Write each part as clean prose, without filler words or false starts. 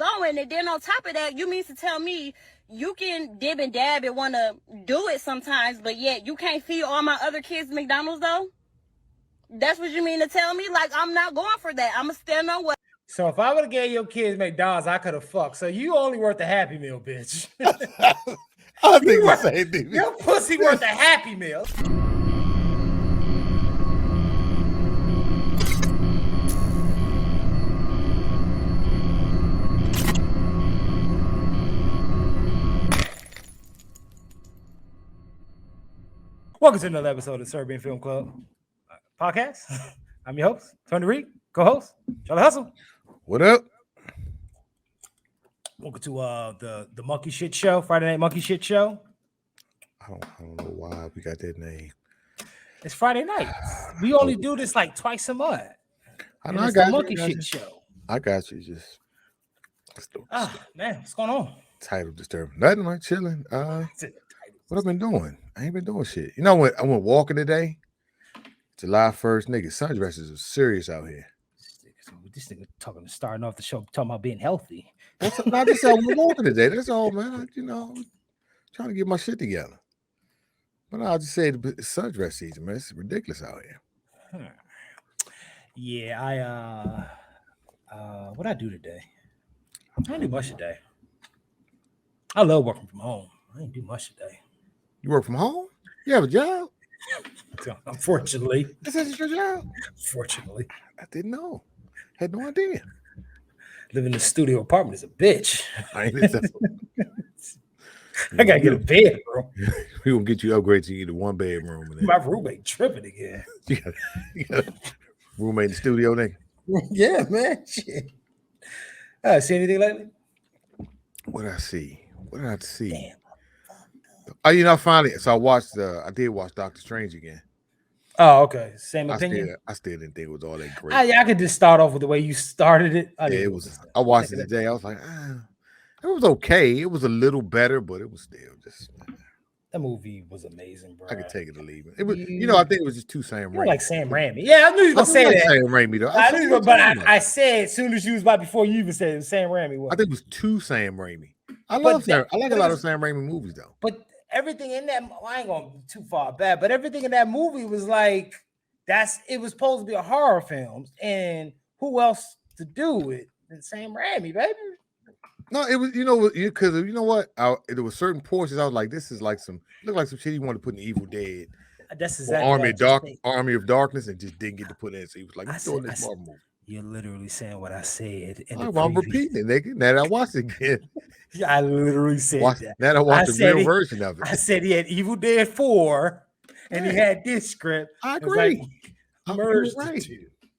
going. And then on top of that, you mean to tell me you can dib and dab and want to do it sometimes, but yet you can't feed all my other kids McDonald's though? That's what you mean to tell me? Like, I'm not going for that. I'm going to stand on what. So if I would have gave your kids McDonald's, I could have fucked. So you only worth a Happy Meal, bitch. I think the same thing. Your pussy worth a Happy Meal. Welcome to another episode of the Serbian Film Club podcast. I'm your host, Tony Reed, co-host, Charlie Hustle. What up? Welcome to the Monkey Shit Show, Friday Night Monkey Shit Show. I don't know why we got that name. It's Friday night. We only do this like twice a month. I know. I got the Monkey Shit Show. I got you. Just man, what's going on? Title disturbing. Nothing. I'm chilling. What I've been doing? I ain't been doing shit. You know, I went walking today. July 1st, nigga. Sundresses are serious out here. This nigga starting off the show talking about being healthy. I just said I went walking today. That's all, man. Trying to get my shit together. But I just said it's sundress season, man. It's ridiculous out here. Yeah, what I do today? I didn't do much today. I love working from home. I didn't do much today. You work from home? You have a job? Unfortunately. Is that your job? Fortunately. I didn't know. Had no idea. Living in a studio apartment is a bitch. I gotta get a bed, bro. We gonna get you upgrades to get a 1-bedroom. My roommate tripping again. You got a roommate in the studio, nigga? Yeah, man. Shit. See anything lately? What did I see? Damn. Oh, finally. So I did watch Doctor Strange again. Oh, okay. Same opinion. I still didn't think it was all that great. I could just start off with the way you started it. It was. I watched it today. I was like, it was okay. It was a little better, but it was still just. That movie was amazing, bro. I could take it or leave it. It was, I think it was just too Sam Raimi. Like Sam Raimi. Yeah, I knew you were gonna say that. Sam Raimi, though. I said as soon as you was by before you even said it was Sam Raimi. I think it was too Sam Raimi. I like a lot of Sam Raimi movies, though. But everything in that, I ain't going too far back, but everything in that movie was like, it was supposed to be a horror film, and who else to do it than Sam Raimi, baby? No, it was, because you know what? There were certain portions I was like, this is like looked like some shit he wanted to put in Evil Dead. That's exactly Army of Darkness, and just didn't get to put in. So he was like, I'm doing this Marvel movie. You're literally saying what I said. I'm repeating it, nigga. Now that I watched it again. Yeah, I literally said that. Now that I watched the real version of it. I said he had Evil Dead 4, and he had this script. I agree. I'm right.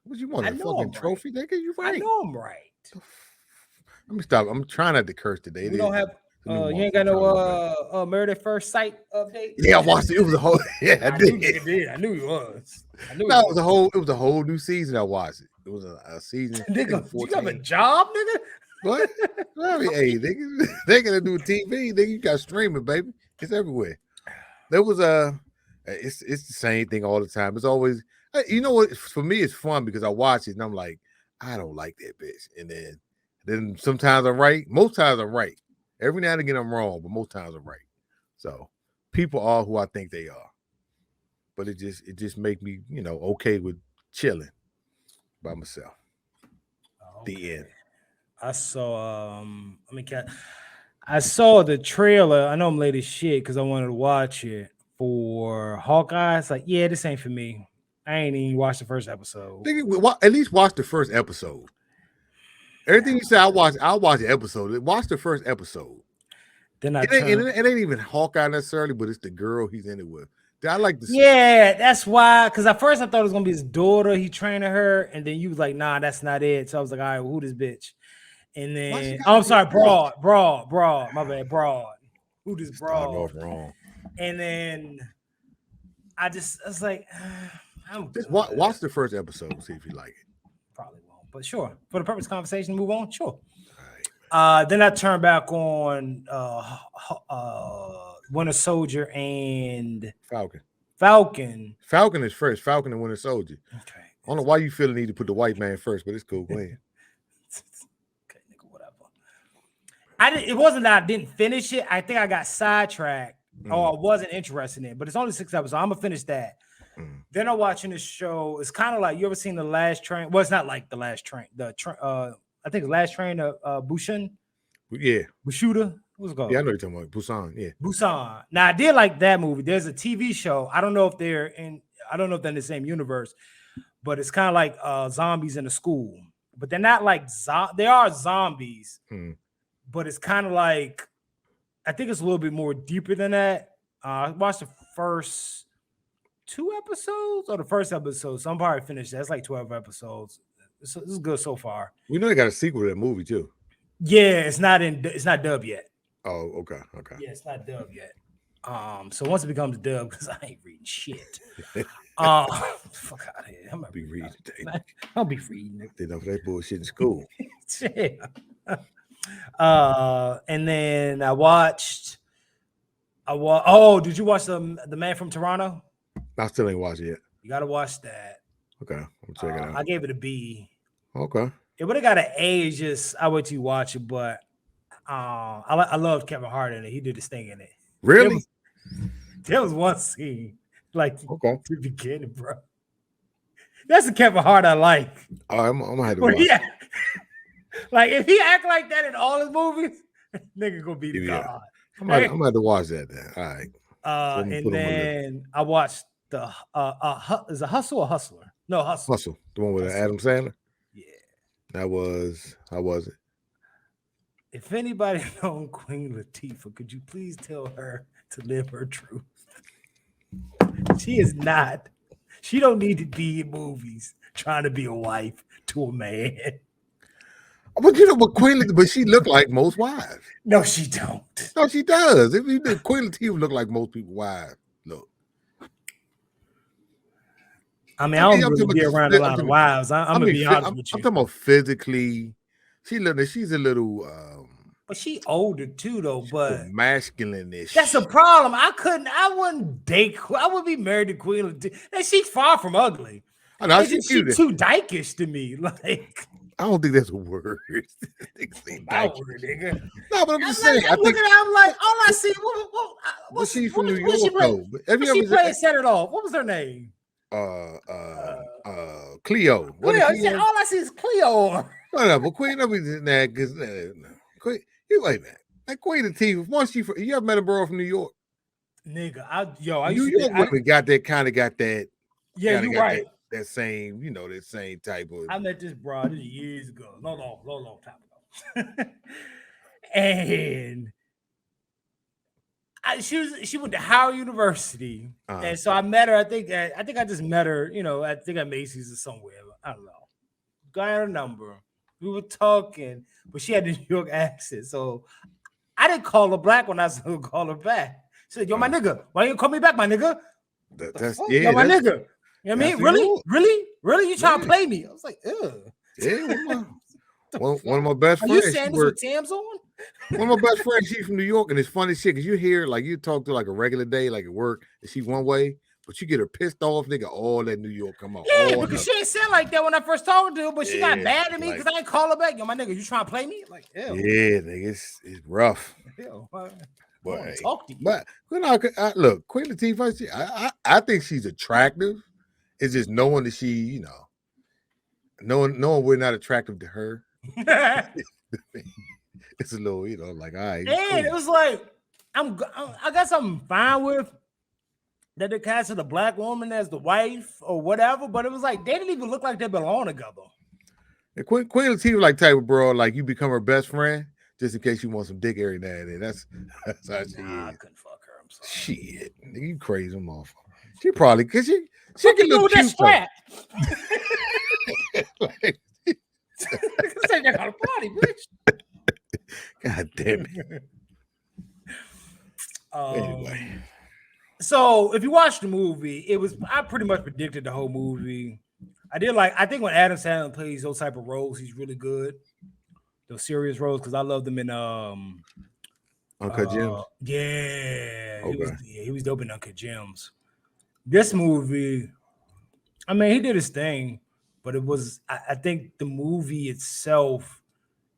What you want, a fucking trophy, nigga? You right. I know I'm right. Let me stop. I'm trying not to curse today. We don't have. You ain't got no Married at First Sight update. Yeah, I watched it. It was a whole. Yeah, I did. I knew it was. It was a whole new season. I watched it. It was a season. Nigga, you have a job, nigga? What? I mean, hey, they gonna do TV. Nigga, you got streaming, baby. It's everywhere. There was it's the same thing all the time. It's always, you know what? For me, it's fun because I watch it and I'm like, I don't like that bitch. And then sometimes I'm right. Most times I'm right. Every now and again I'm wrong, but most times I'm right. So people are who I think they are. But it just make me, okay with chilling by myself. Okay. The end. I saw I saw the trailer. I know I'm late as shit because I wanted to watch it for Hawkeye. It's like, yeah, this ain't for me. I ain't even watched the first episode. At least watch the first episode. Everything you say, I'll watch the episode. Watch the first episode. Then it ain't even Hawkeye necessarily, but it's the girl he's in it with. I like the. Yeah, that's why. Because at first I thought it was gonna be his daughter. He training her, and then you was like, nah, that's not it. So I was like, all right, who this bitch? And then I'm sorry, broad. My bad, broad. Who this broad? Off wrong. And then I was like, watch the first episode and see if you like it. Probably won't, but sure. For the purpose of conversation, move on. Sure. Right, then I turned back on Winter Soldier and Falcon. Falcon is first. Falcon and Winter Soldier. Okay. I don't know why you feel the need to put the white man first, but it's cool. Go ahead. Okay, nigga, whatever. It wasn't that I didn't finish it. I think I got sidetracked or I wasn't interested in it. But it's only 6 episodes. I'm gonna finish that. Then I'm watching this show. It's kind of like, you ever seen The Last Train? Well, it's not like The Last Train. I think the Last Train of Busan. Yeah. Bushuda. What's it called? Yeah, I know you're talking about Busan. Yeah. Busan. Now I did like that movie. There's a TV show. I don't know if they're in the same universe, but it's kind of like zombies in a school. But they're not like they are zombies, but it's kind of like, I think it's a little bit more deeper than that. I watched the first 2 episodes or the first episode, so I'm probably finished that. It's like 12 episodes. This is good so far. We know they got a sequel to that movie too. Yeah, it's not dubbed yet. Oh, okay. Yeah, it's not dubbed yet. So once it becomes dubbed, because I ain't reading shit. Fuck out of here. I'm gonna be reading today. I'll be reading. They know that bullshit in school. Yeah. And then I watched. Oh, did you watch the Man from Toronto? I still ain't watched it yet. You gotta watch that. Okay, I'm checking it out. I gave it a B. Okay. It would have got an A. Just I wait till you watch it, but I love Kevin Hart in it. He did his thing in it. Really? There was one scene like okay to the beginning, bro. That's the Kevin Hart I like. I'm gonna have to watch. Yeah. Like if he act like that in all his movies, nigga gonna be the god. I'm gonna have to watch that then. All right. And then I watched the is a Hustle or Hustler? No, Hustle. The one with Adam Sandler. Yeah. That was. How was it? If anybody knows Queen Latifah, could you please tell her to live her truth? She is not. She don't need to be in movies trying to be a wife to a man. But you know what, but she looked like most wives. No, she don't. No, she does. If you did, Queen Latifah look like most people's wives. Look. I mean, I don't really be around a lot of wives. I'm gonna be honest with you. I'm talking about physically. She's a little. But she older too, though. But masculine-ish. That's a problem. I wouldn't date. I wouldn't be married to Queen Latifah. And she's far from ugly. I know. She's too dykish to me. Like. I don't think that's a word. Nigga. No, but I'm just saying. I'm looking at. I'm like, all I see. What's she from New York though? Have you ever played Set It Off? What was her name? Cleo. Cleo. All I see is Cleo. No, but Queen. Let me just because Queen. You wait, man. That Queen Latifah. Once you ever met a girl from New York? Nigga, I New York women got that. Yeah, you're right. That same, that same type of. I met this broad years ago, long time ago, and she went to Howard University, and so I met her. I think I just met her. I think at Macy's or somewhere. I don't know. Got her number. We were talking, but she had the New York accent, so I didn't call her black when I said call her back. She said, "Yo, my nigga, why you call me back, my nigga?" Yo, my nigga. You know what I mean? Really? You trying to play me? I was like, ugh. Yeah, one of my best friends. Are you saying this with Tim's on? One of my best friends, she's from New York, and it's funny shit because you hear like you talk to like a regular day, like at work, and she's one way, but you get her pissed off, nigga. All that New York come out. Yeah, because she ain't sound like that when I first talked to her, but she got mad at me because I ain't call her back. Yo, my nigga, you trying to play me? Like, ew. Yeah, nigga, it's rough. Ew, but talk to you. But look, Queen Latifah, I think she's attractive. It's just knowing that she, knowing we're not attractive to her. It's a little, like, all right. And it was like, I guess I'm fine with that they casted a black woman as the wife or whatever, but it was like they didn't even look like they belong together. And Queen Latifah, like type of bro, like you become her best friend just in case you want some dick every now and then. That's how she is. I couldn't fuck her. I'm sorry. Shit, you crazy motherfucker. She probably because she can look cute. Like, say that on a party, bitch. God damn it. Anyway. So if you watch the movie, I pretty much predicted the whole movie. I think when Adam Sandler plays those type of roles, he's really good. Those serious roles, because I love them in Uncut Gems. Yeah. Okay. He was dope in Uncut Gems. This movie, I mean, he did his thing, but it was, I think the movie itself,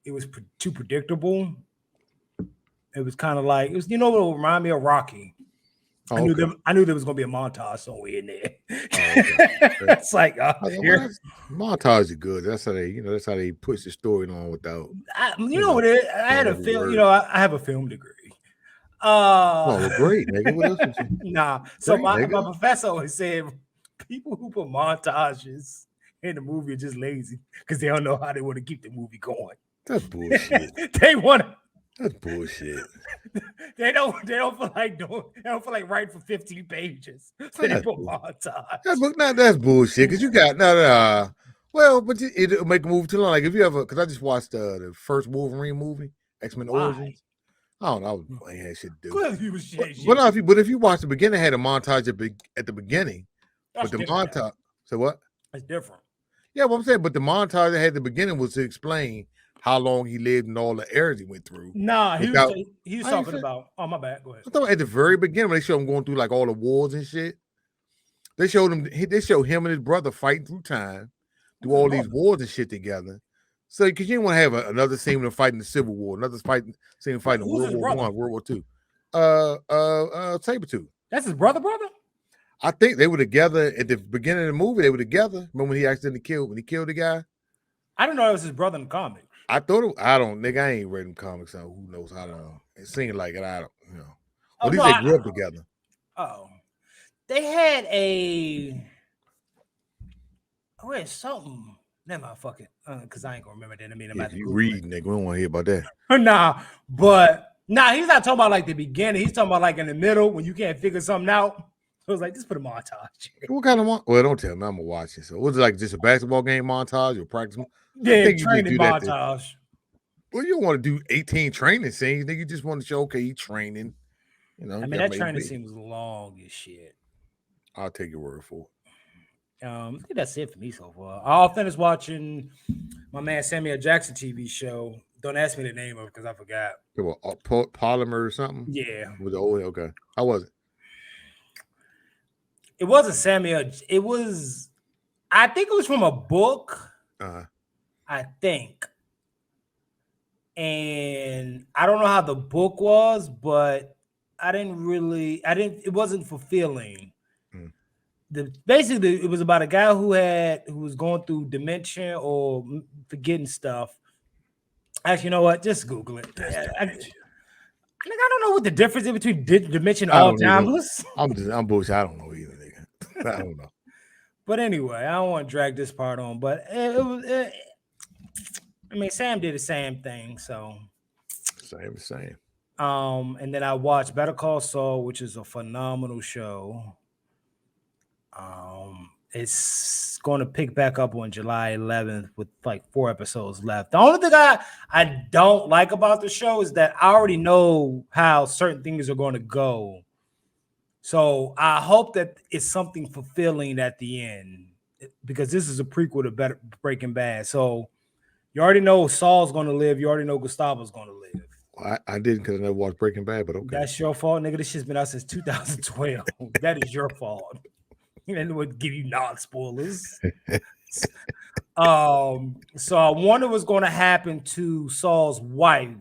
it was too predictable. It was kind of like it was, you know, what remind me of Rocky. Oh, I knew okay. I knew there was gonna be a montage somewhere in there. Okay. It's like here. Montage is good. That's how they, you know, that's how they push the story on without. You know what it is? I had a every film. word. You know, I have a film degree. Oh, well, great, nigga. What else would you? Nah. So Great, my nigga. professor always said people who put montages in the movie are just lazy because they don't know how they want to keep the movie going. That's bullshit. They want to. That's bullshit. They don't feel like doing. They don't feel like writing for 15 pages. So they put montage. That's bullshit. Because you got no. Well, but it'll make a movie too long. Like if you ever, because I just watched the first Wolverine movie, X-Men Origins. I don't know. I ain't had shit to do. But if you watch the beginning, it had a montage at the beginning. That's but the different, montage. So what? It's different. Yeah, what I'm saying. But the montage that had at the beginning was to explain how long he lived and all the errors he went through. Nah, he was talking about. Oh, my bad. Go ahead. I thought at the very beginning when they showed him going through like all the wars and shit, they showed him and his brother fighting through time, do all these wars and shit together. So because you didn't want to have another scene of them fighting the Civil War, another scene of fighting World War I, World War II. Sabretooth. That's his brother? I think they were together at the beginning of the movie. They were together. Remember when he accidentally killed the guy? I didn't know it was his brother in the comic. I thought I ain't read them comics so who knows how long. It seemed like it, I don't, you know. At least they grew up together. Oh. They had something. Never mind, fuck it. Because I ain't gonna remember that in a minute. If you read, nigga, we don't want to hear about that. He's not talking about like the beginning. He's talking about like in the middle when you can't figure something out. So it's like, just put a montage. What kind of montage? Well, don't tell me. I'm gonna watch it. So was it like just a basketball game montage or practice? Yeah, training montage. Well, you don't want to do 18 training scenes. Nigga, you just want to show, okay, he's training. You know, I mean, that training scene was long as shit. I'll take your word for it. I think that's it for me so far. I'll finish watching my man Samuel Jackson TV show. Don't ask me the name of it because I forgot. Polymer or something? Yeah. With the old, okay. How was it? It wasn't Samuel. It was, I think it was from a book. I think. And I don't know how the book was, but it wasn't fulfilling. Basically, it was about a guy who was going through dementia or forgetting stuff. Actually, you know what? Just Google it. I don't know what the difference is between dementia and Alzheimer's. I'm bullshit. I don't know either, nigga. I don't know. But anyway, I don't want to drag this part on, but it was. I mean, Sam did the same thing, so same. And then I watched Better Call Saul, which is a phenomenal show. It's going to pick back up on July 11th with like 4 episodes left. The only thing I don't like about the show is that I already know how certain things are going to go. So I hope that it's something fulfilling at the end, because this is a prequel to Breaking Bad. So you already know Saul's going to live. You already know Gustavo's going to live. Well, I didn't because I never watched Breaking Bad, but okay. That's your fault, nigga. This shit's been out since 2012. That is your fault. And would give you non-spoilers. So I wonder what's going to happen to Saul's wife.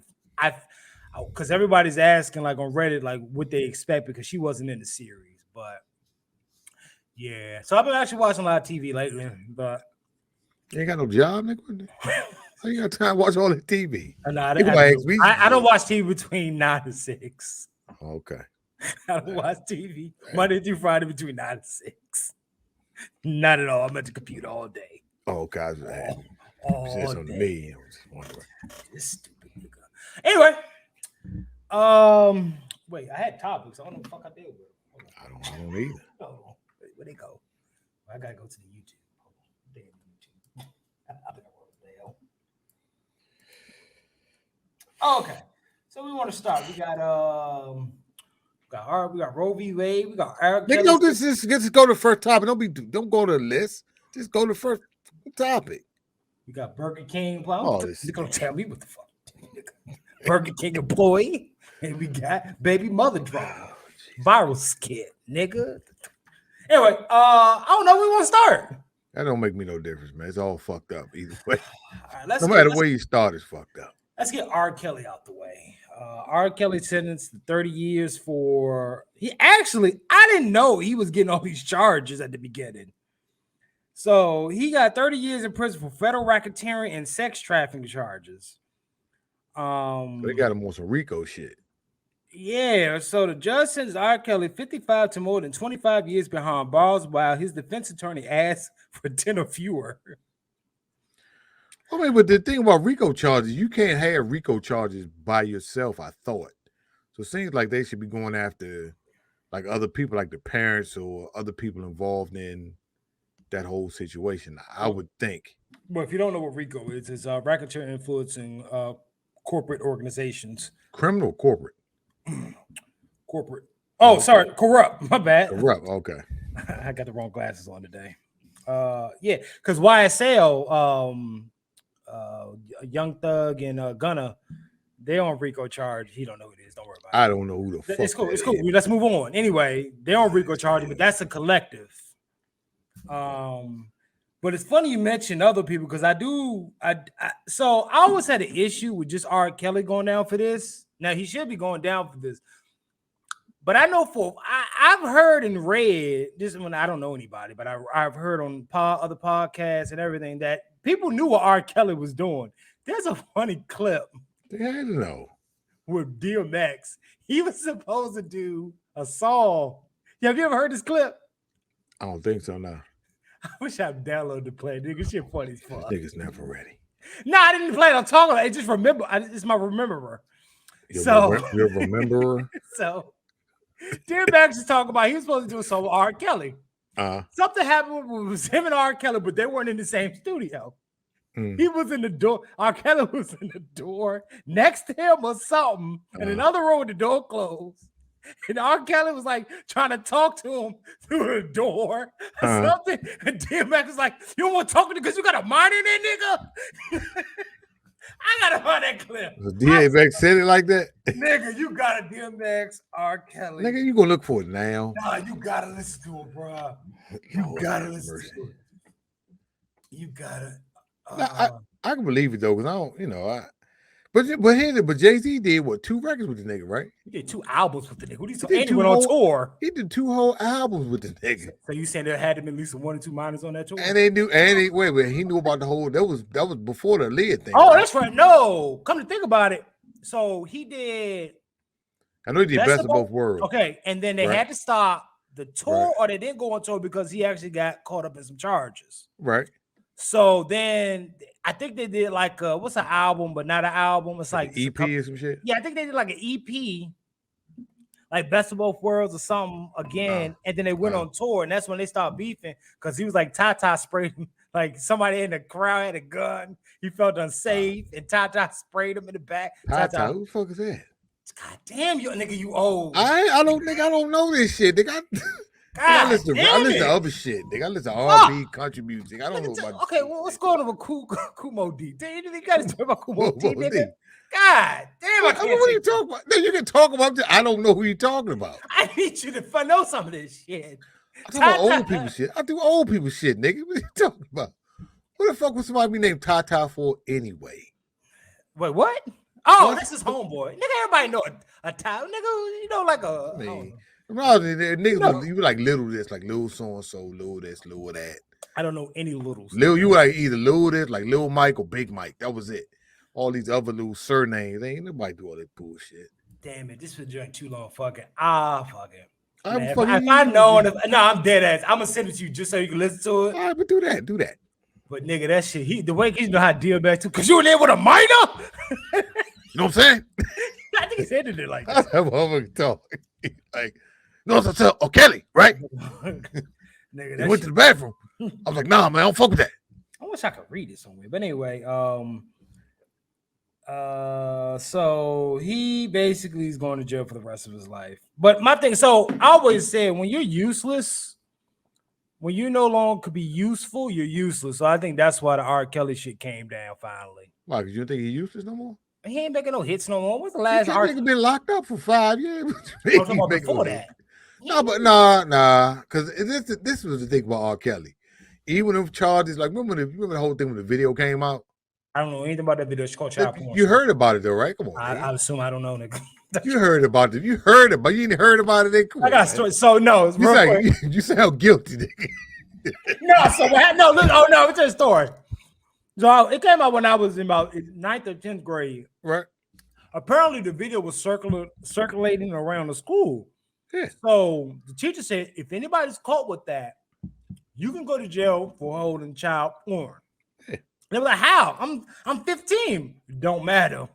Because everybody's asking like on Reddit like what they expect because she wasn't in the series. But yeah, so I've been actually watching a lot of TV lately. But you ain't got no job, nigga. How you got time to watch all the TV? I don't watch TV between 9 and 6. Okay. I don't watch TV Monday through Friday between 9 and 6. Not at all. I'm at the computer all day. Oh, God. All day. Me. This stupid nigga. Anyway, wait, I had topics. I don't know what the fuck I did with them. I don't either. Oh, where'd they go? I gotta go to the YouTube. Damn YouTube. I think I wrote it down. Okay, so we want to start. We got roevwade. We got rkelly. Nigga, don't just go to the first topic. Don't go to the list. Just go to the first topic. We got Burger King. You're gonna tell me what the fuck? Burger King employee, and we got baby mother drama, viral skit, nigga. Anyway, I don't know. We want to start. That don't make me no difference, man. It's all fucked up either way. All right, no matter where you start, it's fucked up. Let's get R. Kelly out the way. R. Kelly sentenced to 30 years for I didn't know he was getting all these charges at the beginning. So he got 30 years in prison for federal racketeering and sex trafficking charges. They got him on some RICO shit. Yeah, so the judge sentenced R. Kelly 55 to more than 25 years behind bars, while his defense attorney asked for 10 or fewer. I mean, but the thing about RICO charges, you can't have RICO charges by yourself, I thought. So it seems like they should be going after like other people, like the parents or other people involved in that whole situation, I would think. Well, if you don't know what RICO is, it's racketeer influencing corporate organizations. Criminal or corporate? Corporate. Oh, sorry, corrupt. My bad. Corrupt, okay. I got the wrong glasses on today. Yeah, because YSL, Young Thug and Gunna, they're on RICO charge. He don't know who it is. Don't worry about it. I don't know who the fuck. It's cool. It's cool. Let's move on. Anyway, they're on RICO charge, but that's a collective. But it's funny you mentioned other people because so I always had an issue with just R. Kelly going down for this. Now he should be going down for this, but I know I've heard and read this when I don't know anybody, but I've heard on other podcasts and everything that people knew what R. Kelly was doing. There's a funny clip. They had to know. With DMX, he was supposed to do a song. Have you ever heard this clip? I don't think so. No. I wish I'd download the play. Nigga, shit funny as fuck. Nigga's never ready. No, I didn't play it. I'm talking about it. Just remember. It's my rememberer. You're a rememberer. So, DMX is talking about he was supposed to do a song with R. Kelly. Something happened with him and R. Kelly, but they weren't in the same studio. He was in the door. R. Kelly was in the door next to him or something, in another room with the door closed. And R. Kelly was like trying to talk to him through the door or something. And DMX was like, "You don't want to talk to me because you got a mind in there, nigga." I gotta find that clip. So DMX said it like that? Nigga, you gotta DMX R. Kelly. Nigga, you gonna look for it now? Nah, you gotta listen to it, bro. You gotta listen to it. You gotta. I can believe it though, because I don't, but Jay-Z did what, 2 records with the nigga, right? He did 2 albums with the nigga. He went on tour. He did 2 whole albums with the nigga. So you saying there had to be at least 1 or 2 minors on that tour? And he knew about the whole. That was before the Leah thing. Oh, right? that's right. No, come to think about it. So he did. I know he did Best of Both Worlds. Okay, and then they had to stop the tour, or they didn't go on tour because he actually got caught up in some charges. Right. So then I think they did like what's an album, but not an album. It's like EP or some shit. Yeah, I think they did like an EP, like Best of Both Worlds or something again, and then they went on tour, and that's when they started beefing because he was like Tata sprayed him, like somebody in the crowd had a gun. He felt unsafe, and Tata sprayed him in the back. Tata, who the fuck is that? God damn, you nigga, you old. I don't know this shit. I listen to other shit. I listen to R&B, country music. I don't know about. Okay, well, let's go to Kumo D. You got to talk about Kumo D, nigga. God damn! What are you talking about? No, you can talk about this. I don't know who you're talking about. I need you to know some of this shit. I talk about old people shit. I do old people shit, nigga. What are you talking about? Who the fuck would somebody be named Tata for anyway? Wait, what? Oh, this is homeboy. Nigga, everybody know a Tata. Nigga, like a. Niggas, you like little this, like little so and so, little this, little that. I don't know any littles. Lil, you like either little this, like Lil Mike or Big Mike. That was it. All these other little surnames, ain't nobody do all that bullshit. Damn it, this was drink too long. Fuck it. Fuck it. If I know, I'm dead ass. I'm gonna send it to you just so you can listen to it. All right, but do that. But nigga, that shit, the way he know how to deal back to, cause you were there with a minor. You know what I'm saying? I think he ended it like that. That's how I'm talk. Like, no, I said, Kelly, right? Nigga, he went to the bathroom. I was like, nah, man, I don't fuck with that. I wish I could read it somewhere. But anyway, so he basically is going to jail for the rest of his life. But my thing, so I always said, when you're useless, when you no longer could be useful, you're useless. So I think that's why the R. Kelly shit came down finally. Why? Because you don't think he's useless no more? He ain't making no hits no more. What's the last nigga been locked up for 5 years? Before that. No, but nah. Because this was the thing about R. Kelly. Even if charges, like remember the whole thing when the video came out? I don't know anything about that video. It's called child porn. You heard about it though, right? Come on. I assume I don't know, nigga. You heard about it. You heard about. You ain't heard about it. Then come I got stories. So no, it's real quick. You sound guilty, nigga. No, so what? No, look, oh no, it's a story. So it came out when I was in about 9th or 10th grade. Right. Apparently, the video was circulating around the school. Yeah. So the teacher said, if anybody's caught with that, you can go to jail for holding child porn. Yeah. They were like, how? I'm 15. Don't matter.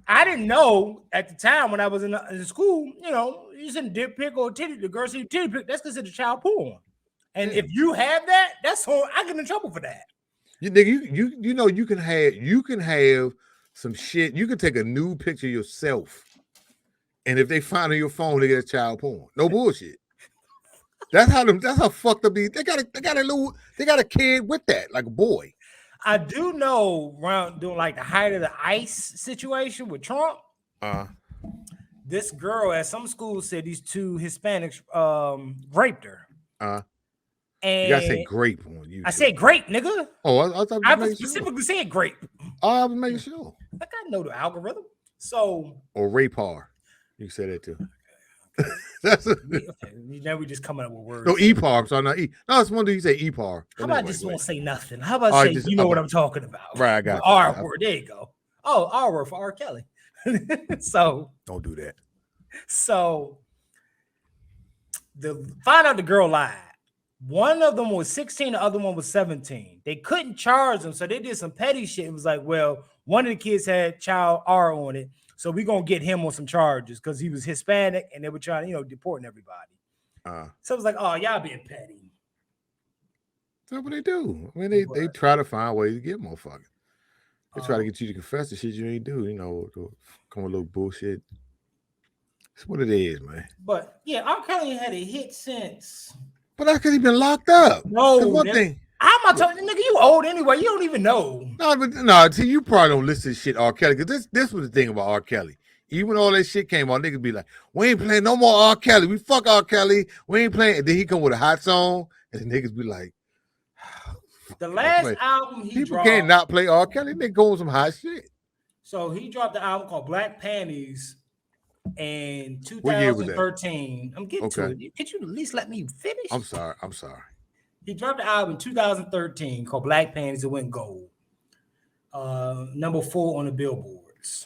I didn't know at the time when I was in school, you know, you send a dick pic or a titty, the girl see a titty pic, that's considered child porn. And if you have that, that's all, I get in trouble for that. You know, you can have some shit. You can take a nude picture yourself, and if they find on your phone, they get a child porn. No bullshit. That's how fucked up these. They got a kid with that, like a boy. I do know around doing like the height of the ICE situation with Trump. This girl at some school said these two Hispanics raped her. And you gotta say grape on you. I said grape, nigga. Oh, I thought I specifically said grape. I was making sure. I gotta know the algorithm. So or rapar. You can say that too. Now we just coming up with words. No, EPAR. So not E. No, it's one that you say EPAR. How about just won't say nothing? How about say you know what I'm talking about? Right, I got the R word. There you go. Oh, R word for R. Kelly. So don't do that. So find out the girl lied. One of them was 16, the other one was 17. They couldn't charge them, so they did some petty shit. It was like, well, one of the kids had child R on it, so we're gonna get him on some charges because he was Hispanic and they were trying to, you know, deporting everybody. So it was like, oh, y'all being petty. That's what they do. I mean, they try to find ways to get motherfuckers. They try to get you to confess the shit you ain't do, you know, come with a little bullshit. That's what it is, man. But yeah, R. Kelly had a hit since. But that's because he been locked up. No, one thing. How am I talking, nigga? You old anyway. You don't even know. No, see, you probably don't listen to shit R. Kelly because this was the thing about R. Kelly. Even all that shit came on, niggas be like, "We ain't playing no more R. Kelly. We fuck R. Kelly. We ain't playing." And then he come with a hot song, and the niggas be like, "The last album he people dropped, can't not play R. Kelly. They go with some hot shit." So he dropped the album called Black Panties in 2013. I'm getting to it. Could you at least let me finish? I'm sorry. He dropped the album in 2013 called Black Panties. It went gold. Number 4 on the billboards.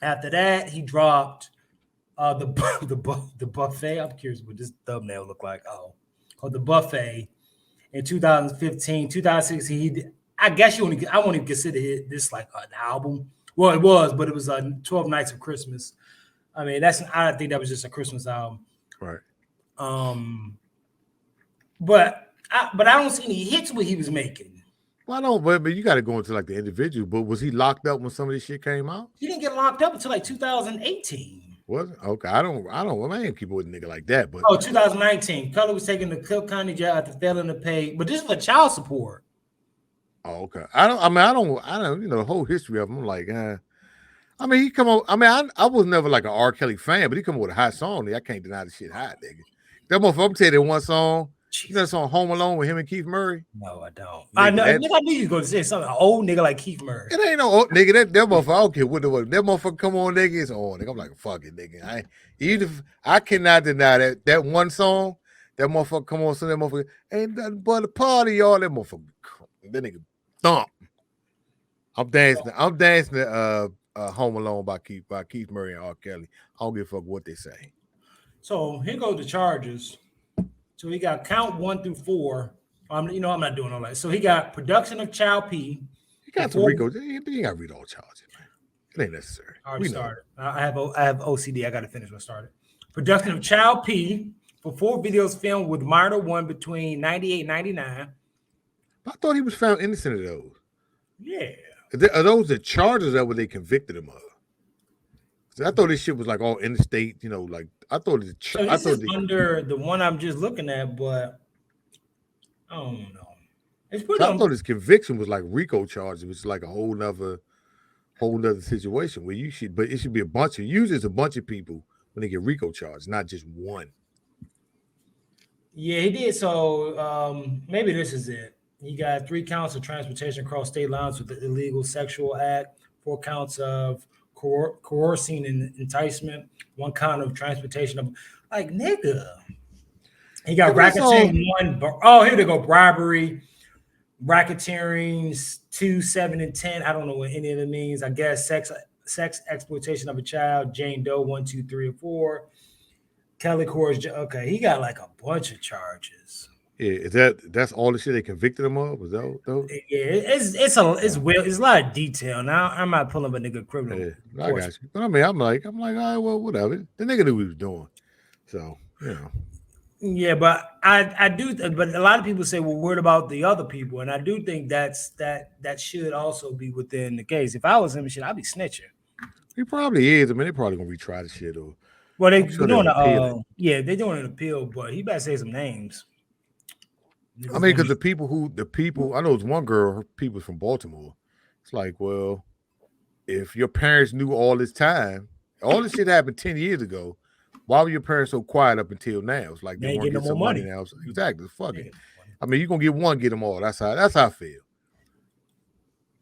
After that, he dropped the buffet. I'm curious what this thumbnail look like. Called the buffet in 2015, 2016. I guess I won't even consider this like an album. Well, it was, but it was 12 Nights of Christmas. I mean, I think that was just a Christmas album. Right. But I don't see any hits what he was making. Well, I don't, but you got to go into like the individual. But was he locked up when some of this shit came out? He didn't get locked up until like 2018. Was it? Okay, I don't. Well, I ain't keep with a nigga like that. But 2019. Color was taken to Cook County jail after failing to pay, but this is for child support. Oh, okay. I don't. You know, the whole history of him. I'm like, I mean, he come on. I mean, I was never like an R. Kelly fan, but he come with a hot song. I can't deny the shit hot, nigga. That motherfucker, I'm telling you, one song. You know that song "Home Alone" with him and Keith Murray? No, I don't. I know. I knew you was going to say something. An old nigga like Keith Murray. It ain't no old nigga. That motherfucker. I don't care what that motherfucker come on, nigga. It's on. Nigga. I'm like, fuck it, nigga. I cannot deny that one song. That motherfucker come on. So that motherfucker ain't nothing but a party, y'all. That motherfucker. That nigga thump. I'm dancing to "Home Alone" by Keith Murray and R. Kelly. I don't give a fuck what they say. So here goes the charges. So he got count 1 through 4. I'm not doing all that. So he got production of child P. He got some Rico. You got to read all charges, man. It ain't necessary. I already started. I have OCD. I got to finish what started. Production of child P for 4 videos filmed with minor one between 98 and 99. I thought he was found innocent of those. Yeah. Are those the charges that what they convicted him of? I thought this shit was like all interstate, you know, like I thought under the one I'm just looking at, but I don't know. It's pretty. I thought his conviction was like RICO charges, which is like a whole nother situation where it should be usually it's a bunch of people when they get RICO charged, not just one. Yeah, he did. So maybe this is it. He got 3 counts of transportation across state lines with the illegal sexual act, 4 counts of coercing and enticement, 1 count of transportation of like nigga. He got racketeering, 1. Oh, here they go. Bribery, racketeering, 2, 7, and 10. I don't know what any of it means. I guess sex exploitation of a child. Jane Doe 1, 2, 3, and 4. Kelly coercion. Okay, he got like a bunch of charges. Yeah, that's all the shit they convicted him of? Was that those? Yeah, it's a lot of detail. Now I'm not pulling up a nigga criminal. Yeah, I got you. But I mean, I'm like, all right, well, whatever. The nigga knew what he was doing. So, you know. Yeah, but I do, but a lot of people say, well, what about the other people? And I do think that should also be within the case. If I was him, shit, I'd be snitching. He probably is. I mean, they're probably gonna retry the shit or. Well, they're doing they're doing an appeal, but he better say some names. I mean, because the people, I know it's one girl, her people from Baltimore. It's like, well, if your parents knew all this time, all this shit happened 10 years ago, why were your parents so quiet up until now? It's like they want to get some money now. So, exactly. Fuck it. I mean, you're going to get one, get them all. That's how I feel.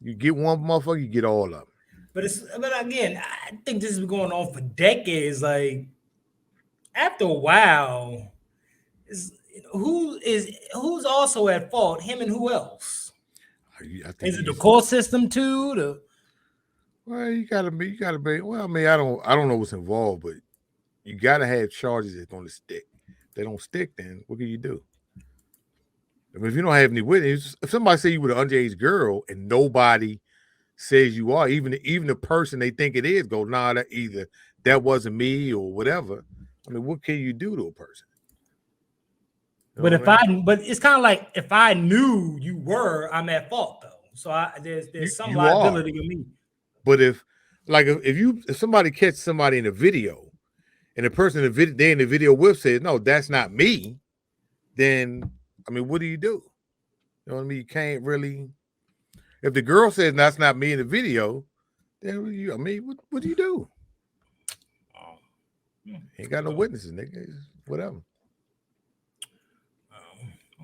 You get one motherfucker, you get all of them. But again, I think this has been going on for decades. Like, after a while, who's also at fault? Him and who else? Is it the court system too? Well, you gotta be. Well, I mean, I don't know what's involved, but you gotta have charges that's gonna stick. If they don't stick, then what can you do? I mean, if you don't have any witnesses, if somebody say you were an underage girl and nobody says you are, even the person they think it is, go, nah, that wasn't me or whatever. I mean, what can you do to a person? You know but it's kind of like if I knew you were, I'm at fault though. So there's some liability to me. But if somebody catch somebody in a video, and the person they in the video with says, no, that's not me, then I mean, what do? You know what I mean? You can't really. If the girl says that's not me in the video, then what do you do? Ain't got no witnesses, nigga. Whatever.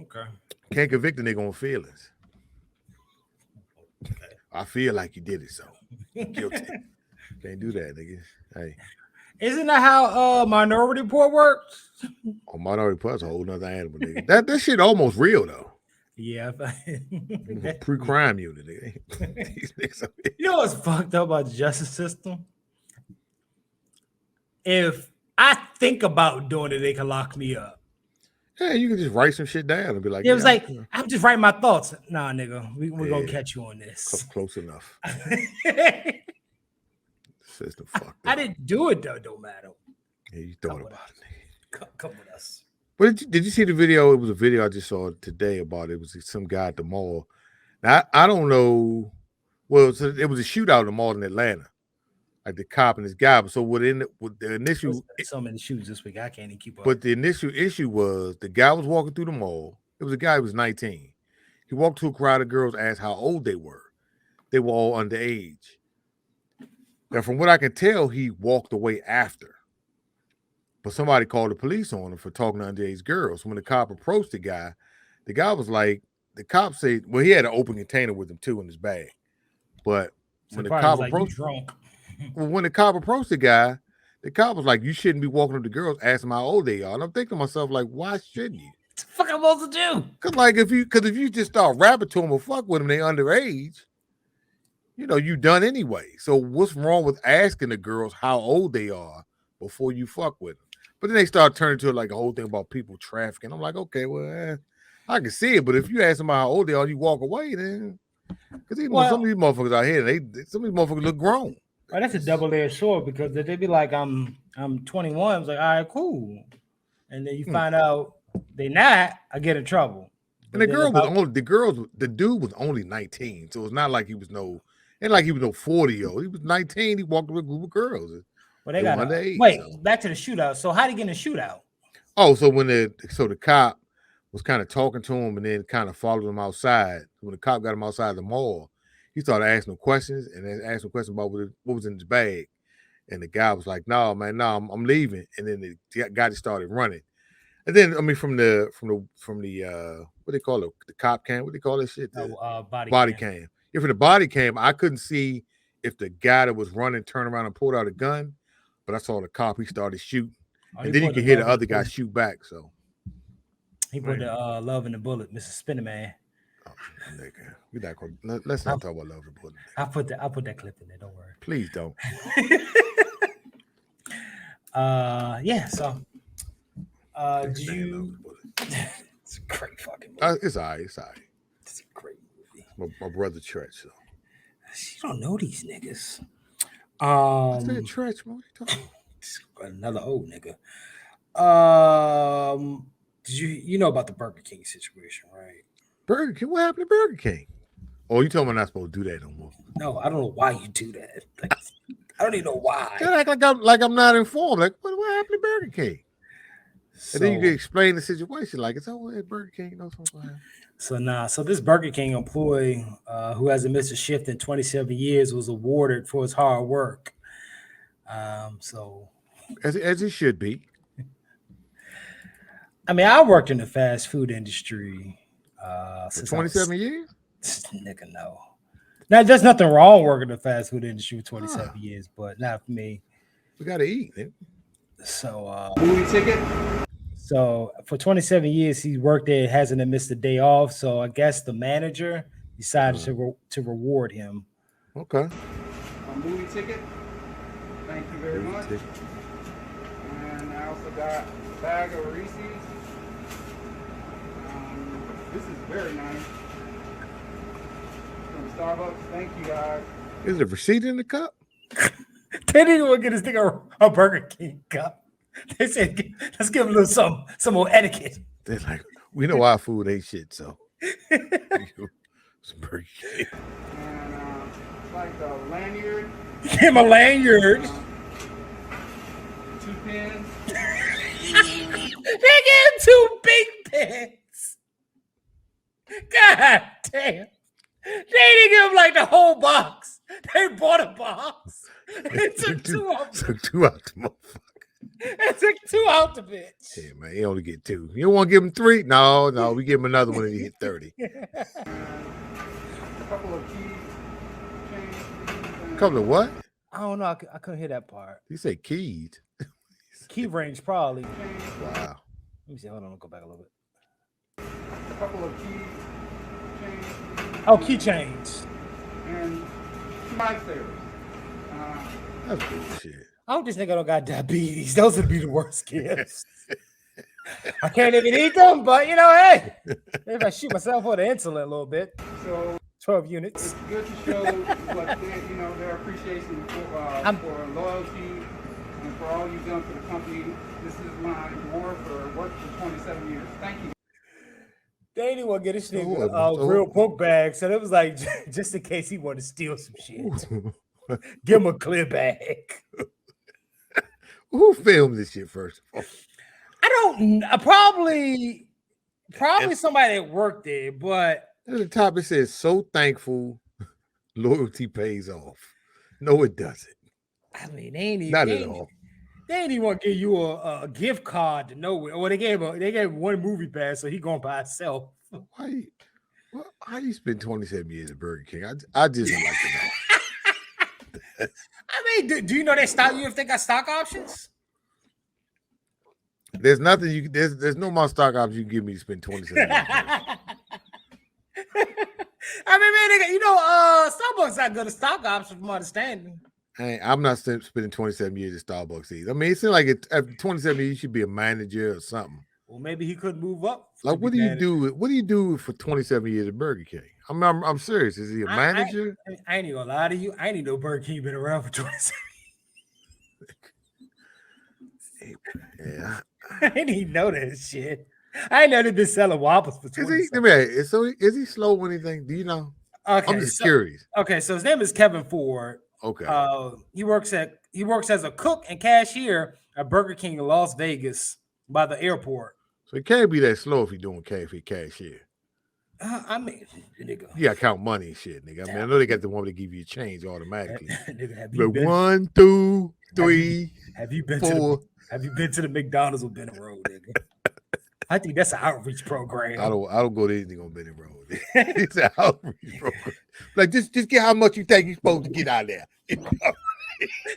Okay. Can't convict a nigga on feelings. Okay. I feel like you did it, so guilty. Can't do that, nigga. Hey. Isn't that how Minority Report works? Oh, Minority Report's a whole nother animal, nigga. That shit almost real though. Yeah. Pre-crime unit, nigga. You know what's fucked up about the justice system? If I think about doing it, they can lock me up. Yeah, you can just write some shit down and be like, it was like, I'm just writing my thoughts. Nah, nigga, we're gonna catch you on this. Close enough. System fucked up. I didn't do it though, don't matter. Yeah, you thought about it. Come with us. But did you see the video? It was a video I just saw today about it. It was some guy at the mall. Now, I don't know. Well, it was a shootout in the mall in Atlanta. Like the cop and this guy. So with the initial, so many shootings this week, I can't even keep up. But the initial issue was the guy was walking through the mall. It was a guy who was 19. He walked to a crowd of girls, asked how old they were. They were all underage. Now, from what I can tell, he walked away after. But somebody called the police on him for talking to underage girls. When the cop approached the guy was like, the cop said, well, he had an open container with him too in his bag. But when the cop approached, well, when the cop approached the cop was like, you shouldn't be walking up to girls asking how old they are. And I'm thinking to myself, like, why shouldn't you? What the fuck I'm supposed to do? Because if you just start rapping to them or fuck with them, they underage, you done anyway. So what's wrong with asking the girls how old they are before you fuck with them? But then they start turning to like a whole thing about people trafficking. I'm like, okay, well, I can see it, but if you ask them how old they are, you walk away, then because some of these motherfuckers out here, some of these motherfuckers look grown. Oh, that's a double-edged sword because they be like, I'm 21. I was like, all right, cool. And then you find out they not, I get in trouble. And the dude was only 19, so it's not like he was no 40-year-old. He was 19. He walked with a group of girls. Well, they got back to the shootout. So how did he get in a shootout? Oh, so the cop was kind of talking to him and then kind of followed him outside. When the cop got him outside the mall, he started asking him questions and then asked him questions about what was in his bag. And the guy was like, no, man, I'm leaving. And then the guy just started running. And then, I mean, from the what they call it, the cop cam. What they call that shit? Body cam. If in the body cam, I couldn't see if the guy that was running turned around and pulled out a gun, but I saw the cop. He started shooting, and then you could hear the other guy shoot back. So he put the love in the bullet, Mr. Spinner Man. Oh, nigga. Let's not talk about love and bullet. I'll put that clip in there. Don't worry. Please don't. Yeah. So, did you? It's a great fucking movie. It's all right. It's a great movie. My brother Tretch. So. You don't know these niggas. I said Tretch, man. Another old nigga. Did you know about the Burger King situation, right? Burger King? What happened to Burger King? Oh, you told me I'm not supposed to do that no more. No, I don't know why you do that. Like, I don't even know why. You act like I'm not informed. Like, what happened to Burger King? So, and then you can explain the situation. Like, it's all at Burger King. Knows what's going on. So this Burger King employee who hasn't missed a shift in 27 years was awarded for his hard work. So as he should be. I mean, I worked in the fast food industry for 27 years? Nigga, no. Now, there's nothing wrong working in the fast food industry for 27 years, but not for me. We got to eat, man. So, movie ticket? So, for 27 years, he worked there, hasn't missed a day off. So, I guess the manager decided to reward him. Okay. A movie ticket? Thank you very much. Ticket. And I also got a bag of Reese's. This is very nice. From Starbucks. Thank you, guys. Is there a receipt in the cup? They didn't want to get this nigga a Burger King cup. They said, let's give him a little some more etiquette. They're like, we know our food ain't shit, so. Some Burger King. And it's like a lanyard. Give him a lanyard. 2 pens. They gave him 2 big pens. God damn. They didn't give him like the whole box. They bought a box. They took 2 out. Took 2 out the motherfucker. They took 2 out the bitch. Yeah, man, he only get 2. You don't want to give him 3? No, we give him another one and he hit 30. A couple of keys. Couple of what? I don't know. I couldn't hear that part. You say keys. Key range, probably. Wow. Let me see. Hold on. I'll go back a little bit. A couple of keys. Oh, keychains. And lifesavers. That's bullshit. I hope this nigga don't got diabetes. Those would be the worst gifts. I can't even eat them, but you know, hey, if I shoot myself with the insulin a little bit. So 12 units. It's good to show what their appreciation for loyalty and for all you've done for the company. This is my reward for work for 27 years. Thank you. They didn't want to get this nigga a real book bag, so it was like just in case he wanted to steal some shit. Give him a clear bag. Who filmed this shit first of all? I don't. Probably somebody that worked there, but at the top it says, "So thankful, loyalty pays off." No, it doesn't. I mean, they ain't even not at all. They ain't even want to give you a gift card to nowhere. Or they gave him 1 movie pass, so he going by himself. Why? Well, how you spend 27 years at Burger King? I just don't like to know. I mean, do you know they stop you if they got stock options? There's nothing there's no more stock options you can give me to spend 27 years. I mean, man, Starbucks got good stock options from my understanding. I'm not spending 27 years at Starbucks either. I mean, it seems like after 27 years, you should be a manager or something. Well, maybe he could move up. Like, what do you do? What do you do for 27 years at Burger King? I'm serious. Is he a manager? I ain't even gonna lie to you. I ain't even know Burger King been around for 27 years. Yeah. I didn't even know that shit. I ain't know they've been selling Whoppers for 20 years. So is he slow or anything? Do you know? Okay, I'm just curious. Okay, so his name is Kevin Ford. Okay. He works as a cook and cashier at Burger King in Las Vegas by the airport. So it can't be that slow if you're doing cashier. I mean, nigga. You gotta count money and shit, nigga. I mean, I know they got the one that give you a change automatically. Nigga, but 1, 2, 3, have you been 4. Have you been to the McDonald's or been a road, nigga? I think that's an outreach program. I don't go to anything on Benny Road. It's an outreach program. Like just get how much you think you're supposed to get out of there.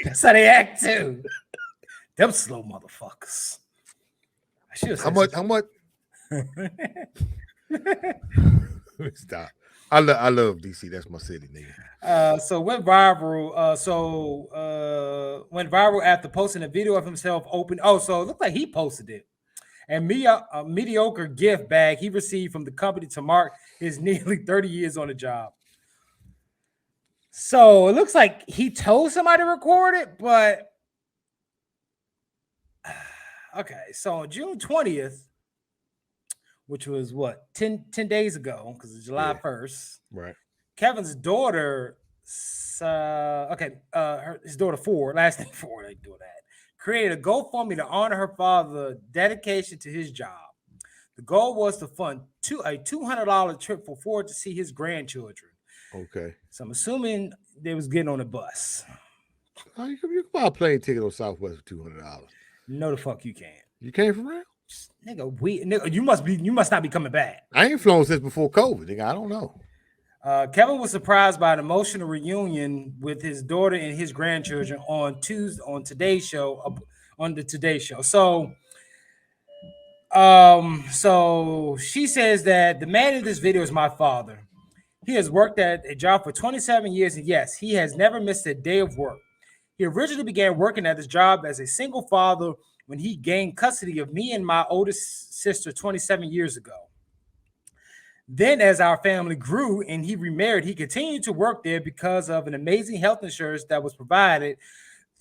That's how they act too. Them slow motherfuckers. How much? Stop. I love DC. That's my city, nigga. So went viral. Went viral after posting a video of himself open. Oh, so it looked like he posted it. And a mediocre gift bag he received from the company to mark his nearly 30 years on the job. So it looks like he told somebody to record it, but okay. So on June 20th, which was what 10 days ago, because it's July 1st, right? Kevin's daughter, his daughter 4, last name 4, they do that, created a GoFundMe to honor her father's dedication to his job. The goal was to fund a $200 trip for Ford to see his grandchildren. Okay. So I'm assuming they was getting on a bus. Oh, you can buy a plane ticket on Southwest for $200. No, the fuck you can't. You came from real? Nigga, you must not be coming back. I ain't flown since before COVID, nigga. I don't know. Kevin was surprised by an emotional reunion with his daughter and his grandchildren on the Today Show. So she says that the man in this video is my father. He has worked at a job for 27 years, and yes, he has never missed a day of work. He originally began working at this job as a single father when he gained custody of me and my oldest sister 27 years ago. Then, as our family grew and he remarried, he continued to work there because of an amazing health insurance that was provided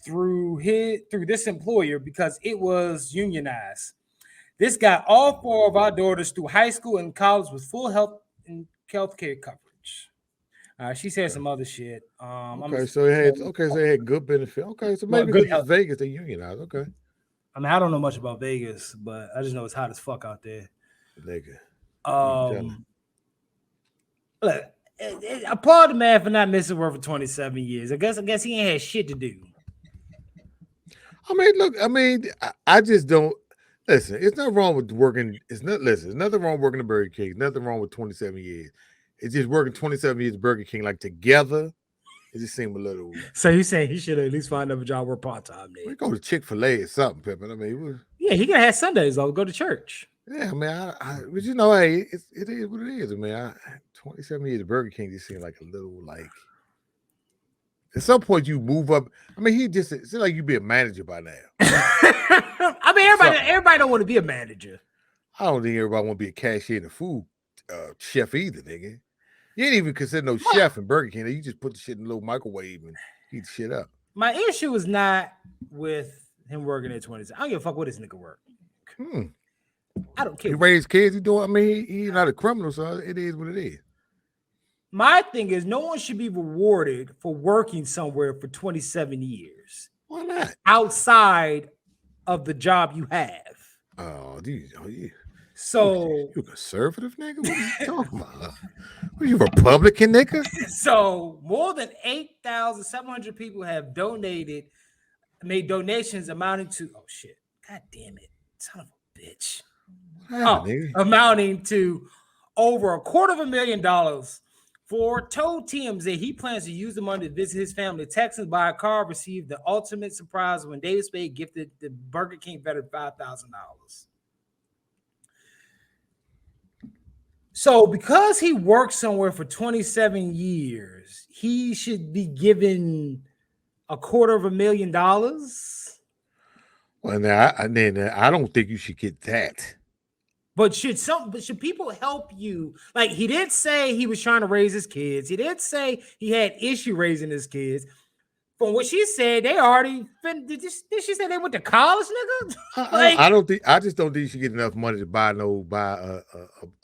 through this employer because it was unionized. This got all 4 of our daughters through high school and college with full health care coverage. She said some other shit. So it had good benefit. Okay, so maybe because it's Vegas, they unionized. Okay. I mean, I don't know much about Vegas, but I just know it's hot as fuck out there. Nigga. Look, I applaud the man for not missing work for 27 years. I guess he ain't had shit to do. I just don't listen. It's nothing wrong with working. There's nothing wrong working at Burger King. Nothing wrong with 27 years. It's just working 27 years at Burger King like together. It just seemed a little. So you saying he should at least find another job work part time? We go to Chick-fil-A or something, Pippin. He gotta have Sundays though. Go to church. Yeah, man. But you know, hey, it is what it is, man. 27 years at Burger King just seemed like a little like. At some point, you move up. I mean, it seems like you be a manager by now. I mean, everybody don't want to be a manager. I don't think everybody want to be a cashier and a food chef either, nigga. You ain't even consider no chef in Burger King. You just put the shit in a little microwave and heat the shit up. My issue is not with him working at 27. I don't give a fuck what this nigga work. I don't care. He raised kids. He doing. I mean, he's not a criminal, so it is what it is. My thing is, no one should be rewarded for working somewhere for 27 years. Why not? Outside of the job you have. Oh, yeah. So you conservative nigga? What are you talking about? Are you Republican nigga? So more than 8,700 people have made donations amounting to god damn it, son of a bitch. Amounting to over $250,000 for told TMZ that he plans to use the money to visit his family. Texans buy a car, received the ultimate surprise when David Spade gifted the Burger King veteran $5,000. So because he worked somewhere for 27 years, he should be given $250,000. Well, now I don't think you should get that. But should people help you? Like, he did say he was trying to raise his kids. He did say he had issue raising his kids. From what she said, they already did she say they went to college, nigga? I just don't think you should get enough money to buy a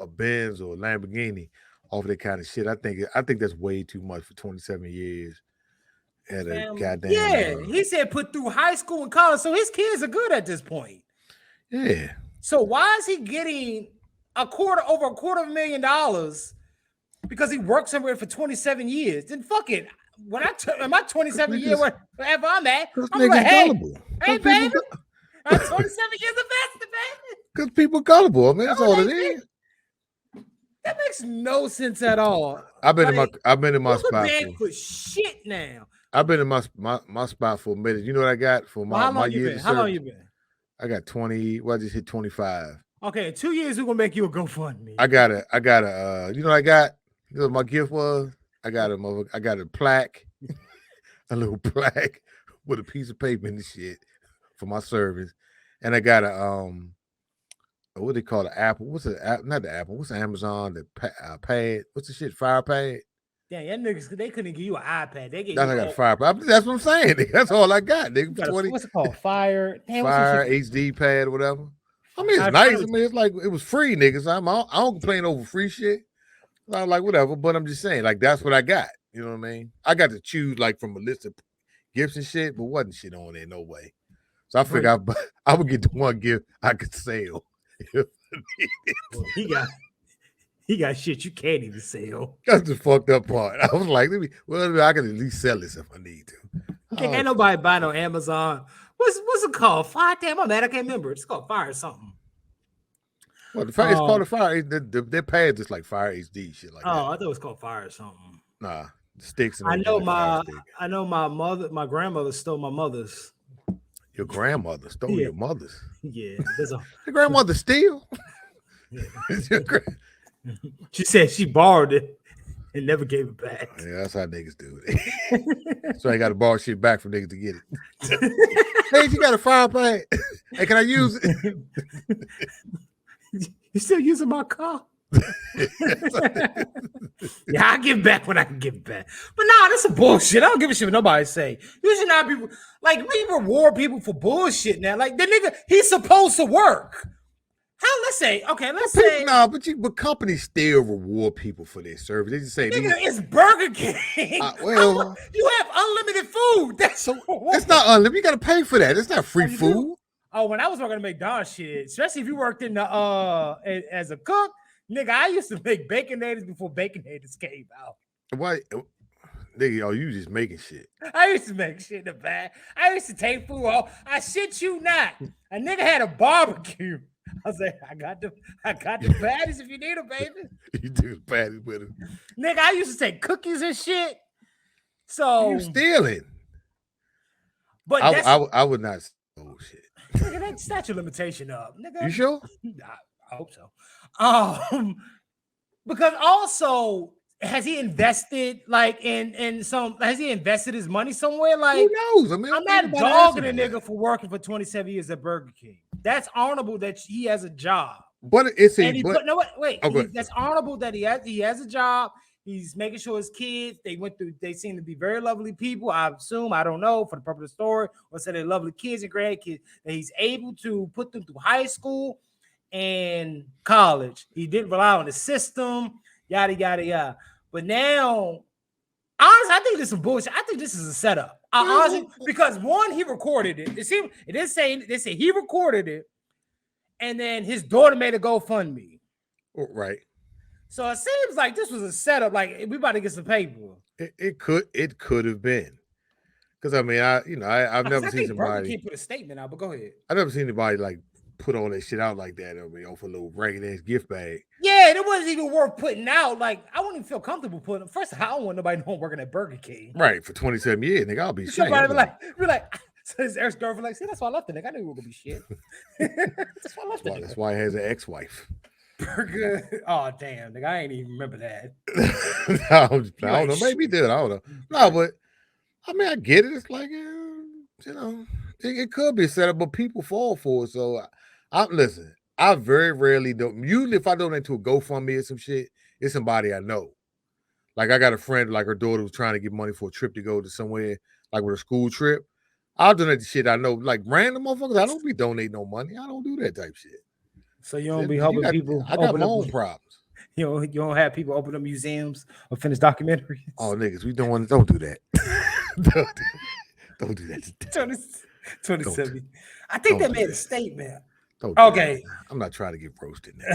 Benz or a Lamborghini off that kind of shit. I think that's way too much for 27 years at a goddamn. He said put through high school and college, so his kids are good at this point. Yeah. So why is he getting over $250,000 because he worked somewhere for 27 years? Then fuck it. When in my 27 years, wherever I'm at, I'm like, hey baby, I'm 27 years invested, baby. Because people gullible. I mean, that's all it is. That makes no sense at all. I've been in my spot for shit now. I've been in my spot for a minute. You know what I got for my year? How long you been? I got 20. Well, I just hit 25. Okay, in 2 years we're gonna make you a GoFundMe. I got a you know what I got? You know what my gift was? I got a plaque, a little plaque with a piece of paper and shit for my service. And I got a what they call the Apple? What's the app? Not the Apple. What's the Amazon? The pad? What's the shit? Fire pad? Damn, y'all niggas, they couldn't give you an iPad. They gave I got a fire pad. That's what I'm saying. That's all I got. Nigga, 20. What's it called? Fire. Damn, Fire HD pad or whatever. I mean, it's nice. I mean, it's like it was free, niggas. I don't complain over free shit. I'm like whatever, but I'm just saying, like that's what I got. You know what I mean? I got to choose like from a list of gifts and shit, but wasn't shit on there, no way. So I figured I would get the one gift I could sell. Well, he got shit you can't even sell. That's the fucked up part. I was like, I can at least sell this if I need to. Ain't nobody buy no Amazon. What's it called? Fire? Damn, I'm mad. I can't remember. It's called Fire something. Well, it's called the Fire. Their pads is like Fire HD shit like that. Oh, I thought it was called Fire something. Nah, the sticks. And I know my grandmother stole my mother's. Your grandmother stole your mother's. Yeah, your grandmother steal. Yeah. She said she borrowed it and never gave it back. Yeah, that's how niggas do it. So I got to borrow shit back from niggas to get it. Hey, you got a fire pad? Hey, can I use it? You still using my car? Yeah, I'll give it back when I can give it back. But nah, that's some bullshit. I don't give a shit what nobody say. You should not be like, we reward people for bullshit now. Like the nigga, he's supposed to work. Let's say but companies still reward people for their service. They just say, nigga, it's Burger King. You have unlimited food. It's not unlimited. You got to pay for that. It's not free food. Oh, when I was working at McDonald's, shit, especially if you worked in the as a cook, nigga, I used to make Baconators before Baconators came out. Why, nigga? You just making shit. I used to make shit in the bag. I used to take food off. I shit you not. A nigga had a barbecue. I was like, I got the patties if you need them, baby. You do the patties with him. Nigga, I used to take cookies and shit. So you stealing. But I would not steal shit. Nigga, that statute limitation up. Nigga. You sure? I hope so. Because also, has he invested has he invested his money somewhere? Like, who knows? I mean, I'm not dogging a nigga for working for 27 years at Burger King. That's honorable that he has a job. But it's that's honorable that he has a job. He's making sure his kids, they seem to be very lovely people. I assume, I don't know, for the purpose of the story, or say they're lovely kids and grandkids, that he's able to put them through high school and college. He didn't rely on the system, yada, yada, yada. But now, honestly, I think this is some bullshit. I think this is a setup. Honestly, because one, he recorded it. They say he recorded it, and then his daughter made a GoFundMe. Right. So it seems like this was a setup. Like, we about to get some paper. It could have been, because I mean, I've never seen somebody. Can't put a statement out, but go ahead. I never seen anybody like put all that shit out like that. I mean, for a little ragged ass gift bag. Yeah, and it wasn't even worth putting out. Like, I wouldn't even feel comfortable putting. First of all, I don't want nobody knowing working at Burger King. Right, for 27 years, nigga, I'll be shit. Somebody be like, so his ex-girlfriend like, see, that's why I left the nigga. I knew we were gonna be shit. That's why I left the nigga. That's why he has an ex-wife. Burger. Oh damn, nigga, I ain't even remember that. I don't know. Maybe he did. I don't know. No, but I mean, I get it. It's like, it could be set up, but people fall for it. So listen. I very rarely don't. Usually, if I donate to a GoFundMe or some shit, it's somebody I know. Like, I got a friend, like her daughter was trying to get money for a trip to go to somewhere, like with a school trip. I'll donate the shit I know. Like, random motherfuckers, I don't be donating no money. I don't do that type shit. So you don't be helping people. I got my own problems. You don't have people open up museums or finish documentaries. Oh, niggas, we don't do that. don't do that. 2070. I think they made a statement. Okay, I'm not trying to get roasted now.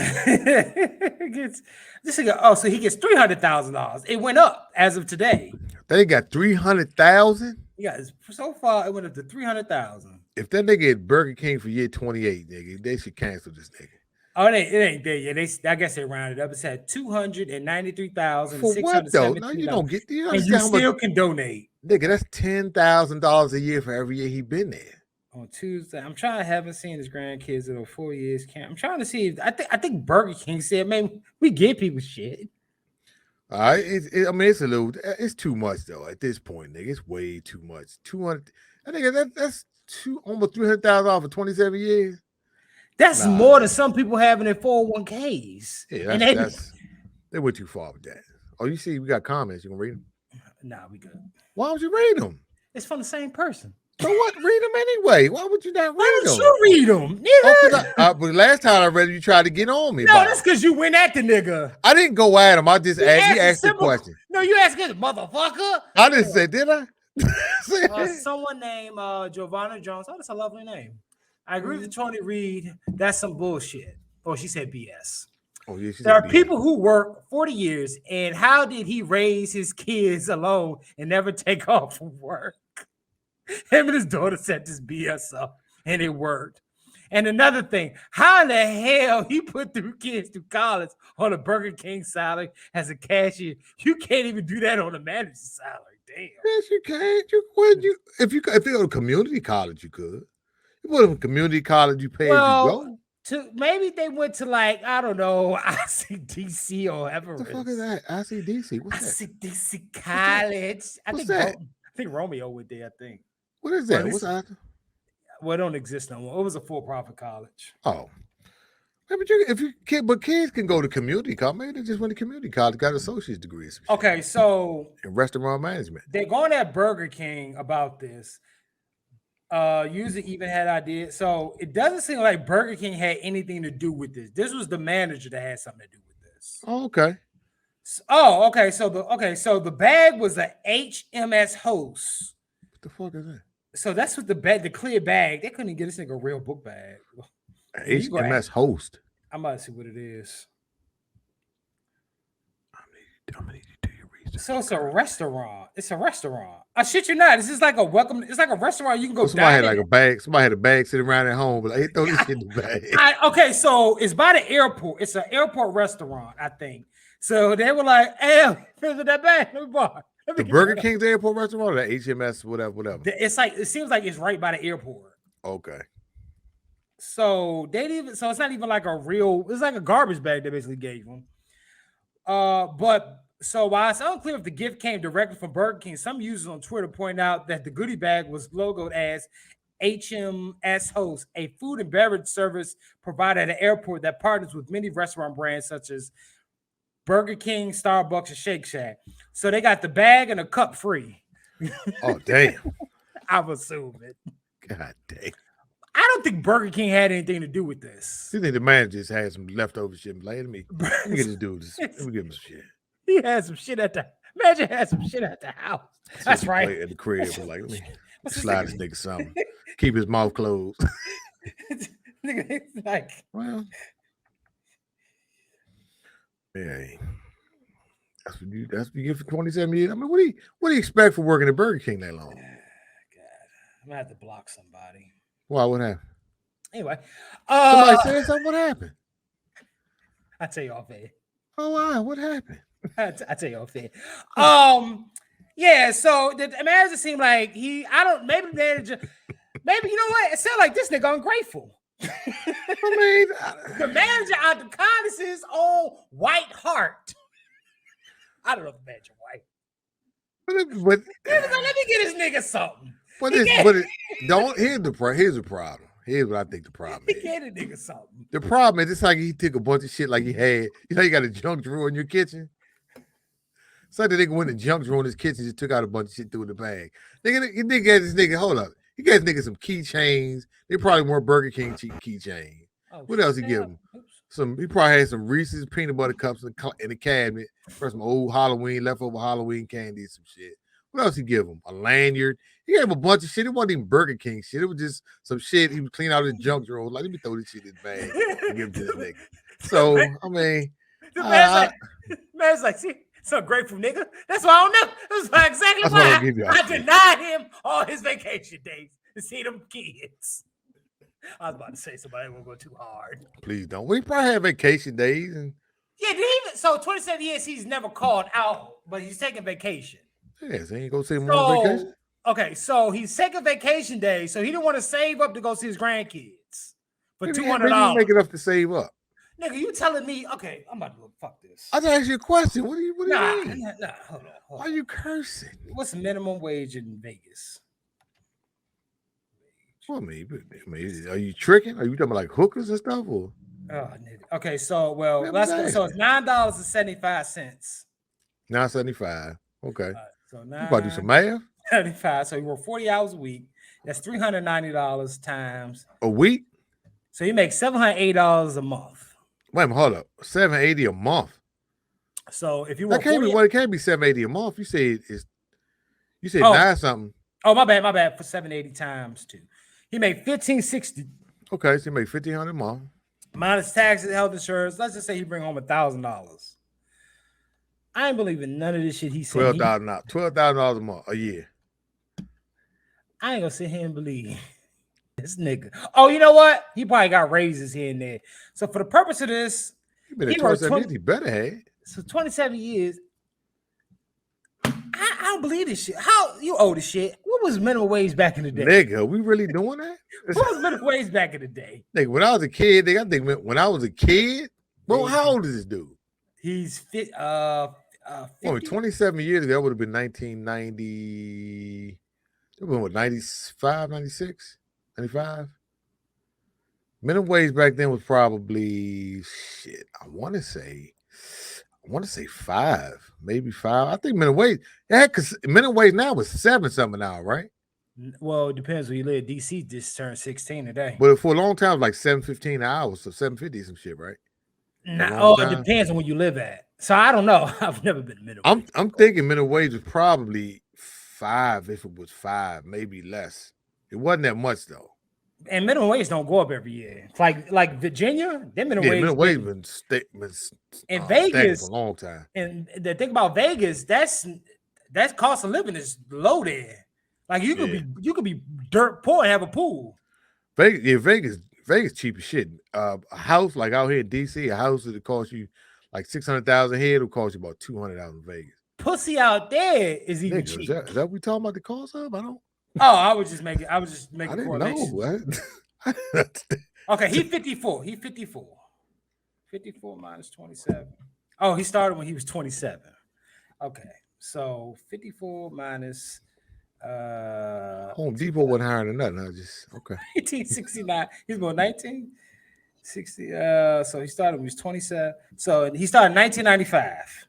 So he gets $300,000. It went up as of today. They got $300,000. Yeah, so far it went up to 300,000. If that nigga at Burger King for year 28, nigga, they should cancel this nigga. Oh, it ain't there yet. I guess they rounded up. It's at $293,672. For what though? No, you don't get the. And you still can donate. Nigga, that's $10,000 a year for every year he been there. On Tuesday, I'm trying. I haven't seen his grandkids in 4 years. I'm trying to see. I think Burger King said, "Man, we give people shit." All right, I mean, it's a little. It's too much though. At this point, nigga, it's way too much. 200. I think that's almost $300,000 for 27 years. That's more than some people have in their 401ks. Yeah, they went too far with that. Oh, you see, we got comments. You gonna read them? Nah, we good. Why would you read them? It's from the same person. So what? Read them anyway. Why would you not read them? Why don't you read them? But last time I read it, you tried to get on me. No, that's because you went at the nigga. I didn't go at him. I just asked the question. No, you asked him, motherfucker. I didn't say, did I? Someone named Giovanna Jones. Oh, that's a lovely name. I agree with Tony Reed. That's some bullshit. Oh, she said BS. Oh, yeah, there are people who work 40 years, and how did he raise his kids alone and never take off from work? Him and his daughter set this BS up, and it worked. And another thing, how in the hell he put kids through college on a Burger King salary as a cashier? You can't even do that on a manager's salary. Damn. Yes, you can. If you go to community college, you could. You go to community college, you pay as you go. Maybe they went to I don't know, ICDC or whatever. What the fuck is that? ICDC? What's that? ICDC College. I think Romeo went there, I think. What is that? What's that? Well, it don't exist no more. It was a for-profit college. Oh. But kids can go to community college. Maybe they just went to community college, got associate's degrees. Okay, so in restaurant management. They're going at Burger King about this. User even had ideas. So it doesn't seem like Burger King had anything to do with this. This was the manager that had something to do with this. Oh, okay. Okay. So the bag was a HMS host. What the fuck is that? So that's what the clear bag. They couldn't get this nigga a real book bag. HMS host. I'm about to see what it is. I'm gonna need you to do your research. So it's a restaurant. It's a restaurant. I shit you not. This is like a welcome. It's like a restaurant. You can go. Somebody had like a bag. Somebody had a bag sitting around at home, but they throw this shit in the bag. Okay, so it's by the airport. It's an airport restaurant, I think. So they were like, "Hey, here's that bag. Let me borrow." The Burger King's airport restaurant, or the HMS, whatever. It seems like it's right by the airport. Okay. So it's not even like a real. It's like a garbage bag they basically gave them. But so while it's unclear if the gift came directly from Burger King, some users on Twitter point out that the goodie bag was logoed as HMS Host, a food and beverage service provider at an airport that partners with many restaurant brands such as Burger King, Starbucks, and Shake Shack. So they got the bag and a cup free. Oh, damn. I'm assuming. God damn. I don't think Burger King had anything to do with this. You think the manager just had some leftover shit? Let me get this dude. Let me give him some shit. He had some shit at the manager had some shit at the house. That's right. At the crib, like, let me slide this nigga something. Keep his mouth closed. Nigga, like, well, yeah, that's what you get for 27 years. I mean, what do you expect for working at Burger King that long? God, I'm gonna have to block somebody. Why? What happened? Anyway, somebody said something. What happened? I'll tell you off air. Oh, why? What happened? I'll tell you off air. Yeah. So the manager seemed like maybe the manager, maybe you know what? It sounded like this nigga ungrateful. I mean, the manager out the kindness is own white heart. I don't know if the manager white. But let me get this nigga something. Here's the problem. Here's what I think the problem is. He gave a nigga something. The problem is it's like he took a bunch of shit like he had. You know, you got a junk drawer in your kitchen. It's like the nigga went in the junk drawer in his kitchen, just took out a bunch of shit through the bag. Nigga gave this nigga, hold up. He gave this nigga some keychains. They probably weren't Burger King keychains. What else he give him? He probably had some Reese's peanut butter cups in the cabinet for some old leftover Halloween candy, some shit. What else he give him? A lanyard. He gave him a bunch of shit. It wasn't even Burger King shit. It was just some shit he was cleaning out his junk drawer. Like, let me throw this shit in his bag and give it to this nigga. So, I mean, the man's like, So grateful nigga. That's why I don't know. That's why exactly That's why I why don't give you I shit. denied him all his vacation days to see them kids. I was about to say somebody won't go too hard. Please don't. We probably have vacation days and Yeah, so 27 years he's never called out, but he's taking vacation. yes, he ain't go see him on vacation. So okay, so he's taking vacation days, so he didn't want to save up to go see his grandkids for Maybe $200. make enough to save up. Nigga, you telling me? Okay, I'm about to go fuck this. I just asked you a question. What do you mean? Nah, hold on. Why are you cursing? What's the minimum wage in Vegas? Well, maybe. Are you tricking? Are you talking about like hookers and stuff? Or Oh, nigga. Okay, so Yeah, let's go. exactly. So it's $9.75. $9.75. Okay. So You about to do some math? $9.75. So you work 40 hours a week. That's $390 times. A week? So you make $780 a month. Wait a minute, hold up. $780 a month. So if you That work can't 40, be. Well, it can't be $780 a month. You say it's. You said Oh. 9 something. oh my bad for 780 times 2. He made $1,560 Okay, so you make $1,500 a month. minus taxes, health insurance. Let's just say he bring home $1,000. I ain't believing none of this shit he said. $12,000 a month a year. I ain't gonna sit here and believe this nigga. Oh, you know what? He probably got raises here and there. So for the purpose of this, You been He at worked 27 years. You better have. so 27 years. I don't believe this shit. How you owe this shit? What was minimum wage back in the day? Nigga, we really doing that? What was minimum wage back in the day? Nigga, when I was a kid, nigga, I think when I was a kid, bro, how old is this dude? He's 50. Well, 27 years ago, that would have been 1990. It would have been what, 95, 96, 95? Minimum wage back then was probably shit. I want to say 5, maybe 5. I think minimum wage. Yeah, because minimum wage now was 7 something now, right? Well, it depends where you live. DC just turned 16 today. But for a long time, it was like $7.15 an hour, so $7.50 some shit, right? Nah, it depends on where you live at. So I don't know. I've never been minimum. I'm thinking minimum wage was probably 5, if it was 5, maybe less. It wasn't that much though. And minimum wage don't go up every year. It's like Virginia, their minimum wage. Minimum wage been in stagnant Vegas for a long time. And the thing about Vegas, that's cost of living is low there. Like you could be dirt poor and have a pool. Vegas cheap as shit. A house like out here in DC, a house that cost you like $600,000 here, it'll cost you about $200,000 in Vegas. Pussy out there is even Nigga, cheap. is that what we talking about the cost of? I don't. Oh, I was just making I didn't correlations. know. Okay, he 54. He 54. 54 minus 27. Oh, he started when he was 27. Okay, so 54 minus Home Depot wasn't higher than nothing. I just okay. 1869. He's born 1960. So he started when he was 27. So he started in 1995.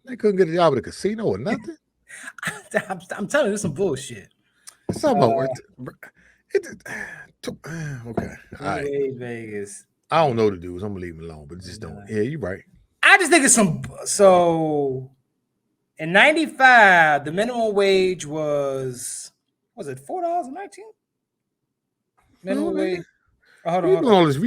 They couldn't get a job at a casino or nothing. I'm telling you, this some bullshit. Something okay. All right. Vegas. I don't know the dudes. I'm gonna leave him alone, but just don't. Yeah, you're right. I just think it's some. So in 95, the minimum wage was it $4.19? Minimum wage. Hold on. You doing all this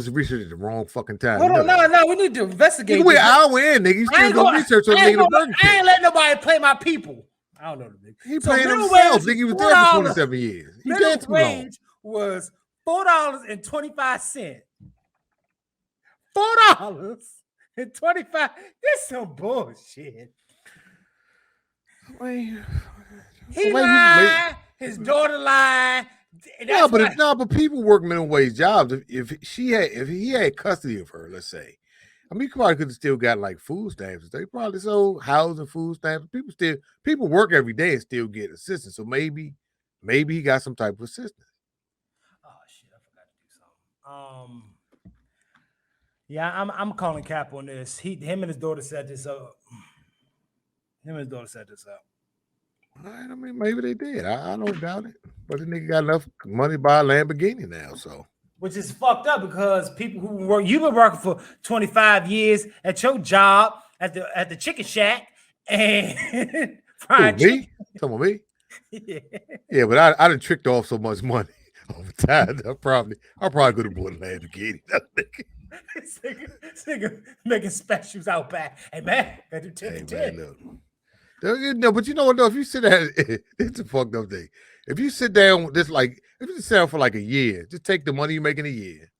research at the wrong fucking time. Hold on, no, we need to investigate. We're an hour in, nigga. You still doing research on nigga Burger King. I ain't letting nobody play my people. I don't know the nigga. He playing himself. Nigga, he was there for 27 years. He minimum dead too long. wage was $4.25. $4.25. This some bullshit. He lied. His daughter lied. No, but people work minimum wage jobs. If he had custody of her, let's say, I mean, he probably could have still got like food stamps. They probably sold housing, food stamps. People work every day and still get assistance. So maybe he got some type of assistance. Oh shit, I forgot to do something. Yeah, I'm calling cap on this. Him and his daughter set this up. All right, I mean, maybe they did. I don't doubt it. But the nigga got enough money to buy a Lamborghini now, so. Which is fucked up because people who work, you've been working for 25 years at your job at the chicken shack and fried chicken. Some of me. Yeah. Yeah, but I done tricked off so much money over time. I probably could have bought a Lamborghini. This nigga making specials out back. Hey man, gotta do 10 for 10. Look. No, but you know what though? If you sit down, it's a fucked up thing. If you sit down with this, like, if you sit down for like a year, just take the money you make in a year,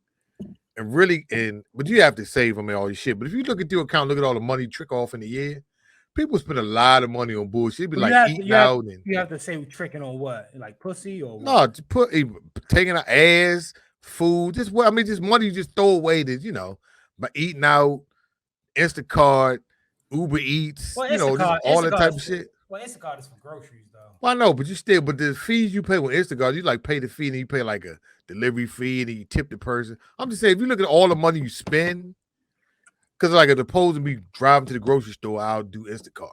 and really, but you have to save them and all your shit. But if you look at your account, look at all the money you trick off in a year. People spend a lot of money on bullshit. Be like eating out, and you have to say tricking on what, like pussy or what? No, to taking an ass, food, just what I mean, just money you just throw away that by eating out, Instacart, Uber Eats, Well, just all that type of shit. Well, Instacart is for groceries though. Well, I know, but but the fees you pay with Instacart, you like pay the fee and you pay like a delivery fee and you tip the person. I'm just saying, if you look at all the money you spend. Because like as opposed to me driving to the grocery store, I'll do Instacart.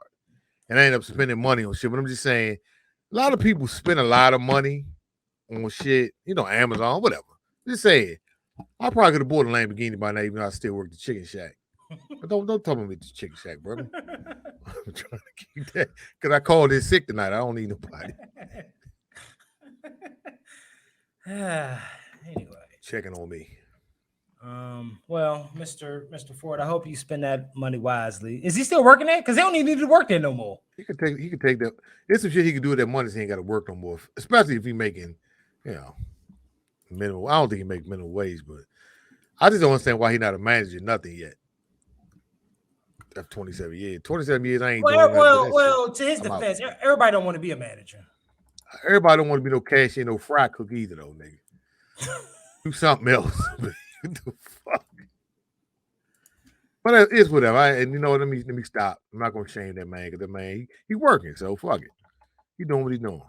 And I end up spending money on shit. But I'm just saying, a lot of people spend a lot of money on shit, Amazon, whatever. Just saying, I probably could have bought a Lamborghini by now, even though I still work at the Chicken Shack. But don't tell me about the Chicken Shack, brother. I'm trying to keep that. Because I called in sick tonight. I don't need nobody. Anyway. Checking on me. Well, Mr. Ford, I hope you spend that money wisely. Is he still working there? Because they don't even need to work there no more. He could take that. There's some shit he could do with that money so he ain't got to work no more. Especially if he making, minimum. I don't think he make minimum wage, but I just don't understand why he not a manager, nothing yet. After 27 years. 27 years, I ain't doing nothing. Well, to his defense, everybody don't want to be a manager. Everybody don't want to be no cashier, no fry cook either, though, nigga. Do something else. The fuck? But it's whatever. Let me stop. I'm not gonna shame that man because that man he working, so fuck it. He doing what he's doing.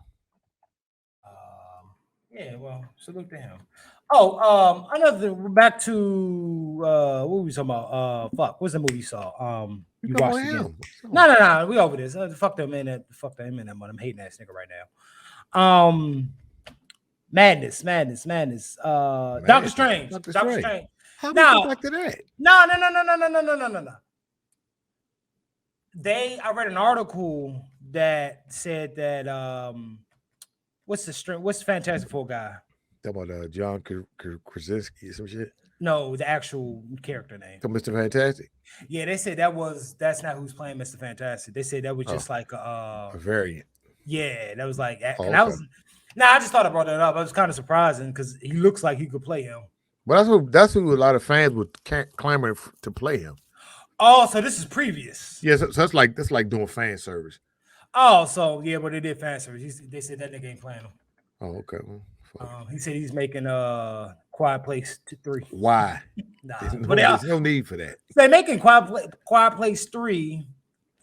Yeah, well, salute to him. Oh, another thing. We're back to what were we talking about? Fuck, what's the movie you saw? You watched it again? No. We over this. Fuck that man. Fuck that man. I'm hating that nigga right now. Madness. Doctor Strange. Doctor Strange. How do you go back to that? No. I read an article that said that what's the Fantastic Four guy? Talk about John Krasinski or some shit. No, the actual character name. So Mr. Fantastic. Yeah, they said that's not who's playing Mr. Fantastic. They said that was just like a variant. Yeah, that was like, and I was. I just thought I brought that up. I was kind of surprising because he looks like he could play him. But that's who a lot of fans would clamor to play him. Oh, so this is previous. Yeah, so that's like doing fan service. Oh, so yeah, but they did fan service. They said that nigga ain't playing him. Oh, okay. He said he's making Quiet Place 3. Why? There's no need for that. They're making Quiet Place 3,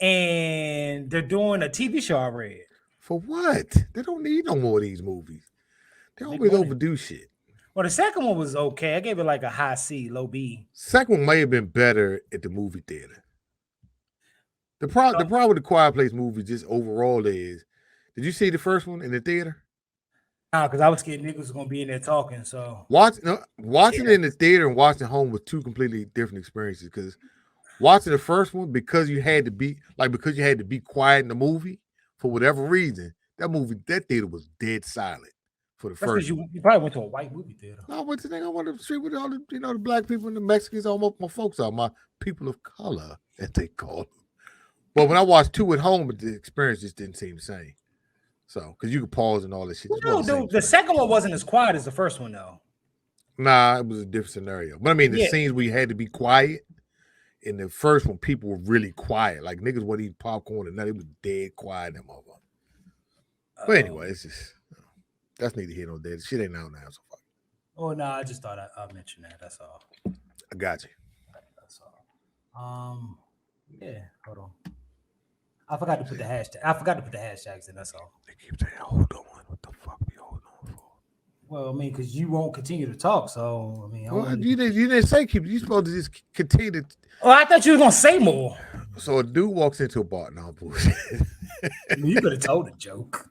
and they're doing a TV show I read. For what? They don't need no more of these movies. They always overdo shit. Well, the second one was okay. I gave it like a high C, low B. Second one may have been better at the movie theater. The problem with the Quiet Place movie just overall is, did you see the first one in the theater? No, because I was scared niggas was gonna be in there talking. So watching it in the theater and watching at home was two completely different experiences. Because watching the first one, because you had to be quiet in the movie for whatever reason, that theater was dead silent for the first. You probably went to a white movie theater. No, I went to the street with all the the black people and the Mexicans, all my folks are my people of color, as they call them. But when I watched two at home, the experience just didn't seem the same. So, because you could pause and all this shit. No, the second one wasn't as quiet as the first one, though. Nah, it was a different scenario. But I mean, the scenes where you had to be quiet, in the first one, people were really quiet. Like niggas wouldn't eat popcorn and nothing. It was dead quiet. Them motherfuckers. But anyway, it's just that's neither here nor there. The shit ain't out now. So fuck. Oh no, I just thought I'd mention that. That's all. I got you. That's all. Yeah. Hold on. I forgot to put the hashtags in. That's all. They keep saying, "Hold on." What the fuck we hold on for? Well, I mean, because you won't continue to talk. So I mean, you didn't say keep. You supposed to just continue to. Oh, I thought you were gonna say more. So a dude walks into a bar. No bullshit. You could have told a joke.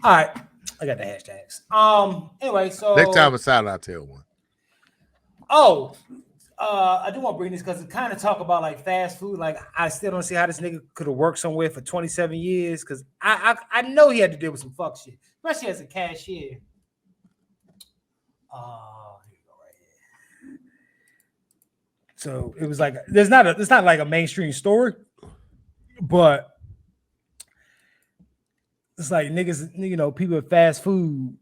All right, I got the hashtags. Anyway, so next time aside, I'll tell one. Oh, I do want to bring this because it kind of talk about like fast food. Like I still don't see how this nigga could have worked somewhere for 27 years because I know he had to deal with some fuck shit, especially as a cashier. Here you go right here. So it was like it's not like a mainstream story, but it's like niggas, you know, people at fast food,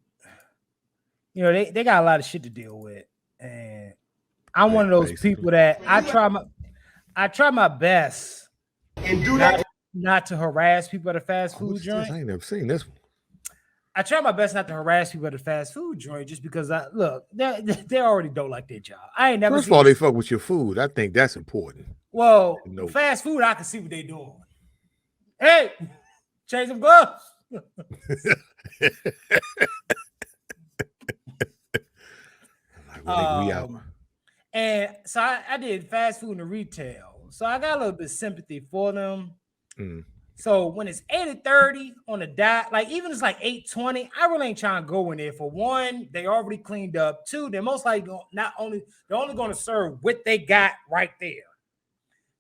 you know, they got a lot of shit to deal with. And I'm one of those people that I try my best and do that. Not to harass people at a fast food joint. I ain't never seen this one. I try my best not to harass people at a fast food joint just because they already don't like their job. I ain't never. First of all, they fuck with your food. I think that's important. Well, fast food, I can see what they doing. Hey, change some gloves. And so I did fast food and retail. So I got a little bit of sympathy for them. Mm. So when it's 8:30 on the dot, like even it's like 8:20, I really ain't trying to go in there. For one, they already cleaned up. Two, they're most likely they're only going to serve what they got right there.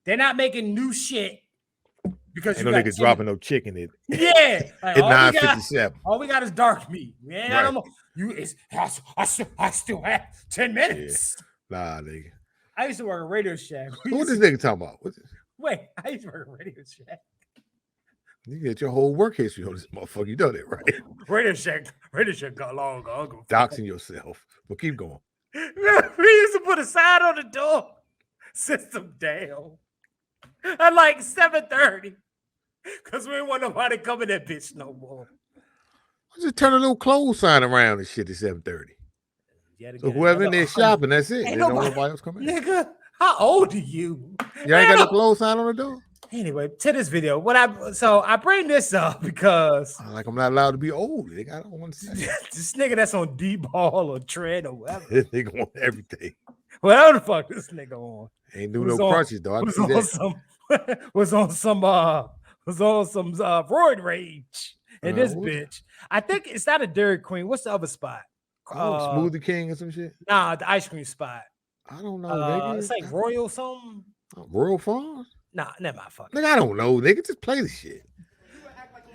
They're not making new shit because you know they could dropping no chicken in. Yeah, like, at 9:57. All we got is dark meat. Man, right. I still have 10 minutes. Yeah. Nah, nigga. I used to work at Radio Shack. What this nigga talking about? Wait, I used to work at Radio Shack. You get your whole work history on this motherfucker. You know that, right? Radio Shack got long ago. Doxing yourself. But keep going. We used to put a sign on the door. System down. At like 7:30. Because we didn't want nobody coming that bitch no more. Just turn a little clothes sign around and shit at 7:30. So whoever in there shopping, that's it. There's nobody else coming in. Nigga, how old are you? You ain't got no clothes sign on the door? Anyway, to this video, I bring this up because like I'm not allowed to be old. Nigga. I don't want to see this nigga that's on D-ball or tread or whatever. This nigga on everything. Whatever the fuck this nigga on. Ain't do no crunches though. Was on some roid rage. And this bitch, I think it's not a Dairy Queen. What's the other spot? Smoothie King or some shit? Nah, the ice cream spot. I don't know. It's like Royal something. Royal Farms? Nah, never mind. Fuck. Nigga, I don't know. Nigga, just play the shit.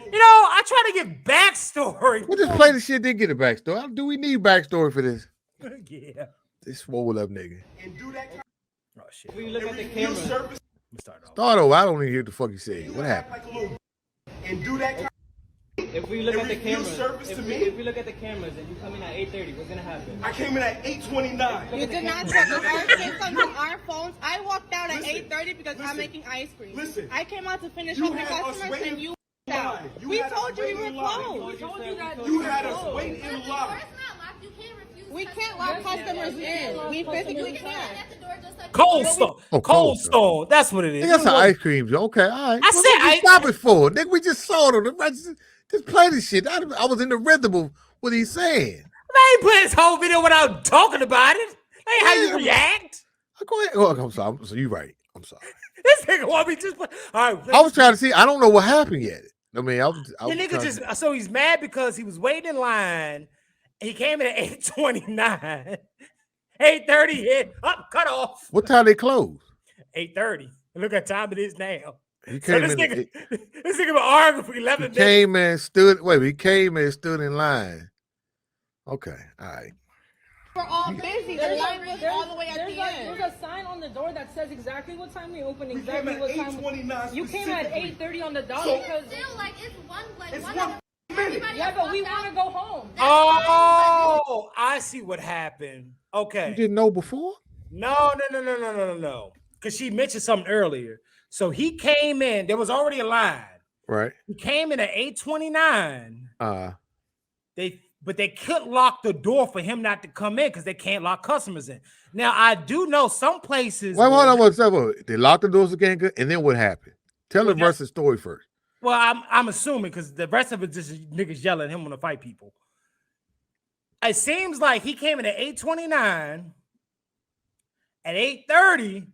You know, I try to get backstory. We'll just play the shit, then get a backstory. Do we need backstory for this? Yeah. This swole up nigga. And do that. Oh shit. We look at the camera. Start over. I don't even hear what the fuck you said. What happened? And do that. If we look at the cameras, if we look at the cameras and you come in at 8:30, what's gonna happen? I came in at 8:29. You did not check our phones. I walked out at 8:30 because I'm making ice cream. Listen, I came out to finish up the customers and you out. We told you we were closed. You had us waiting in line. We can't lock customers in. We physically can't. Cold Stone. Cold Stone. That's what it is. That's an ice cream. Okay, all right. I said stop it for. Nigga, we just saw it on the register. Just play this shit. I was in the rhythm of what he's saying. I ain't playing this whole video without talking about it. That ain't how you react. Go ahead. Oh, I'm sorry. So you're right. I'm sorry. This nigga want me just play. All right. I was trying to see. I don't know what happened yet. I mean, I was the nigga just so he's mad because he was waiting in line. He came in at 8:29. 8:30 hit. Up, cut off. What time they close? 8:30. Look at time it is now. He came so this nigga been arguing for 11 minutes. Came and stood. Wait, he came and stood in line. Okay, all right. We're all busy. The line was all the way at the end. There's a sign on the door that says exactly what time we open. Exactly what time. You came at 8:30 on the dot because still like it's one minute. Yeah, but we want to go home. Oh, I see what happened. Okay. You didn't know before? No. Because she mentioned something earlier. So he came in. There was already a line. Right. He came in at 8:29. But they couldn't lock the door for him not to come in because they can't lock customers in. Now I do know some places. Wait, hold on. They locked the doors again, and then what happened? Tell the rest of the story first. Well, I'm assuming because the rest of it just niggas yelling at him when to fight people. It seems like he came in at 8:29. At 8:30,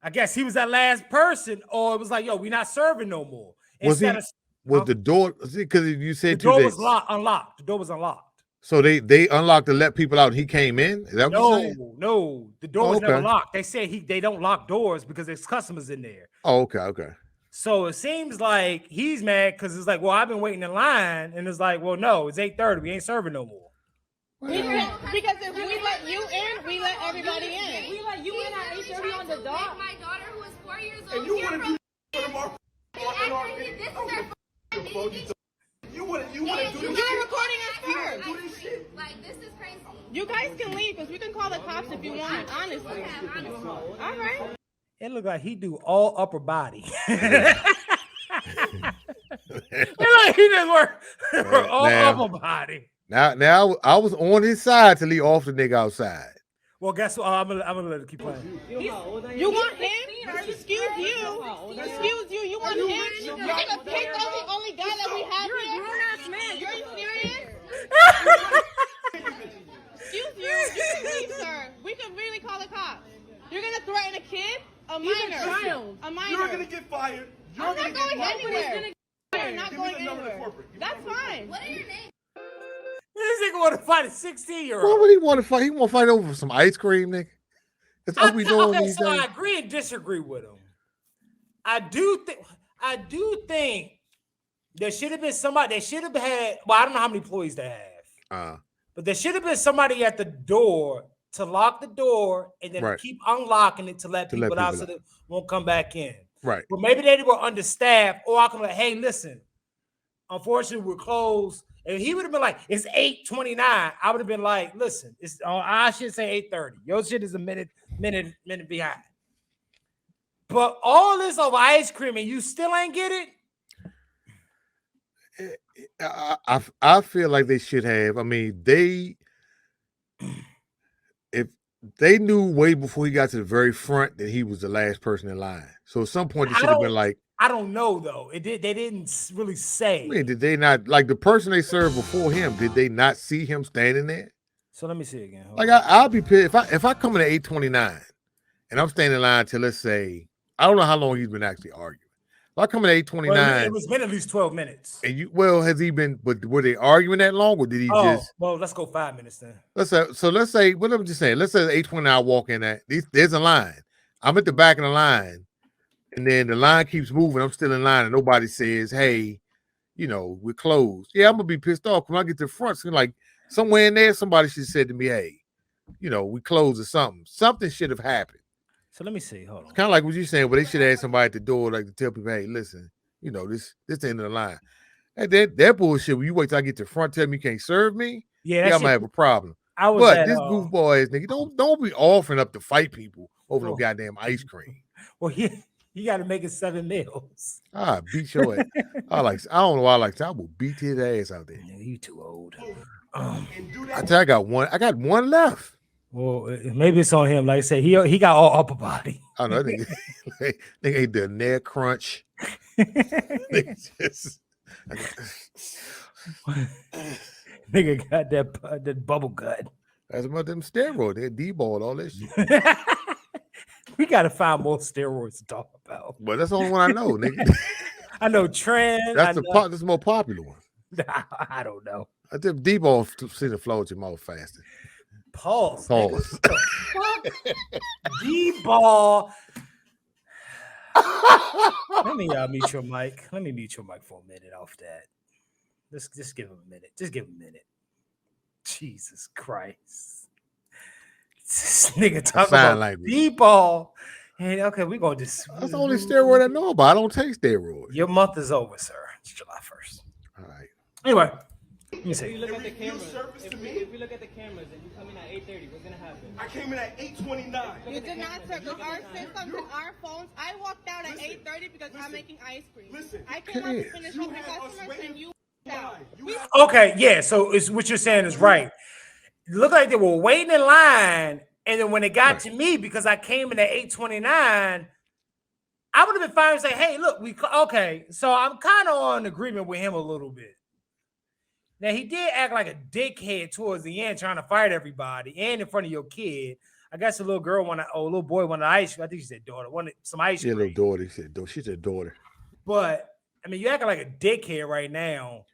I guess he was that last person, or it was like, yo, we're not serving no more. Was the door? Because you said the door was unlocked. The door was unlocked. So they unlocked to let people out. And he came in. Is that what you're saying? No, the door was never locked. They said they don't lock doors because there's customers in there. Oh, okay. So it seems like he's mad because it's like, well, I've been waiting in line, and it's like, well, no, it's 8:30. We ain't serving no more. Because if we let you in, we let everybody in. We let you in at 8:30 on the dot. My daughter who is 4 years old. And you want to do You want to do this? You're recording us first. Do this shit. Like, this is crazy. You guys can leave because we can call the cops if you want, honestly. All right. It looked like he do all upper body. It look like he just work all upper body. Now I was on his side till he off the nigga outside. Well, guess what? I'm gonna let it keep playing. You want him? Excuse you. Excuse you. You want him? You're gonna pick on the only guy that we have You're a here? grown-ass man. You're serious? Excuse you. You can leave, sir. We can really call the cops. You're gonna threaten a kid? A minor. A minor. You're gonna get fired. You're I'm gonna not going get fired. anywhere. You're not Give me going the number to anywhere. corporate. That's fine. What are your names? This nigga want to fight a 16-year-old. Why would he want to fight? He want to fight over some ice cream, nigga. That's all we doing these so days. I agree and disagree with him. I do think there should have been somebody. They should have had. Well, I don't know how many employees they have, but there should have been somebody at the door to lock the door and then keep unlocking it to let people out so they won't come back in. Right. But maybe they were understaffed, or I can be like, hey, listen, unfortunately, we're closed. And he would have been like, it's 8:29. I would have been like, listen, it's I should say 8:30. Your shit is a minute behind. But all this over ice cream and you still ain't get it? I feel like they should have. I mean, if they knew way before he got to the very front that he was the last person in line. So at some point they should have been like, I don't know though. They didn't really say. I mean, did they not, like the person they served before him? Did they not see him standing there? So let me see again. Like I'll be pissed if I come in at 8:29 and I'm standing in line till, let's say, I don't know how long he's been actually arguing. If I come in at 8:29, well, it was been at least 12 minutes. And has he been? But were they arguing that long, or did he just? Well, let's go 5 minutes then. Let's say what I'm just saying. Let's say 8:29. I walk in at there's a line. I'm at the back of the line. And then the line keeps moving. I'm still in line, and nobody says, hey, we're closed. Yeah, I'm going to be pissed off when I get to the front. So like somewhere in there, somebody should have said to me, hey, we closed or something. Something should have happened. So let me see. Hold on. It's kind of like what you're saying, but they should have had somebody at the door like to tell people, hey, listen, this the end of the line. And that bullshit, when you wait till I get to the front, tell me you can't serve me, I'm going to have a problem. But this goofball ass nigga, don't be offering up to fight people over no goddamn ice cream. Well, you got to make it 7 meals. I beat your ass. I don't know why I like that. I will beat his ass out there. Yeah, you too old. I tell you, I got one left. Well, maybe it's on him. Like I said, he got all upper body. I know nigga ate the neck crunch. Nigga got that bubble gut. That's about them steroids. They D-ball all this shit. We gotta find more steroids to talk about. But that's the only one I know, nigga. I know trend. That's the more popular one. I don't know. I think D-ball see the flow at your mouth faster. Pause. D-ball. Let me mute your mic. Let me mute your mic for a minute off that. Just give him a minute. Just give him a minute. Jesus Christ. This nigga talking about like D-ball. Hey, okay, we're gonna just. That's the only steroid I know about. I don't take steroids. Your month is over, sir. It's July 1st. All right. Anyway, let me see. If you look at the cameras, if you look at the cameras and you come in at 8:30, what's gonna happen? I came in at 8:29. You did not, sir. Because our systems and our phones. I walked out at 8:30 because I'm making ice cream. I came out to finish up the customers and you out. Okay, yeah. So it's what you're saying is right. It looked like they were waiting in line, and then when it got to me, because I came in at 8:29, I would have been fine and say, "Hey, look, okay." So I'm kind of on agreement with him a little bit. Now he did act like a dickhead towards the end, trying to fight everybody, and in front of your kid. I guess a little little boy wanted ice. I think she said daughter wanted some ice cream. Yeah, little daughter. She said daughter. But I mean, you acting like a dickhead right now.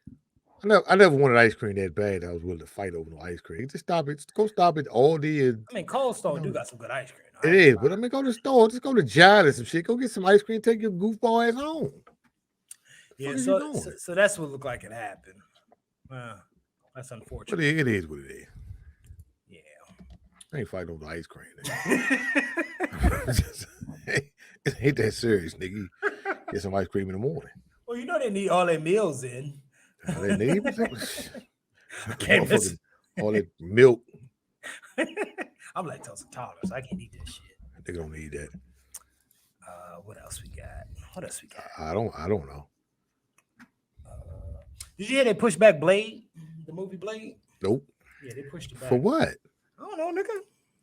I never wanted ice cream that bad. I was willing to fight over no ice cream. Just stop it. Go stop it all day. I mean, Cold Stone do got some good ice cream. It is, but I mean, go to the store. Just go to jayz or some shit. Go get some ice cream. Take your goofball ass home. Yeah, so that's what looked like it happened. That's unfortunate. But it is what it is. I ain't fighting over ice cream. It ain't that serious, nigga. Get some ice cream in the morning. Well, you know they need all their meals in. They need I can't miss all that milk. I'm lactose intolerant, so I can't eat that shit. They don't need that. What else we got? I don't know. Did you hear they pushed back Blade, the movie Blade? Nope. Yeah, they pushed it back. For what? I don't know, nigga.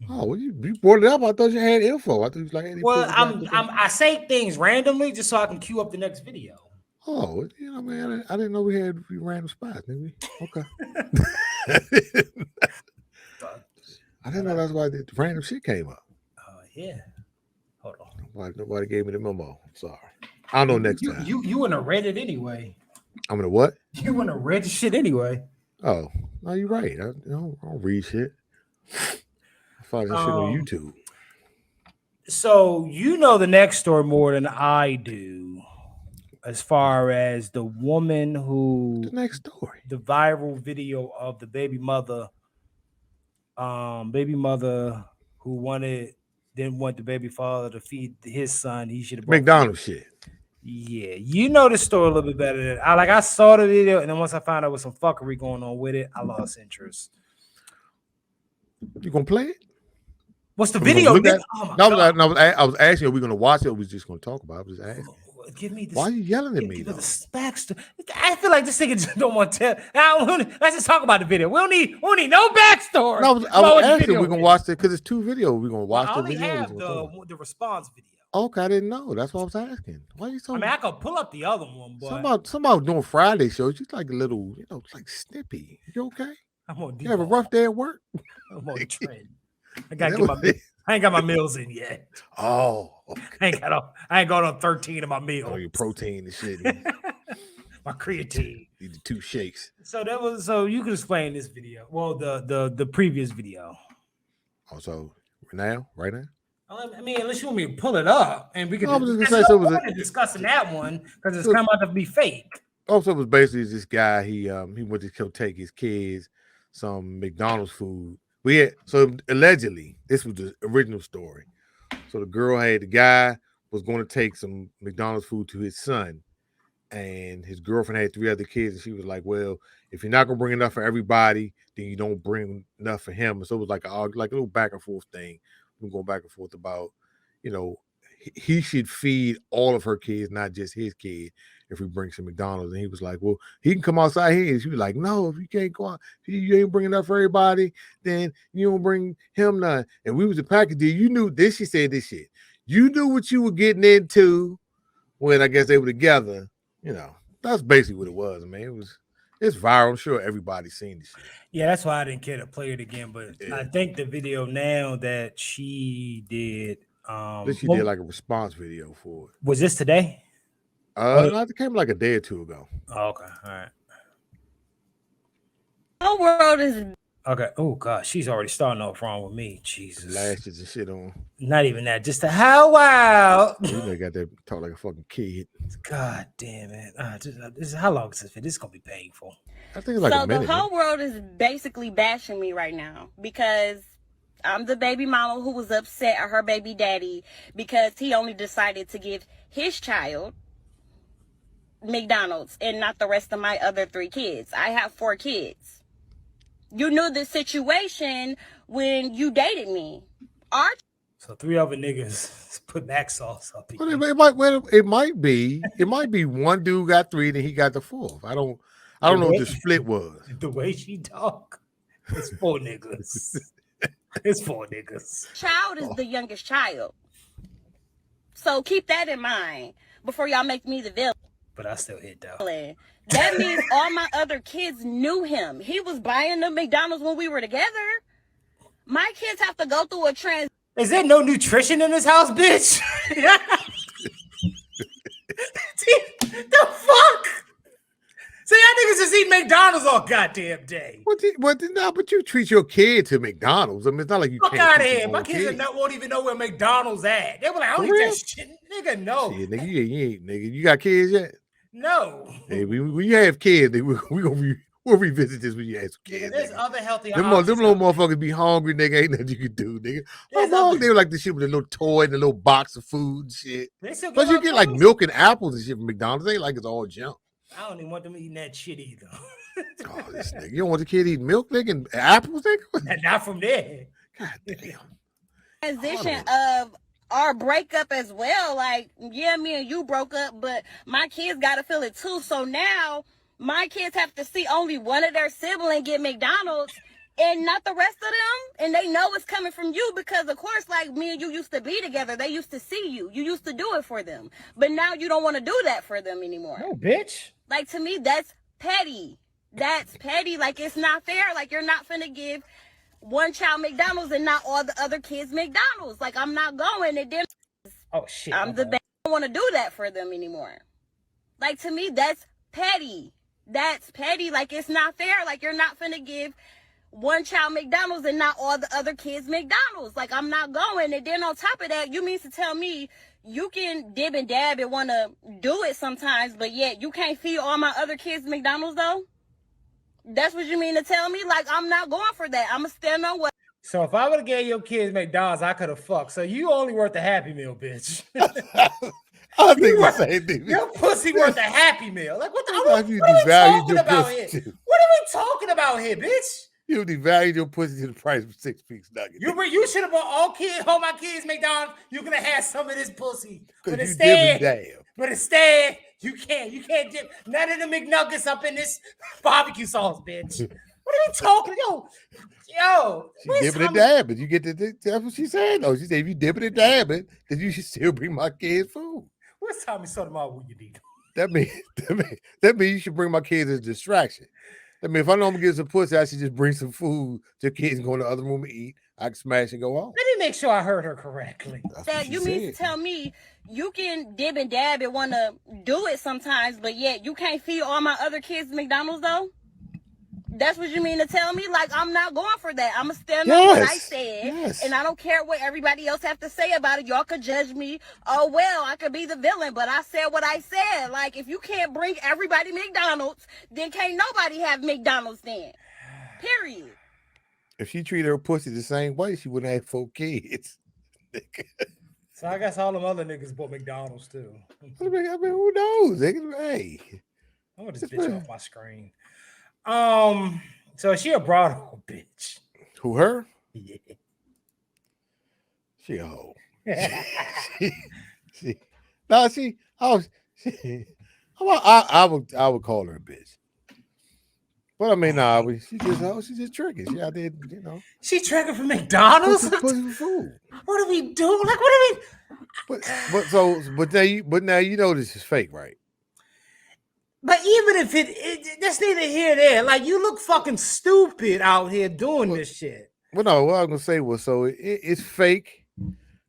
Oh, well, you brought it up. I thought you had info. I thought you was like, hey, well, I say things randomly just so I can queue up the next video. Oh, you know, man, I didn't know we had random spots, did we? Okay. I didn't know that's why the random shit came up. Yeah. Hold on. Nobody gave me the memo. I'm sorry. I'll know next time. You in a Reddit anyway. I'm in a what? You in a Reddit shit anyway. Oh, no, you're right. I don't read shit. I find that shit on YouTube. So you know the next story more than I do, as far as the woman who the next story, the viral video of the baby mother who didn't want the baby father to feed his son. He should have McDonald's shit. Yeah, you know the story a little bit better than I saw the video, and then once I found out was some fuckery going on with it, I lost interest. You gonna play it? What's the video? I was asking, are we gonna watch it or we just gonna talk about it? I was just asking. Give me this. Why are you yelling at me? I feel like this nigga just don't want to tell. Let's just talk about the video. We don't need no backstory. No, I was asking, we're gonna watch it because it's 2 videos. We're gonna watch the video. I only have the response video. Okay, I didn't know. That's what I was asking. Why are you so? I mean, I could pull up the other one, but somebody doing Friday shows. She's like a little, it's like snippy. You okay? You have a rough day at work? I'm on the trend. I ain't got my meals in yet. Oh, okay. I ain't got on 13 of my meals. Oh, your protein and shit. My creatine. Need the 2 shakes. So you can explain this video. Well, the previous video. Also, right now. I mean, unless you want me to pull it up and we can discussing that one because it's come out to be fake. Also, it was basically this guy. He went to go take his kids some McDonald's food. So allegedly, this was the original story. So the guy was going to take some McDonald's food to his son, and his girlfriend had 3 other kids, and she was like, "Well, if you're not gonna bring enough for everybody, then you don't bring enough for him." And so it was like a little back and forth thing. We going back and forth about, he should feed all of her kids, not just his kid, if we bring some McDonald's. And he was like, well, he can come outside here. And she was like, no, if you can't go out, if you ain't bringing enough for everybody, then you don't bring him none. And we was a package deal. You knew this. She said this shit. You knew what you were getting into when I guess they were together. That's basically what it was, man. It's viral. I'm sure everybody's seen this shit. Yeah, that's why I didn't care to play it again. But yeah. I think the video now that she did, did like a response video for it. Was this today? It came like a day or 2 ago. Oh, okay, all right. The world is okay. Oh God, she's already starting off wrong with me. Jesus, lashes and shit on. Not even that. Just the how wow. You got that talk like a fucking kid. God damn it! This how long is this? This is gonna be painful. I think it's like a minute. The whole world is basically bashing me right now because I'm the baby mama who was upset at her baby daddy because he only decided to give his child McDonald's and not the rest of my other 3 kids. I have 4 kids. You knew the situation when you dated me. So 3 other niggas put back sauce up. Well, it might be 1 dude got 3, then he got the 4th. I don't know what the split was. The way she talk, it's 4 niggas. It's 4 niggas. Child is the youngest child. So keep that in mind before y'all make me the villain. But I still hit though. That means all my other kids knew him. He was buying the McDonald's when we were together. My kids have to go through a transition. Is there no nutrition in this house, bitch? The fuck? See, y'all niggas just eat McDonald's all goddamn day. But you treat your kid to McDonald's. I mean, it's not like you fuck can't. Out of here. My kids won't even know where McDonald's at. They were like, I don't eat that shit. Nigga, no. Shit, nigga, you ain't, nigga. You got kids yet? No. Hey, when you have kids, we're We'll revisit this when you ask kids. There's Nigga. other healthy Them options. little motherfuckers be hungry, nigga. Ain't nothing you can do, nigga. There's How long other- they were like the shit with a little toy and a little box of food and shit. They still Plus, give you out get like toys. milk and apples and shit from McDonald's. They ain't like it's all junk. I don't even want them eating that shit either. Oh, this nigga. You don't want the kid eating milk, nigga, and apples, nigga? Not from there. God damn. Transition of our breakup as well. Like, yeah, me and you broke up, but my kids got to feel it too. So now my kids have to see only one of their siblings get McDonald's and not the rest of them. And they know it's coming from you because, of course, like me and you used to be together. They used to see you. You used to do it for them. But now you don't want to do that for them anymore. No, bitch. Like, to me, that's petty. That's petty. Like, it's not fair. Like, you're not finna give one child McDonald's and not all the other kids McDonald's. Like, I'm not going. And then Oh shit. I'm the best. I don't want to do that for them anymore. Like, to me, that's petty. That's petty. Like, it's not fair. Like, you're not finna give one child McDonald's and not all the other kids McDonald's. Like, I'm not going. And then on top of that, you mean to tell me you can dib and dab and want to do it sometimes, but yet you can't feed all my other kids McDonald's though? That's what you mean to tell me? Like, I'm not going for that. I'm going to stand on what. So if I would have gave your kids McDonald's, I could have fucked. So you only worth a Happy Meal, bitch. I think the same thing. Your pussy worth a Happy Meal. Like, what You are we devalued talking your about pussy, here? too. What are we talking about here, bitch? You devalued your pussy to the price of 6-piece nuggets. You should have bought all my kids McDonald's. You could have had some of this pussy. But you instead, dib you can't dip none of the McNuggets up in this barbecue sauce, bitch. What are we talking? Yo, She dipping and dabbing. You get that's what she said. No, she said if you dipping and dabbing, then you should still bring my kids food. Where's Tommy Sotomayor when you need him? That means you should bring my kids as a distraction. I mean, if I know I'm gonna get some pussy, I should just bring some food to the kids and go in the other room and eat. I can smash and go home. Let me make sure I heard her correctly. That you mean to tell me you can dib and dab and want to do it sometimes, but yet you can't feed all my other kids McDonald's though? That's what you mean to tell me? Like, I'm not going for that. I'm going to stand on what I said, and I don't care what everybody else have to say about it. Y'all could judge me. Oh, well, I could be the villain, but I said what I said. Like, if you can't bring everybody McDonald's, then can't nobody have McDonald's then. Period. If she treated her pussy the same way, she wouldn't have 4 kids. So I guess all them other niggas bought McDonald's too. I mean, who knows? Hey, I want this bitch off my screen. So she a broad old bitch. Who, her? Yeah. She a hoe. I would call her a bitch. But I mean, she's just tricking. She out there, you know. She tricking for McDonald's? Pussy for food. What do we do? Like, what do we? But now you know this is fake, right? But even if it that's neither here nor there. Like, you look fucking stupid out here doing this shit. Well, no, what I was gonna say was it's fake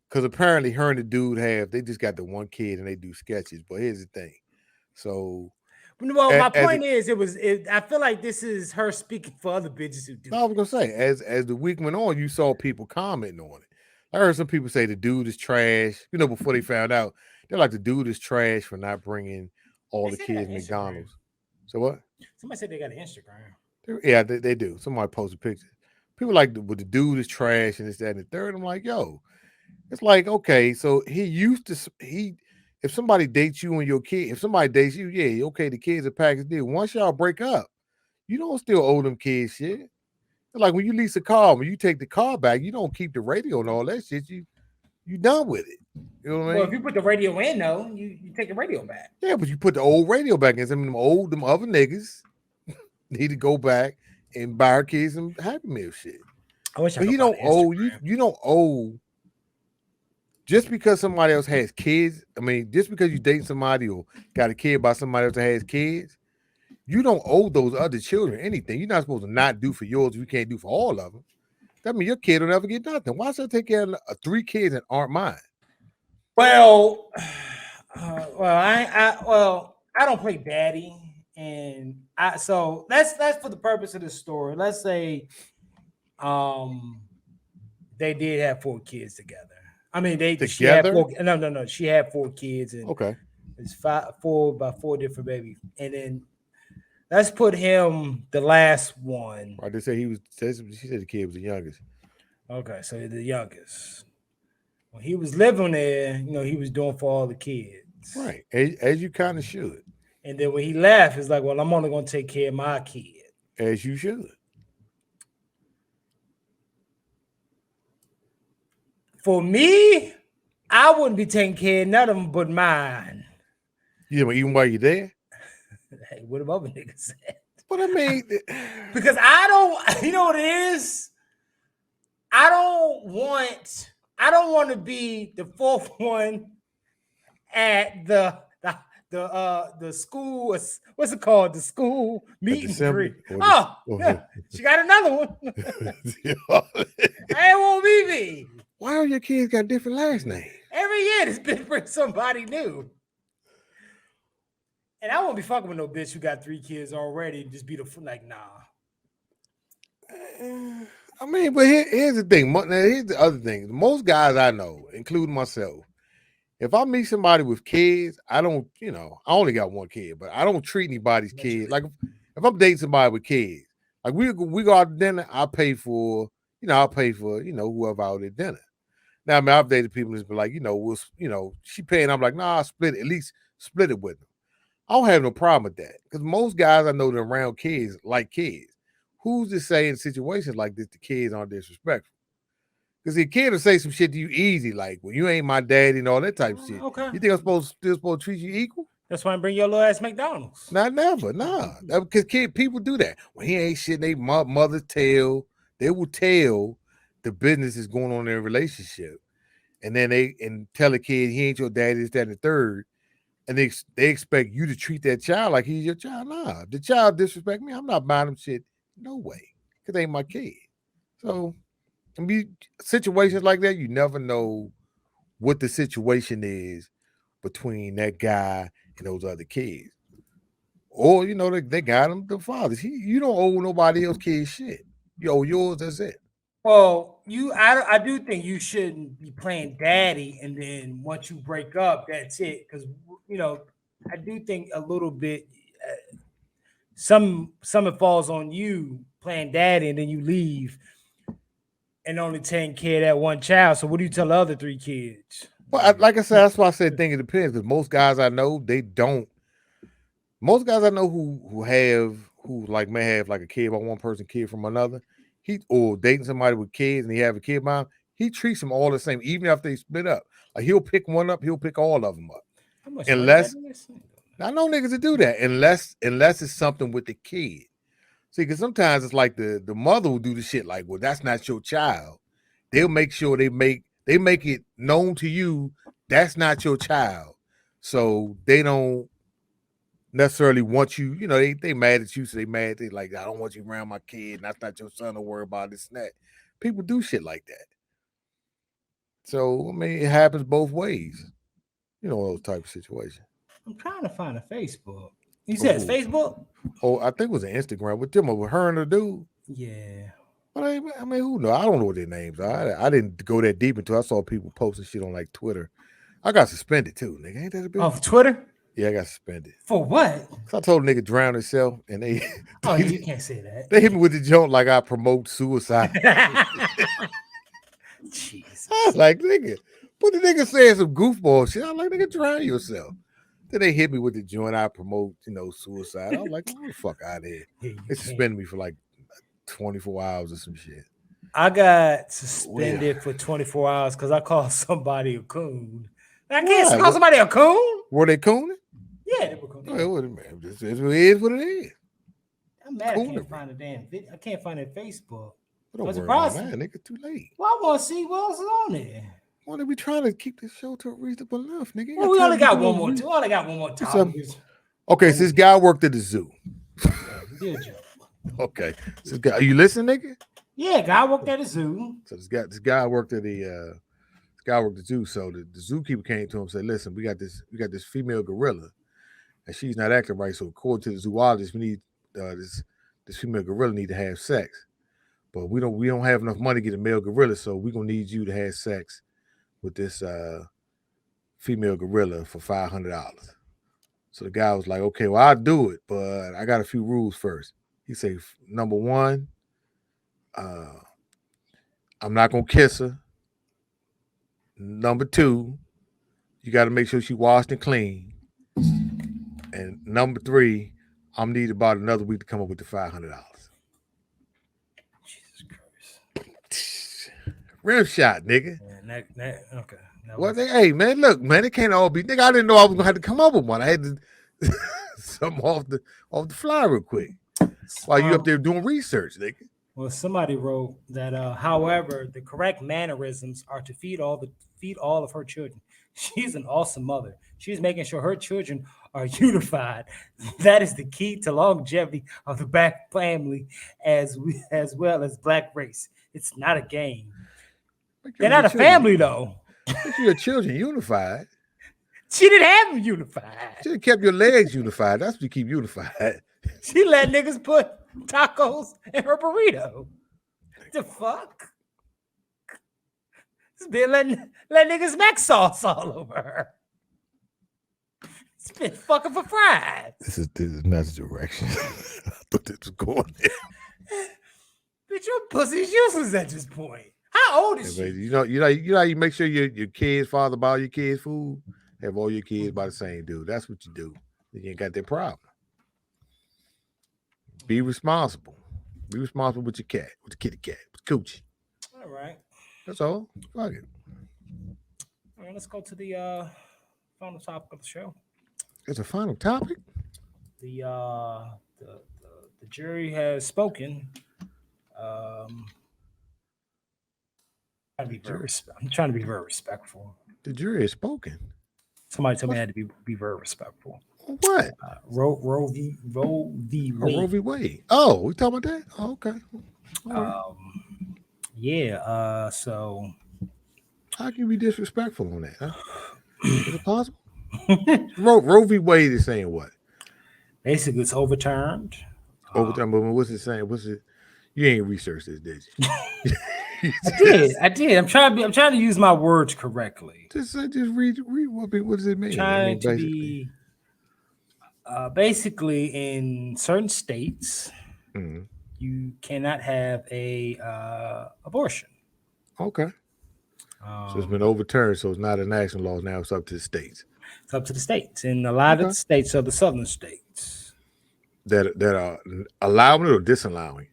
because apparently her and the dude they just got the one kid and they do sketches. But here's the thing, so. Well, my point is, I feel like this is her speaking for other bitches who do. I was gonna say, as the week went on, you saw people commenting on it. I heard some people say the dude is trash. You know, before they found out, they're like the dude is trash for not bringing all the kids McDonald's. So what? Somebody said they got an Instagram. Yeah, they do. Somebody posted pictures. People like the dude is trash and this, that, and the third. I'm like, yo, it's like, okay, so if somebody dates you and your kid, if somebody dates you, yeah, okay, the kid's a package deal. Once y'all break up, you don't still owe them kids shit. It's like when you lease a car, when you take the car back, you don't keep the radio and all that shit. You done with it. You know what I mean? Well, if you put the radio in, though, you take the radio back. Yeah, but you put the old radio back in. Them other niggas need to go back and buy our kids some Happy Meal shit. I wish I but you don't owe you don't owe. Just because somebody else has kids, I mean, just because you date somebody or got a kid by somebody else that has kids, you don't owe those other children anything. You're not supposed to not do for yours if you can't do for all of them. That means your kid will never get nothing. Why should I take care of 3 kids that aren't mine? Well, I don't play daddy, and so that's for the purpose of the story. Let's say, they did have 4 kids together. I mean, she had 4. No. She had 4 kids, and okay, it's 4 different babies, and then let's put him the last one. I did say he was. She said the kid was the youngest. Okay, so the youngest. When he was living there, he was doing for all the kids. Right, as you kind of should. And then when he left, it's like, well, I'm only going to take care of my kid. As you should. For me, I wouldn't be taking care of none of them but mine. Yeah, even while you're there? Hey, what about other niggas said? But I mean, because I don't, you know what it is? I don't want to be the fourth one at the school. What's it called? The school meet and greet. Oh, she got another one. Hey, won't be me. Why are your kids got different last names? Every year this bitch brings somebody new. And I won't be fucking with no bitch who got 3 kids already and just be like, nah. I mean, but here's the thing. Here's the other thing. Most guys I know, including myself, if I meet somebody with kids, I don't, I only got 1 kid, but I don't treat anybody's kids. Like if I'm dating somebody with kids, like we go out to dinner, I'll pay for whoever out at dinner. Now, I mean, I've dated people that's been like, she paying. I'm like, nah, I'll split it. At least split it with them. I don't have no problem with that because most guys I know that around kids like kids. Who's to say in situations like this the kids aren't disrespectful? Because the kid will say some shit to you easy, like, well, you ain't my daddy and all that type of shit. Okay. You think I'm supposed to treat you equal? That's why I bring your little ass McDonald's. Nah. Because people do that. When he ain't shit, they mother tell, they will tell the business is going on in their relationship. And then they tell the kid he ain't your daddy, this, that, and the third. And they expect you to treat that child like he's your child. Nah, if the child disrespect me, I'm not buying him shit. No way. Because they ain't my kid. So, I mean, situations like that, you never know what the situation is between that guy and those other kids. Or, they got them, the fathers. You don't owe nobody else kids shit. You owe yours, that's it. Well, I do think you shouldn't be playing daddy, and then once you break up, that's it. Because I do think a little bit some it falls on you playing daddy, and then you leave and only taking care of that one child. So what do you tell the other 3 kids? Well, like I said, that's why I said think it depends. Because most guys I know, they don't. Most guys I know who may have like a kid by one person, kid from another. Or dating somebody with kids and he have a kid by him, he treats them all the same, even if they split up. Like he'll pick one up, he'll pick all of them up. Unless I know niggas that do that, unless it's something with the kid. See, because sometimes it's like the mother will do the shit like, well, that's not your child. They'll make sure they make it known to you that's not your child. So they don't necessarily want you, they mad at you, so they like, I don't want you around my kid, and that's not your son to worry about this and that. People do shit like that. So, I mean, it happens both ways. Those type of situations. I'm trying to find a Facebook. You said it's Facebook? Oh, I think it was an Instagram with them, with her and the dude. Yeah. But I mean, who knows? I don't know what their names are. I didn't go that deep until I saw people posting shit on like Twitter. I got suspended too, nigga. Ain't that a bit? Off Twitter? Yeah, I got suspended. For what? So I told a nigga drown himself, and they. Oh, you can't say that. They hit me with the joke like I promote suicide. Jesus. I was like, nigga, but the nigga saying some goofball shit. I'm like, nigga, drown yourself. Then they hit me with the joint I promote, suicide. I was like, oh, the fuck out of here. They suspended me for like 24 hours or some shit. I got suspended for 24 hours because I called somebody a coon. I can't call somebody a coon. Were they cooning? Yeah, they were cooning. It is what it is. I'm mad I can't find a damn video. I can't find it on Facebook. Don't worry about that, nigga. Too late. Well, I want to see what else is on there. Well, they be trying to keep this show to a reasonable enough, nigga. Well, we only got one more. We only got one more time. Okay, so this guy worked at the zoo. Good job. Okay, so this guy, are you listening, nigga? Yeah, guy worked at the zoo. So this guy worked at the zoo. So the zookeeper came to him and said, "Listen, we got this female gorilla, and she's not acting right. So according to the zoologist, we need this female gorilla need to have sex, but we don't have enough money to get a male gorilla, so we're gonna need you to have sex with this female gorilla for $500." So the guy was like, okay, well, I'll do it, but I got a few rules first. He said, number one, I'm not gonna kiss her. Number two, you got to make sure she washed and clean. And number three, I'm need about another week to come up with the $500. Jesus Christ. Rim shot, nigga. Yeah, okay. Well, hey, man, look, man, it can't all be. Nigga, I didn't know I was gonna have to come up with one. I had to something off the fly real quick while you up there doing research, nigga. Well, somebody wrote that, however, the correct mannerisms are to feed all of her children. She's an awesome mother. She's making sure her children are unified. That is the key to longevity of the Black family as well as Black race. It's not a game. They're not a family, though. Make sure your children unified. She didn't have them unified. She kept your legs unified. That's what you keep unified. She let niggas put tacos in her burrito. The fuck? It's been letting niggas mac sauce all over her. It's been fucking for fries. This is not the direction. I thought this was going there. Bitch, your pussy's useless at this point. How old is she? You know, you make sure your kids' father buy your kids food. Have all your kids by the same dude. That's what you do. Then you ain't got that problem. Be responsible. Be responsible with your cat, with the kitty cat, with Coochie. All right. That's all. Fuck it. All right, let's go to the final topic of the show. It's a final topic. The jury has spoken. I'm trying to be very respectful. The jury has spoken. Somebody told me I had to be very respectful. What? Roe v. Wade. Roe v. Wade. Oh, we talking about that? Oh, okay. Right. Yeah. So how can you be disrespectful on that? Huh? Is it possible? Roe v. Wade is saying what? Basically, it's overturned. Overturned. But what's it saying? What's it? You ain't researched this, did you? I did. I'm trying to use my words correctly. Just read. What does it mean? Trying to be basically in certain states, you cannot have a abortion. Okay. So it's been overturned. So it's not a national law now. It's up to the states. It's up to the states, and a lot of the states are the southern states that are allowing it or disallowing.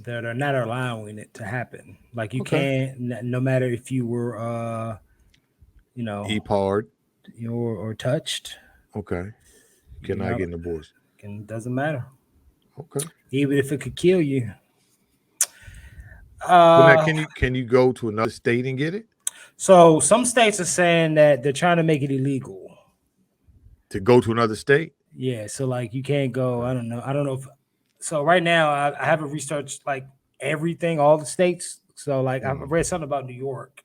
That are not allowing it to happen. Like you can't, no matter if you were, EPARD or touched. Okay. Cannot get an abortion. It doesn't matter. Okay. Even if it could kill you. Now, can you go to another state and get it? So some states are saying that they're trying to make it illegal. To go to another state? Yeah. So like you can't go. I don't know if. So right now I haven't researched like everything, all the states. So like I've read something about New York.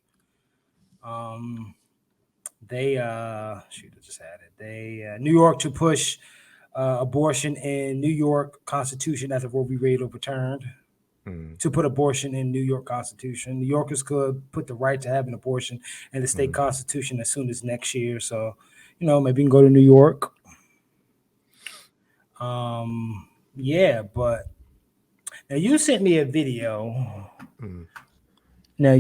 They I just had it. They New York to push abortion in New York Constitution after Roe v. Wade overturned. To put abortion in New York Constitution. New Yorkers could put the right to have an abortion in the state constitution as soon as next year. So, maybe you can go to New York. Yeah, but now you sent me a video. Now,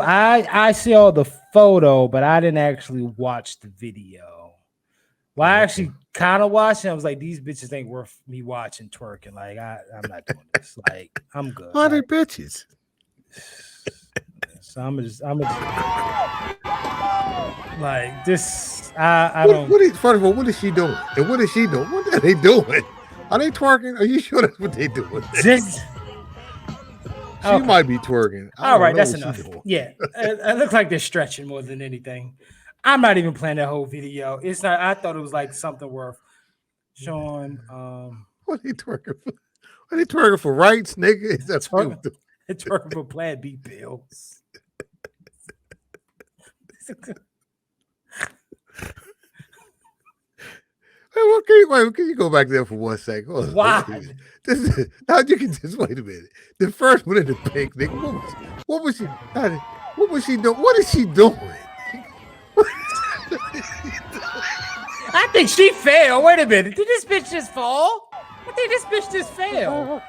I saw the photo, but I didn't actually watch the video. Well, I actually kind of watched it. I was like, these bitches ain't worth me watching twerking. Like, I'm not doing this. Like, I'm good. Why are they bitches? So I'm just like this. I don't. First of all, what is she doing? And what is she doing? What are they doing? Are they twerking? Are you sure that's what they doing? She might be twerking. All right, that's enough. Yeah, it looks like they're stretching more than anything. I'm not even playing that whole video. It's not. I thought it was like something worth showing. What are they twerking for? Are they twerking for rights, nigga? Is that it's twerking for Plan B pills. Wait, can you go back there for 1 second? Why? Now you can just wait a minute. The first one in the pink, nigga. What was she? What was she doing? What is she doing? I think she fell. Wait a minute. Did this bitch just fall? I think this bitch just fell.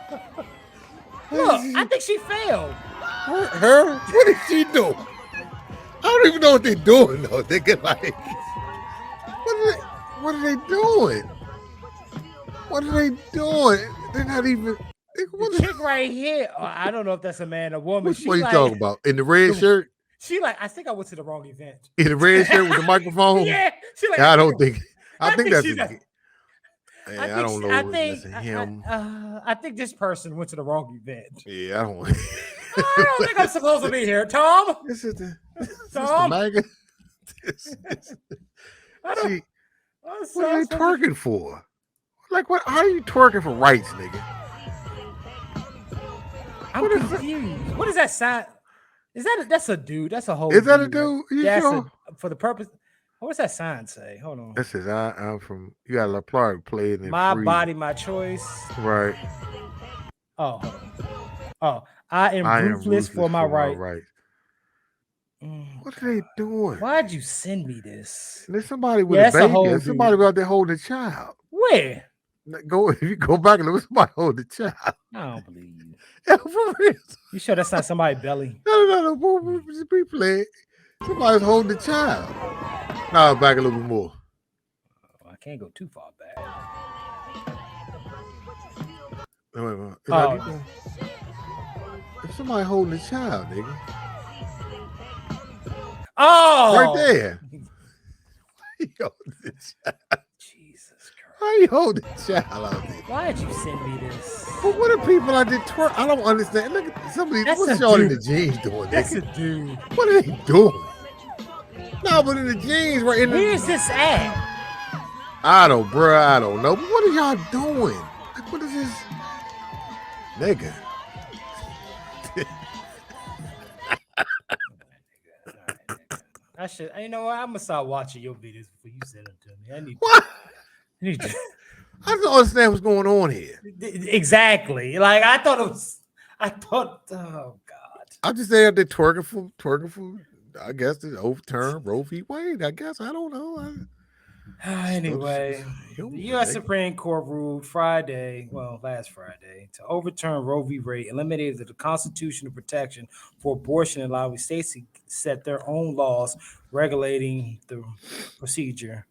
Look, I think she fell. Her? What did she do? I don't even know what they're doing though. They get like, what are they doing? What are they doing? They're not even. The chick right here. Oh, I don't know if that's a man or woman. What are you talking about? In the red shirt? She like, I think I went to the wrong event. In the red shirt with the microphone? Yeah. She like, I don't think. I think that's. I don't know. That's him. I think this person went to the wrong event. Yeah, I don't. I don't think I'm supposed to be here, Tom. This is the Tom. MAGA. What are they twerking for? Like, what? How are you twerking for rights, nigga? I'm confused. What is that sign? Is that that's a dude? That's a whole. Is that a dude? That's sure? For the purpose. What's that sign say? Hold on. That says I'm from. You got to apply playing in my free. body, my choice. Right. Oh, hold on. Oh, I am ruthless for my right. What are they doing? Why'd you send me this? There's somebody with a baby. There's somebody out there holding a child. Where? If you go back and look, somebody holding a child. I don't believe you. Yeah, for real. You sure that's not somebody's belly? No. Replay. Somebody's holding the child. Now back a little bit more. Oh, I can't go too far back. Wait. If somebody holding a child, nigga. Oh, right there. Why you holding the child? Jesus Christ. Why you holding the child out there? Why did you send me this? But what are people out there twerk? I don't understand. Look at somebody. What's y'all in the jeans doing? That's nigga? a dude. What are they doing? No, but in the jeans, right in the. Where's this at? I don't know. But what are y'all doing? Like, what is this? Nigga. I should. You know what? I'm gonna start watching your videos before you send them to me. I need. What? To, I don't understand what's going on here. Exactly. Like I thought it was. Oh God. I just say they're twerking for. I guess the overturn Roe v. Wade. I guess I don't know. Anyway, the U.S. Supreme Court ruled last Friday, to overturn Roe v. Wade, eliminated the constitutional protection for abortion, allowing states to set their own laws regulating the procedure.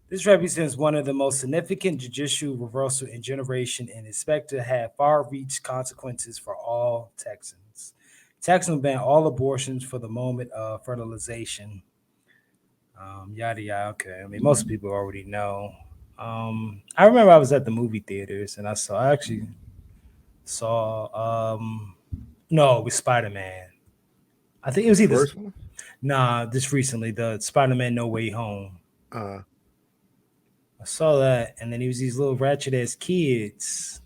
This represents one of the most significant judicial reversals in generation and is expected to have far-reaching consequences for all Texans. Texans ban all abortions for the moment of fertilization. Yada yada. Okay, I mean most people already know. I remember I was at the movie theaters and I actually saw no, it was Spider-Man. I think it was either first one? Nah, just recently, the Spider-Man No Way Home. I saw that, and then it was these little ratchet ass kids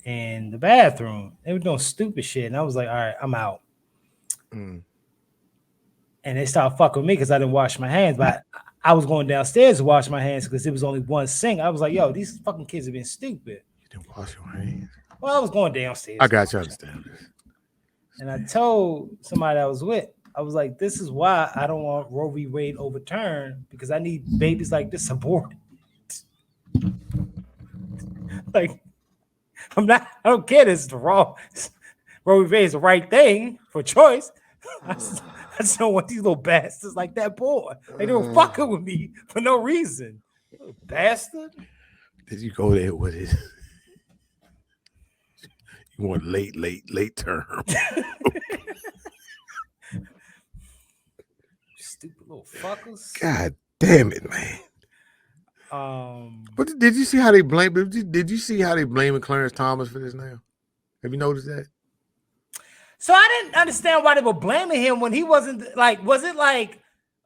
in the bathroom. They were doing stupid shit, and I was like, all right, I'm out. And they started fucking with me because I didn't wash my hands, but I was going downstairs to wash my hands because it was only one sink. I was like, yo, these fucking kids have been stupid. You didn't wash your hands? Well, I was going downstairs. I got you, understand this. And I told somebody I was with, I was like, this is why I don't want Roe v. Wade overturned, because I need babies like this aborted. Like, I don't care this is the wrong. Roe v. Wade is the right thing for choice. I just don't want these little bastards like that boy. They were fucking with me for no reason. Little bastard. Did you go there with it? You want late term. Stupid little fuckers. God damn it, man. But did you see how they blame? Did you see how they blaming Clarence Thomas for this now? Have you noticed that? So I didn't understand why they were blaming him when he wasn't like. Was it like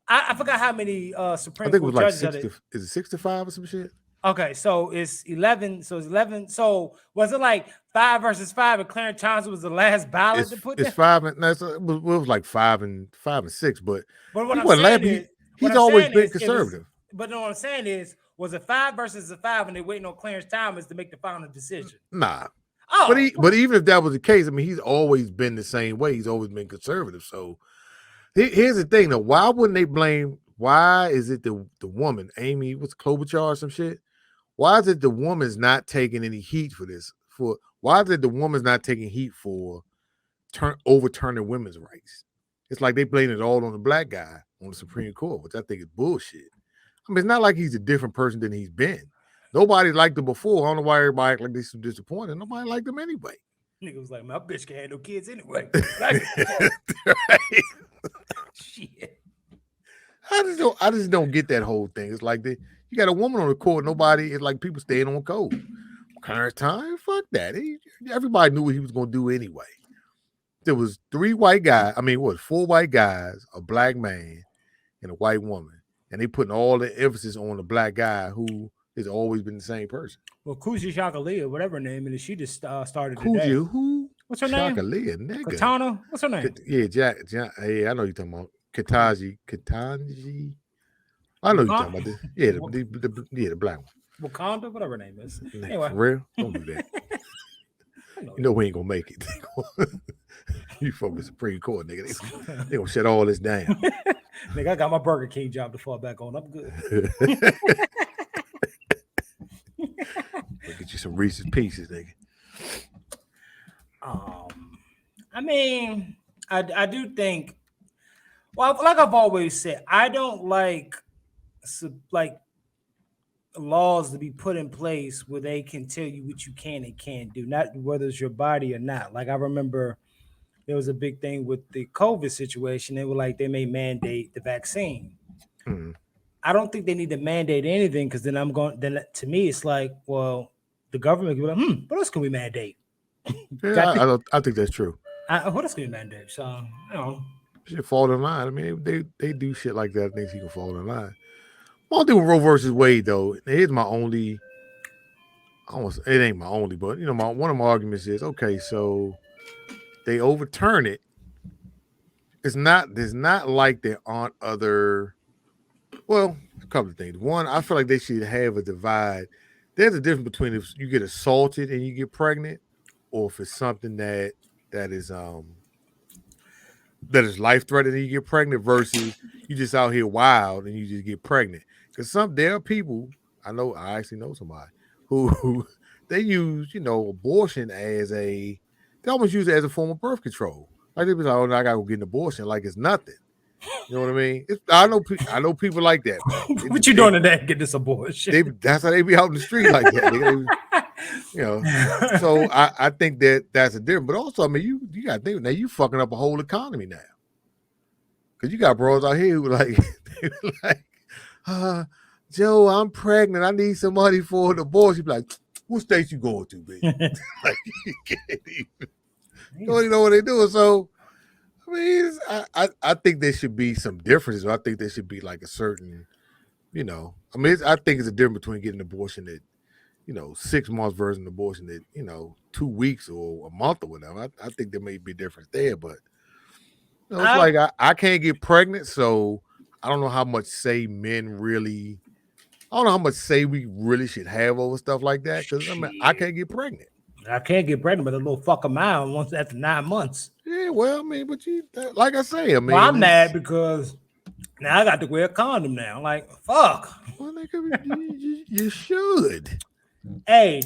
I forgot how many Supreme I think it Court was judges? like 60. Is it 65 or some shit? Okay, so it's 11. So it's 11. So was it like 5 versus 5, and Clarence Thomas was the last ballot to put? It's down? 5 and it was like 5 and 6, but what he I'm wasn't saying laughing. is, He's always been conservative. But what I'm saying is, was it 5 versus 5, and they're waiting on Clarence Thomas to make the final decision? Nah. Oh, but even if that was the case, I mean, he's always been the same way. He's always been conservative. So here's the thing, though. Why wouldn't they blame why is it the woman, Amy, what's Klobuchar or some shit? Why is it the woman's not taking any heat for this? Why is it the woman's not taking heat for overturning women's rights? It's like they blame it all on the black guy on the Supreme Court, which I think is bullshit. I mean, it's not like he's a different person than he's been. Nobody liked him before. I don't know why everybody act like they're so disappointed. Nobody liked him anyway. Nigga was like, my bitch can't have no kids anyway. Right. Shit. I just don't get that whole thing. It's like you got a woman on the court. Nobody, it's like people staying on code. Current time, fuck that. Everybody knew what he was gonna do anyway. There was 4 white guys, a black man, and a white woman, and they putting all the emphasis on the black guy who has always been the same person. Well, Kuji Shakalia, whatever her name is, she just started Kuji, today. who? What's her name? Shakalia, nigga. Katana. What's her name? Yeah, Jack. Hey, I know you're talking about Katanji. I know you're talking about this. Yeah, the black one. Wakanda, whatever her name is. Nah, Anyway. for real, don't do that. You know we ain't gonna make it. You from the Supreme Court, nigga. They gonna shut all this down. Nigga, I got my Burger King job to fall back on. I'm good. Get you some Reese's Pieces, nigga. I mean, I do think, well, like I've always said, I don't like laws to be put in place where they can tell you what you can and can't do, not whether it's your body or not. Like I remember there was a big thing with the COVID situation. They were like, they may mandate the vaccine. Mm-hmm. I don't think they need to mandate anything, because then to me, it's like, well, the government can be like, what else can we mandate? Yeah, I think that's true. What else can we mandate? So, I don't know. Should fall in line. I mean, they do shit like that. I think he can fall in line. One thing with Roe versus Wade, though, here's my only. It ain't my only, but one of my arguments is, okay, so they overturn it. There's not like there aren't other. Well, a couple of things. One, I feel like they should have a divide. There's a difference between if you get assaulted and you get pregnant, or if it's something that is life threatening and you get pregnant, versus you just out here wild and you just get pregnant. Because there are people, I actually know somebody who they use, abortion they almost use it as a form of birth control. Like they be like, oh, no, I gotta go get an abortion, like it's nothing. You know what I mean? I know people like that. What you doing today? Get this abortion. That's how they be out in the street like that. So I think that's a difference. But also, I mean, you got to think now, you fucking up a whole economy now, because you got bros out here who like Joe, I'm pregnant. I need some money for an abortion. You be like, what state you going to, baby? Like, you can't even. You don't even know what they're doing. So, I mean, I think there should be some differences. I think there should be like a certain, I mean, I think it's a difference between getting an abortion at, 6 months versus an abortion at, 2 weeks or a month or whatever. I think there may be a difference there, but it's like I can't get pregnant, so I don't know how much say men really. I don't know how much say we really should have over stuff like that, because I can't get pregnant. I can't get pregnant, but a little fuck a mile once after 9 months. Yeah, well, I mean, but like I say, I mean, I'm mad because now I got to wear a condom now. Like, fuck. Well, you should. Hey,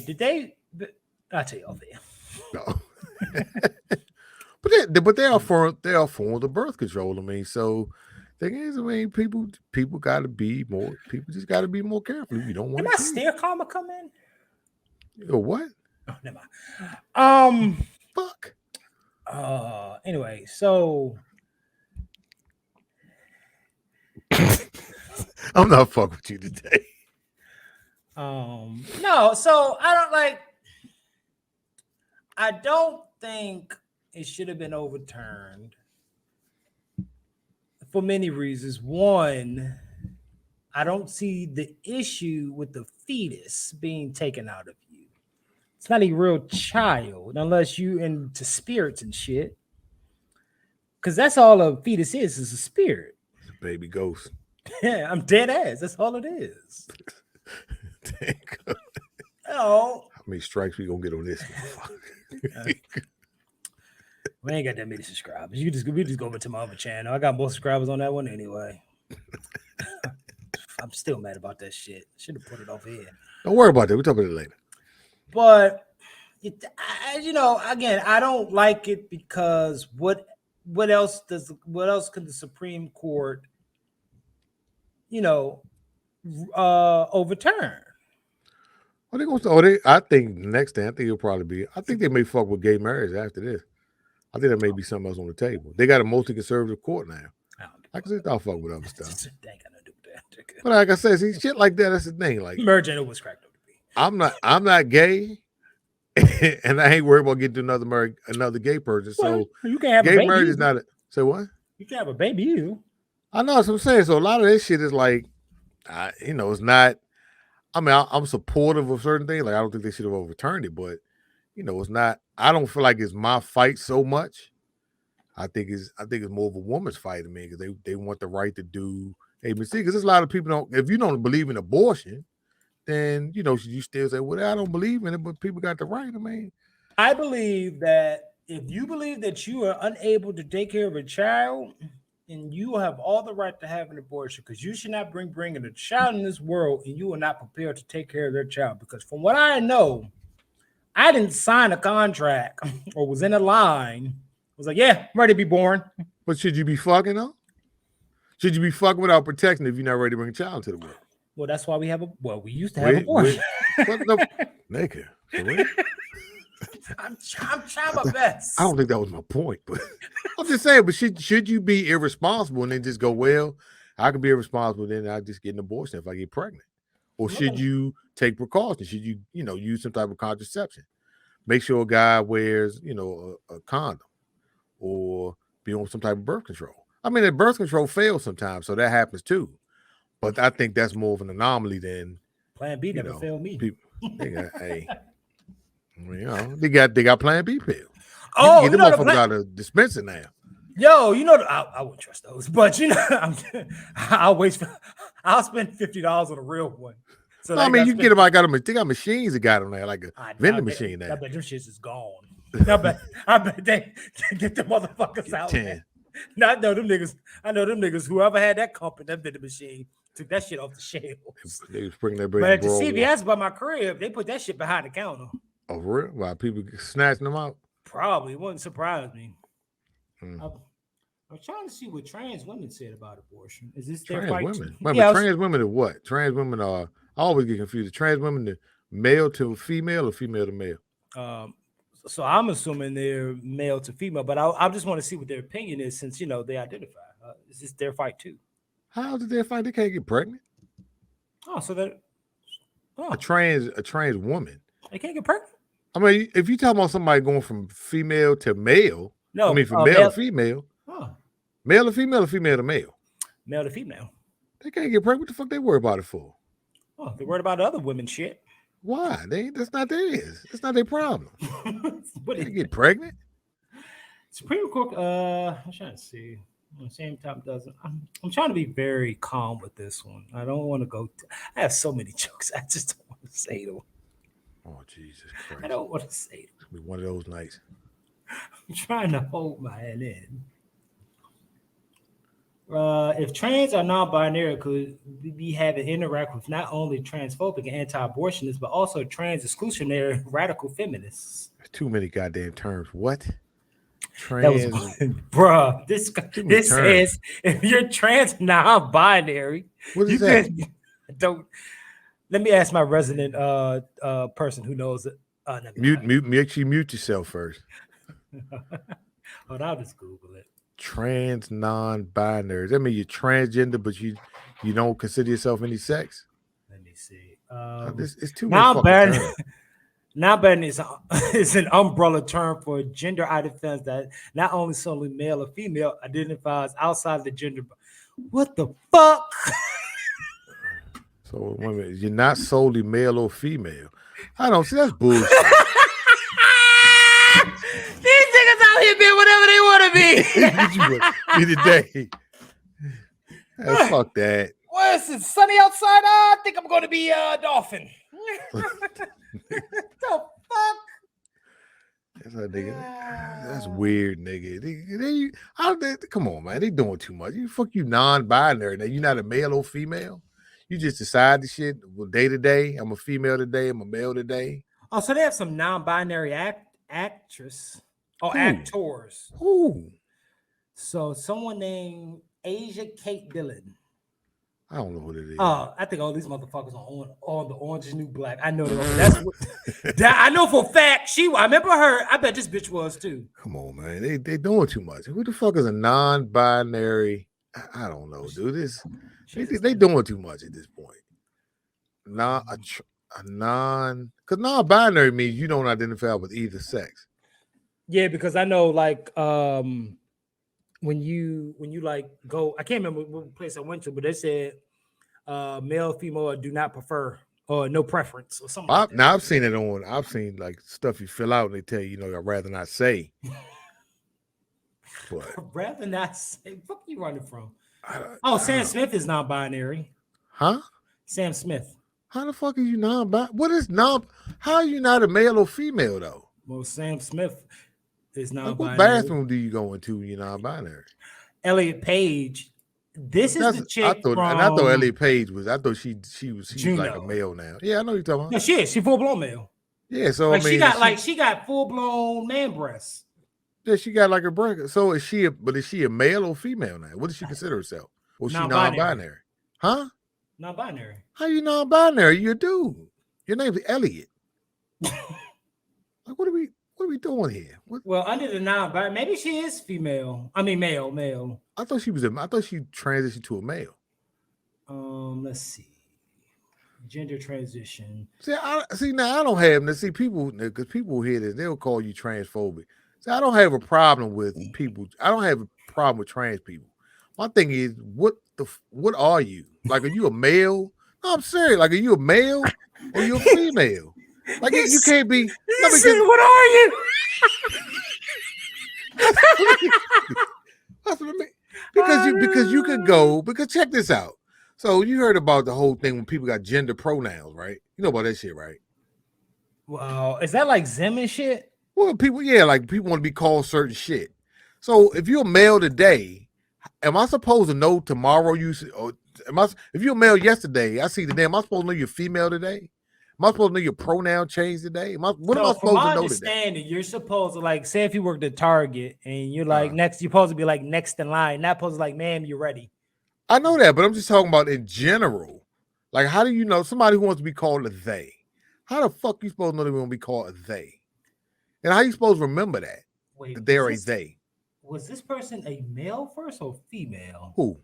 I'll tell you off there. No. but they are forms of birth control. I mean, so thing is, I mean, people got to be more. People just got to be more careful. You don't want. Did my stair karma come in? Or what? Oh, never mind. Fuck. Anyway, so I'm not fucking with you today. No, so I don't think it should have been overturned for many reasons. One, I don't see the issue with the fetus being taken out of you. It's not a real child unless you into spirits and shit. Because that's all a fetus is a spirit. It's a baby ghost. Yeah, I'm dead ass. That's all it is. Oh. How many strikes we gonna get on this? We ain't got that many subscribers. We just go over to my other channel. I got more subscribers on that one anyway. I'm still mad about that shit. Should have put it over here. Don't worry about that. We'll talk about it later. But again, I don't like it because what else can the Supreme Court, overturn? I think the next thing, it'll probably be, I think they may fuck with gay marriage after this. I think there may be something else on the table. They got a multi-conservative court now. I can see they'll fuck with other stuff. But like I said, see, shit like that, that's the thing. Like, merge and it was cracked. I'm not gay, and I ain't worried about getting to another gay person. So you can have gay a baby. marriage is not say what? You can have a baby. You. I know that's what I'm saying. So a lot of this shit is like, it's not. I mean, I'm supportive of certain things. Like, I don't think they should have overturned it, but it's not. I don't feel like it's my fight so much. I think it's more of a woman's fight to me because they want the right to do ABC. Because there's a lot of people if you don't believe in abortion, then you still say, well, I don't believe in it, but people got the right. I mean, I believe that if you believe that you are unable to take care of a child, and you have all the right to have an abortion, because you should not bring a child in this world and you are not prepared to take care of their child. Because from what I know, I didn't sign a contract or was in a line. I was like, yeah, I'm ready to be born. But should you be fucking though? Should you be fucking without protection if you're not ready to bring a child to the world? Well, that's why we used to have abortion. Nigga, I'm trying my best. I don't think that was my point, but I'm just saying, but should you be irresponsible and then just go, well, I can be irresponsible, then I just get an abortion if I get pregnant? Or should you take precautions? Should you, use some type of contraception? Make sure a guy wears, a condom or be on some type of birth control. I mean, the birth control fails sometimes, so that happens too. But I think that's more of an anomaly than Plan B never failed me. People, they got Plan B pills. Oh, you get them motherfuckers out of dispenser now. Yo, I wouldn't trust those, but I'll spend $50 on a real one. So I mean, you can get them. They got machines that got them there, like a vending machine there. I bet them shits is gone. I bet they get the motherfuckers out there. I know them niggas. Whoever had that company, that vending machine, took that shit off the shelves. They was bringing that bread. But at the CVS by my crib, they put that shit behind the counter. Oh, real? Why people snatching them out? Probably. It wouldn't surprise me. I'm trying to see what trans women said about abortion. Is this their fight? Women? Trans women are what? Trans women are. I always get confused. Trans women are male to female or female to male? So I'm assuming they're male to female, but I just want to see what their opinion is since they identify. Is this their fight too? How is it their fight? They can't get pregnant. Oh, so that a trans woman. They can't get pregnant. I mean, if you talk about somebody going from female to male, no, I mean from male to female. Oh. Male to female or female to male? Male to female. They can't get pregnant. What the fuck they worry about it for? Oh, they're worried about other women shit. Why? That's not theirs. That's not their problem. What they get pregnant? Supreme Court. I'm trying to see. At the same time, I'm trying to be very calm with this one. I don't want to go. I have so many jokes. I just don't want to say them. Oh Jesus Christ! I don't want to say them. It'll be one of those nights. I'm trying to hold my head in. If trans or non-binary could be having interact with not only transphobic and anti-abortionists, but also trans-exclusionary radical feminists. Too many goddamn terms. What? Trans, bruh. This says if you're trans non-binary, what is that? Don't. Let me ask my resident person who knows it. Mute yourself first. Hold on, I'll just Google it. Trans non-binary. I mean, you're transgender, but you don't consider yourself any sex. Let me see. It's too non-binary. Non-binary is an umbrella term for gender identifiers that not only solely male or female identifies outside the gender. What the fuck? So wait a minute, you're not solely male or female. I don't see that's bullshit. These niggas out here being whatever they want to be. Be today. Fuck that. Well, it's sunny outside. I think I'm going to be a dolphin. The fuck? That's weird, nigga. Come on, man. They doing too much. Fuck you, non-binary. Now you're not a male or female. You just decide the shit day to day. I'm a female today. I'm a male today. Oh, so they have some non-binary actress or Who? actors. Who? So someone named Asia Kate Dillon. I don't know what it is. I think all these motherfuckers are on the Orange is the New Black. I know that's what I know for a fact. I remember her. I bet this bitch was too. Come on, man. They doing too much. Who the fuck is a non-binary? I don't know, dude. They doing too much at this point. Because non-binary means you don't identify with either sex. Yeah, because I know like when you like go, I can't remember what place I went to, but they said male, female, or do not prefer or no preference or something. Like that. Now I've seen like stuff you fill out and they tell you, I'd rather not say. But rather not say. What you running from? Sam Smith is non-binary. Huh? Sam Smith. How the fuck are you non-binary? How are you not a male or female though? Well, Sam Smith is non-binary. What bathroom do you go into when you're non-binary? Elliot Page. This is the chick I thought Elliot Page was. I thought she was like a male now. Yeah, I know you're talking about. No, she is. She full blown male. Yeah, so like I mean, she got full blown man breasts. Yeah, she got like a break. So is she a male or female now? What does she consider herself? Well, she non-binary. Huh? Non-binary. How you non-binary? You're a dude. Your name's Elliot. Like, what are we doing here? Well, under the non-binary, maybe she is female. I mean, male. I thought she transitioned to a male. Let's see. Gender transition. Now I don't have this. See, people, because people hear this, they'll call you transphobic. See, I don't have a problem with people. I don't have a problem with trans people. My thing is, what are you? Like, are you a male? No, I'm serious. Like, are you a male or you a female? Like, you can't be. No, what are you? That's what I mean. Because you could go. Because check this out. So you heard about the whole thing when people got gender pronouns, right? You know about that shit, right? Wow, is that like Zim and shit? Well, people want to be called certain shit. So if you're a male today, am I supposed to know tomorrow if you're a male yesterday, I see today, am I supposed to know you're female today? Am I supposed to know your pronoun changed today? What am I supposed to know today? Understanding, you're supposed to, like, say if you worked at Target and you're like you're supposed to be like next in line, not supposed to like, ma'am, you're ready. I know that, but I'm just talking about in general. Like, how do you know somebody who wants to be called a they? How the fuck you supposed to know they're going to be called a they? And how you supposed to remember that? Wait, that they're a they? Was this person a male first or female? Who?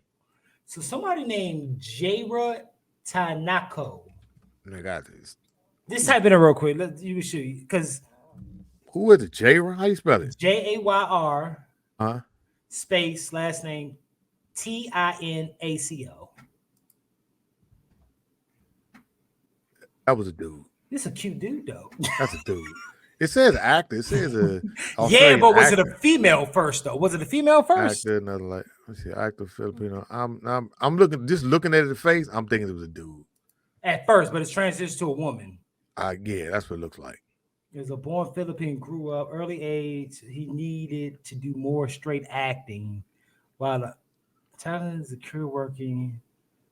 So somebody named Jayra Tanako. I got this. Just type it in real quick. You show you because who is it? Jayra? How you spell it? Jayr. Space last name Tinaco. That was a dude. This is a cute dude though. That's a dude. It says actor. It says a yeah, but was it a female first though? Was it a female first? Actor, another like let's see, actor Filipino. I'm looking at the face. I'm thinking it was a dude at first, but it's transitioned to a woman. Yeah, that's what it looks like. He was a born Philippine, grew up early age. He needed to do more straight acting, while talent is a career working.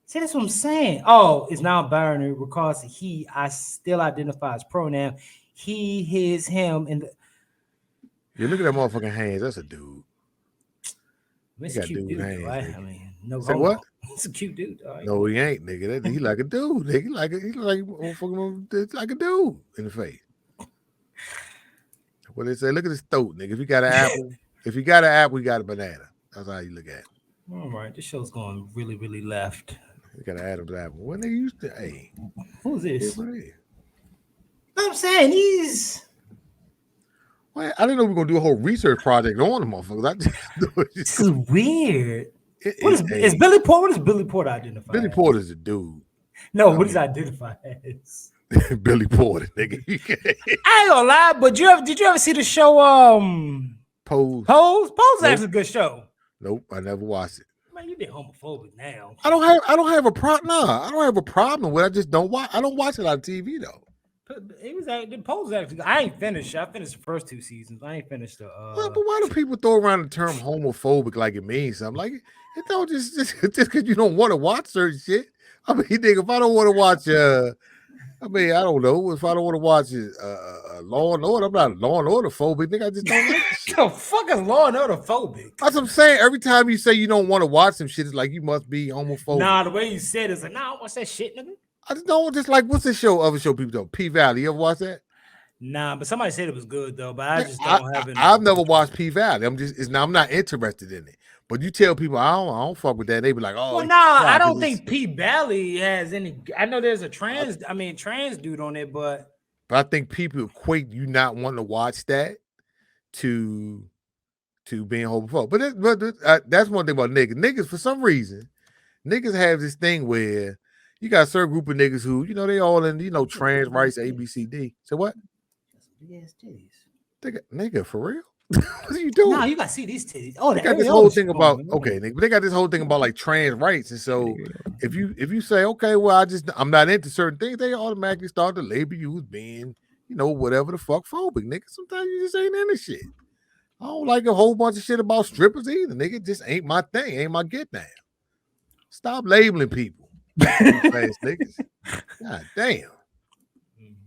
See, that's what I'm saying. Oh, it's non-binary because I still identify as pronoun. He, his, him, and you look at that motherfucking hands. That's a dude. It's a cute dude. Hands, Right? I mean, no. Say what? It's a cute dude. Right? No, he ain't, nigga. He like a dude. Nigga. He like a dude in the face. What they say? Look at his throat, nigga. If you got an apple, you got a banana. That's how you look at it. All right, this show's going really, really left. You got an Adam's apple. When they used to, hey, who's this? What is? I'm saying he's. Well, I didn't know we were gonna do a whole research project on the motherfuckers. This is weird. Is Billy Porter? What does Billy Porter identify? Billy Porter's a dude. No, what does he identify as? Billy Porter, nigga. I ain't gonna lie, but did you ever see the show Pose? Pose is actually a good show. Nope, I never watched it. Man, you been homophobic now. I don't have a problem. Nah, I don't have a problem with it. I just don't watch. I don't watch it on TV though. It was the Pose actually. I ain't finished. I finished the first 2 seasons. I ain't finished the. But why do people throw around the term homophobic like it means something? Like it don't just because you don't want to watch certain shit. I mean, nigga, if I don't want to watch, I mean, I don't know. If I don't want to watch Law and Order, I'm not Law and Order phobic, nigga. I just don't like this shit. The fuck is Law and Order phobic? That's what I'm saying. Every time you say you don't want to watch some shit, it's like you must be homophobic. Nah, the way you said it's like, nah, what's that shit, nigga? I just don't just like what's this show? Other show people do. P-Valley. You ever watch that? Nah, but somebody said it was good though. But I just don't have it. I've never watched P-Valley. I'm not interested in it. But you tell people I don't fuck with that. They be like, oh, well, nah, I don't think P-Valley has any. I know there's a trans dude on it, but I think people equate you not wanting to watch that to being homophobic. But that's one thing about niggas. Niggas, for some reason, niggas have this thing where you got a certain group of niggas who, you know, they all in, you know, trans rights, A, B, C, D. So what? Yes, titties. Nigga, for real? What are you doing? Nah, you gotta see these titties. Oh, they got this whole thing about nigga, but they got this whole thing about like trans rights, and so if you say okay, well, I'm not into certain things, they automatically start to label you as being, you know, whatever the fuck phobic, nigga. Sometimes you just ain't into shit. I don't like a whole bunch of shit about strippers either, nigga. It just ain't my thing, ain't my get down. Stop labeling people, fast niggas. God damn.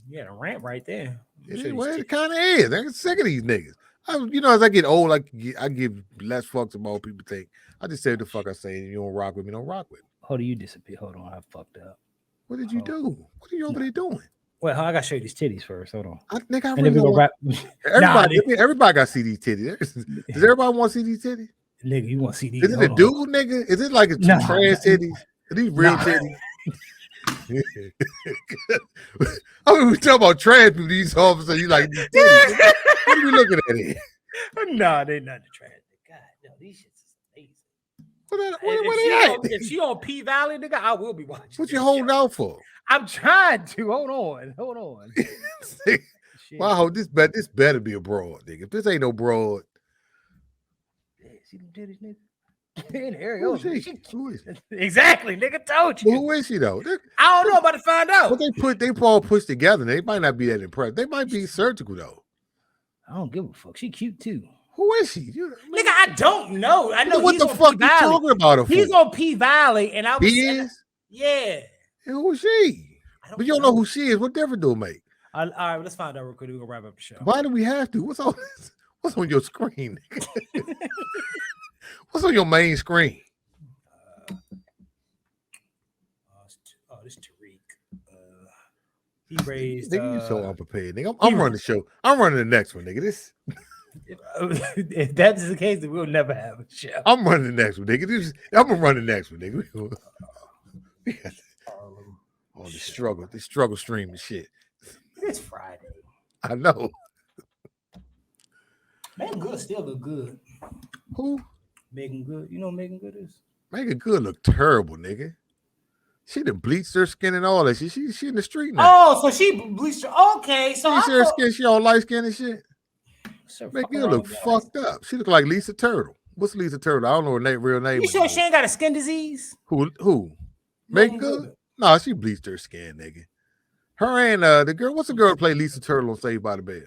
You had a rant right there. It kind of is. I'm sick of these niggas. You know, as I get old, I give less fucks about what people think. I just say what the fuck I say. You don't rock with me, don't rock with me. Hold on, you disappear. Hold on, I fucked up. What did you do? What are you over there doing? Well, I gotta show you these titties first. Hold on. Everybody got to see these titties. Does everybody want to see these titties? Nigga, you want to see these? Is it a dude, nigga? Is it like a trans titties? Are these real titties? I mean, we talk about trans people. These officers, you like these titties. What are we looking at here? No, they're not the trans. God, no, these shits is amazing. Where they at? If she on P-Valley, nigga, I will be watching. What you holding out for? I'm trying to. Hold on. Well, I hope this better be a broad, nigga. If this ain't no broad. Yeah, see them titties, nigga? In here, Who is she? Exactly, nigga, told you. Well, who is she though? I don't know. About to find out. But they all pushed together. They might not be that impressed. They might be surgical though. I don't give a fuck. She cute too. Who is she? Nigga, I don't know. I know what the fuck you talking about her for? He's on P-Valley, and I was. He is? Yeah. And who is she? But you don't know who she is. What difference do it make? All right, let's find out real quick. We're gonna wrap up the show. Why do we have to? What's on this? What's on your screen? What's on your main screen? This Tariq. He raised. Nigga, you so unprepared, nigga. I'm running the show. I'm running the next one, nigga. This. If that's the case, then we'll never have a show. I'm running the next one, nigga. I'm gonna run the next one, nigga. Oh, the struggle stream and shit. It's Friday. I know. Megan Good still look good. Who? Megan Good. You know what Megan Good is? Megan Good look terrible, nigga. She done bleached her skin and all that shit. She in the street now. Oh, so she bleached her. Okay, so bleached her skin. She all light skin and shit. Megan Good look fucked up. She look like Lisa Turtle. What's Lisa Turtle? I don't know her real name. You sure she ain't got a skin disease? Who? Megan Good? No, she bleached her skin, nigga. Her and the girl. What's the girl that played Lisa Turtle on Saved by the Bell?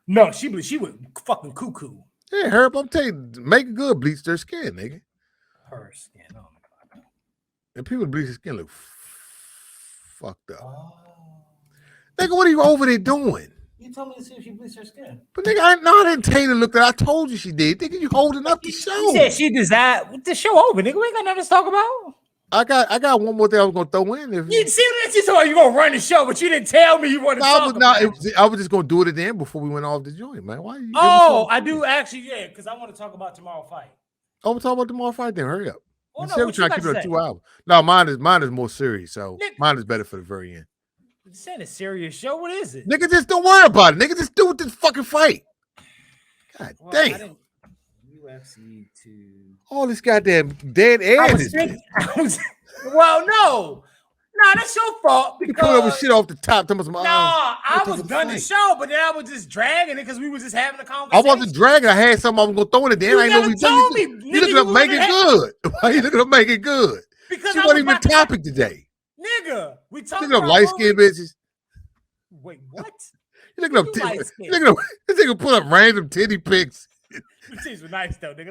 No, she went fucking cuckoo. Yeah, Herb, I'm telling you, Megan Good bleached her skin, nigga. Her skin, oh my god. And people bleach their skin look fucked up. Oh. Nigga, what are you over there doing? You told me to see if she bleached her skin. But nigga, I didn't tell you to look at. I told you she did. Nigga, you holding up the show. You said she desired the show over, nigga. We ain't got nothing to talk about. I got one more thing I was gonna throw in. If you see what you told you gonna run the show, but you didn't tell me you wanted to talk about it. I was just gonna do it at the end before we went off the joint, man. Why? I do actually, yeah, because I want to talk about tomorrow fight. Oh, we'll talk about tomorrow fight then. Hurry up. Well, no, trying to keep it 2 hours. No, mine is more serious, so mine is better for the very end. This ain't a serious show. What is it? Nigga, just don't worry about it. Nigga, just do this fucking fight. God damn. UFC 2. All this goddamn dead air. Well, no, that's your fault. You pull over shit off the top. I was done the show, but then I was just dragging it because we was just having a conversation. I wasn't dragging. I had something I was gonna throw in it. Then I ain't know we told me. You looking to make it good. Why you looking to make it good? Because she wasn't even topic today. Nigga, we talking about light skinned bitches. Wait, what? You looking up? This nigga put up random titty pics. The titties were nice though, nigga.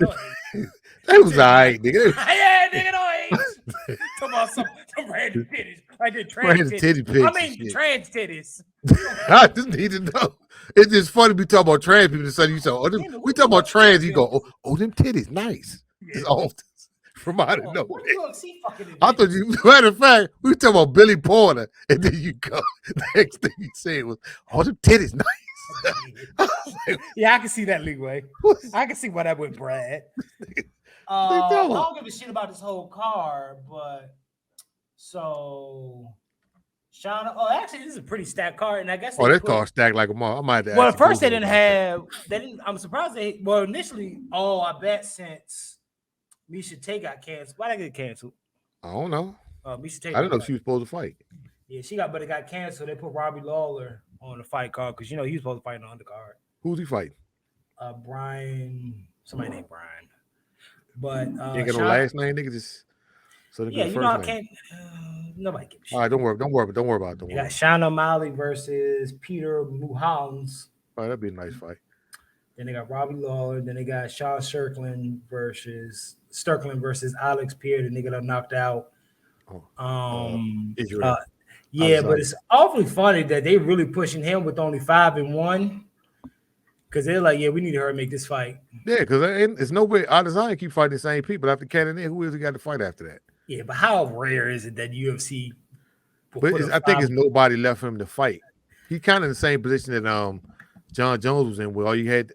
That was alright, nigga. Yeah, nigga, don't hate. Talking about some Random titties. I did trans Random titties. titty pics I and mean shit. trans titties. I just need to know. It's just funny to be talking about trans people. Suddenly you say, "Oh, them, we talking about trans." You go, "Oh, them titties, nice." Yeah. It's all from out of nowhere. Fucking I thought you. Matter of fact, we were talking about Billy Porter, and then you go. The next thing you said was, "Oh, them titties, nice." Yeah, I can see that leeway. I can see why that went Brad. I don't give a shit about this whole car, but so Shauna. Oh, actually, this is a pretty stacked car, and I guess Oh, that car stacked like a mom. I might have to well, ask at first they Google didn't about that. have. They didn't. I'm surprised they. Well, initially, I bet since Misha Tate got canceled. Why did they get canceled? I don't know. Misha Tate. I didn't know she was supposed to fight. Yeah, she got, but it got canceled. They put Robbie Lawler on the fight card because he was supposed to fight on the undercard. Who's he fighting? Brian. Somebody named Brian. But Ain't got no last name, nigga. Just so they yeah, go you know I first name. can't. Nobody gives a shit. All right, don't worry about it. Don't worry about You it. got Sean O'Malley versus Peter Muhans. All right, that'd be a nice fight. Then they got Robbie Lawler. Then they got Sean Strickland versus Alex Pierre. The nigga that knocked out. Israel. Yeah, but it's awfully funny that they really pushing him with only 5-1. Because they're like, yeah, we need to hurry make this fight. Yeah, because it's no way. Adesanya keep fighting the same people after Cannonier. Who is he got to fight after that? Yeah, but how rare is it that UFC? But I think it's nobody left for him to fight. He kind of in the same position that John Jones was in, where all you had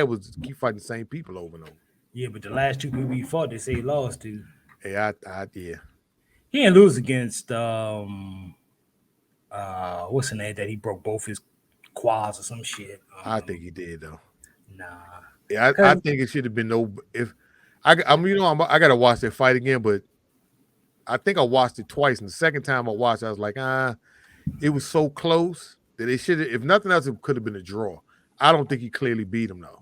was to keep fighting the same people over and over. Yeah, but the last two people he fought, they say he lost to. Yeah, yeah. He didn't lose against what's the name that he broke both his quads or some shit. I think he did though. Nah. Yeah, I think it should have been no. If I gotta watch that fight again, but I think I watched it twice, and the second time I watched, I was like, it was so close that it should have. If nothing else, it could have been a draw. I don't think he clearly beat him though.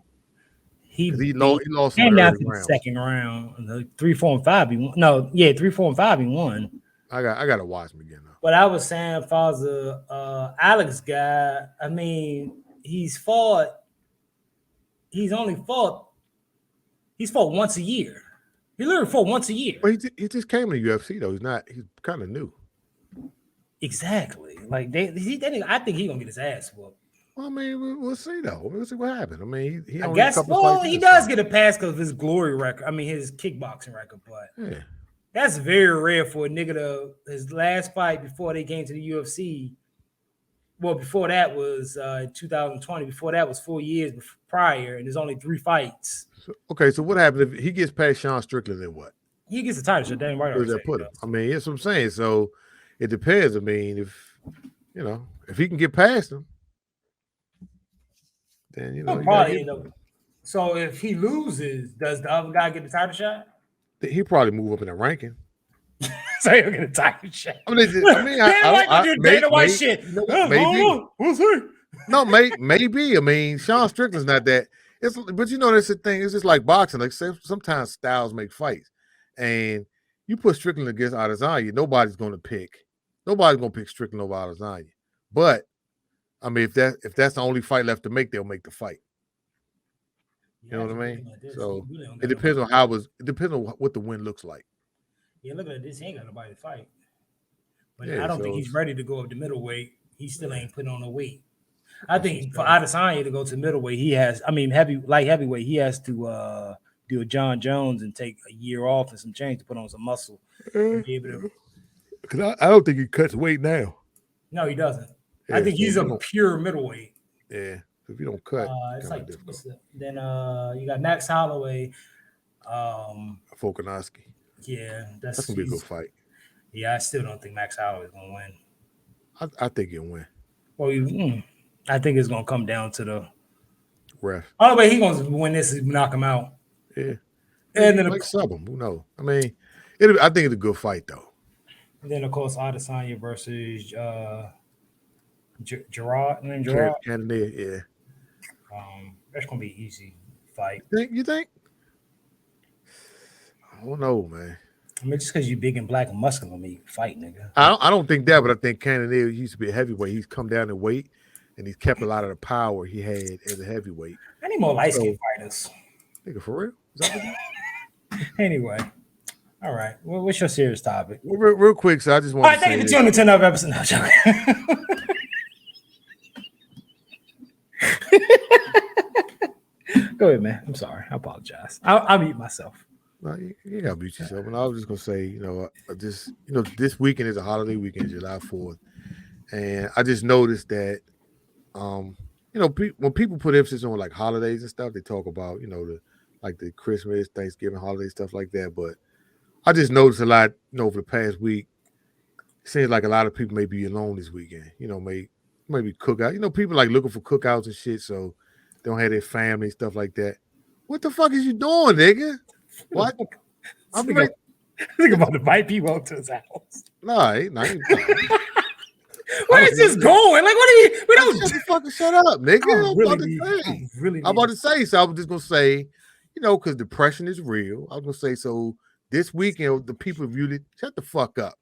He lost came in down the to the round. second round. The 3, 4, and 5. He won. No, yeah, 3, 4, and 5. He won. I gotta watch him again though. But I was saying, if I was a Alex guy, I mean, he's fought once a year. He literally fought once a year. Well, he just came in the UFC though. He's kind of new. Exactly. Like I think he's gonna get his ass whooped. Well, I mean, we'll see though. We'll see what happens. I mean, he I only guess. a couple Well, fights he in does this get a pass because of his glory record. I mean, his kickboxing record. But time. Yeah. that's very rare for a nigga his last fight before they came to the UFC. Well, before that was 2020. Before that was 4 years prior, and there's only 3 fights. So what happens if he gets past Sean Strickland? Then what? He gets a title shot. Damn right. Where's that put him? I mean, that's what I'm saying. So it depends. I mean, if he can get past him, then probably end up. So if he loses, does the other guy get the title shot? He probably move up in the ranking. So he'll get a title shot. I mean, Dana White shit. Maybe. We'll see. No, maybe. I mean, Sean Strickland's not that. But that's the thing. It's just like boxing. Like sometimes styles make fights, and you put Strickland against Adesanya, nobody's going to pick Strickland over Adesanya. But I mean, if that's the only fight left to make, they'll make the fight. You know what I mean? So it depends on what the win looks like. Yeah, look at this. He ain't got nobody to fight. But Yeah, I don't think he's ready to go up to middleweight. He still ain't putting on the weight. I think for Adesanya to go to middleweight, heavyweight, he has to do a John Jones and take a year off and some change to put on some muscle. Because I don't think he cuts weight now. No, he doesn't. Yeah, I think he's a pure middleweight. Yeah, if you don't cut, it's like then you got Max Holloway, Volkanovski. Yeah, that's gonna be a good fight. Yeah, I still don't think Max Holloway is gonna win. I think he'll win. Well, I think it's gonna come down to the ref. Only way he's gonna win this is knock him out. Yeah, and then sub him. Who knows? I mean, I think it's a good fight though. And then of course Adesanya versus Gerard. Cannonier, yeah. That's gonna be an easy fight. You think? I don't know, man. I mean, just because you're big and black and muscular, me fight, nigga. I don't think that, but I think Cannonier used to be a heavyweight. He's come down in weight, and he's kept a lot of the power he had as a heavyweight. I need more light skin fighters. Nigga, for real? Anyway, All right. Well, what's your serious topic? Real quick, so I just All want right, to say thank you for tuning in to another episode. No, I'm joking. Go ahead, man. I'm sorry. I apologize. I'll mute myself. No, you gotta mute yourself. And I was just gonna say, this weekend is a holiday weekend, July 4th, and I just noticed that, when people put emphasis on like holidays and stuff, they talk about the Christmas, Thanksgiving, holiday stuff like that. But I just noticed a lot, over the past week. It seems like a lot of people may be alone this weekend. Maybe cook out. People like looking for cookouts and shit, so they don't have their family and stuff like that. What the fuck is you doing, nigga? What? I'm like, think about invite people up to his house. No, Where is this going? Like, what are you? We don't shut up, nigga. I'm about to say. So I was just gonna say, because depression is real. I was gonna say, so this weekend, the people really shut the fuck up.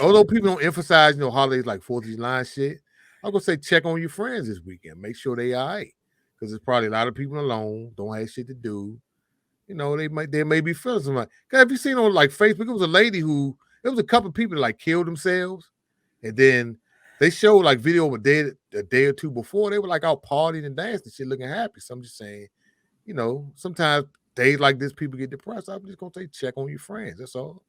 Although people don't emphasize, holidays like 4th of July and shit, I'm gonna say check on your friends this weekend. Make sure they all right. Because there's probably a lot of people alone, don't have shit to do. They may be feeling something. Have you seen on like Facebook? It was a lady there was a couple of people that like killed themselves, and then they showed like video of a day or two before. They were like out partying and dancing, shit, looking happy. So I'm just saying, sometimes days like this, people get depressed. I'm just gonna say check on your friends. That's all.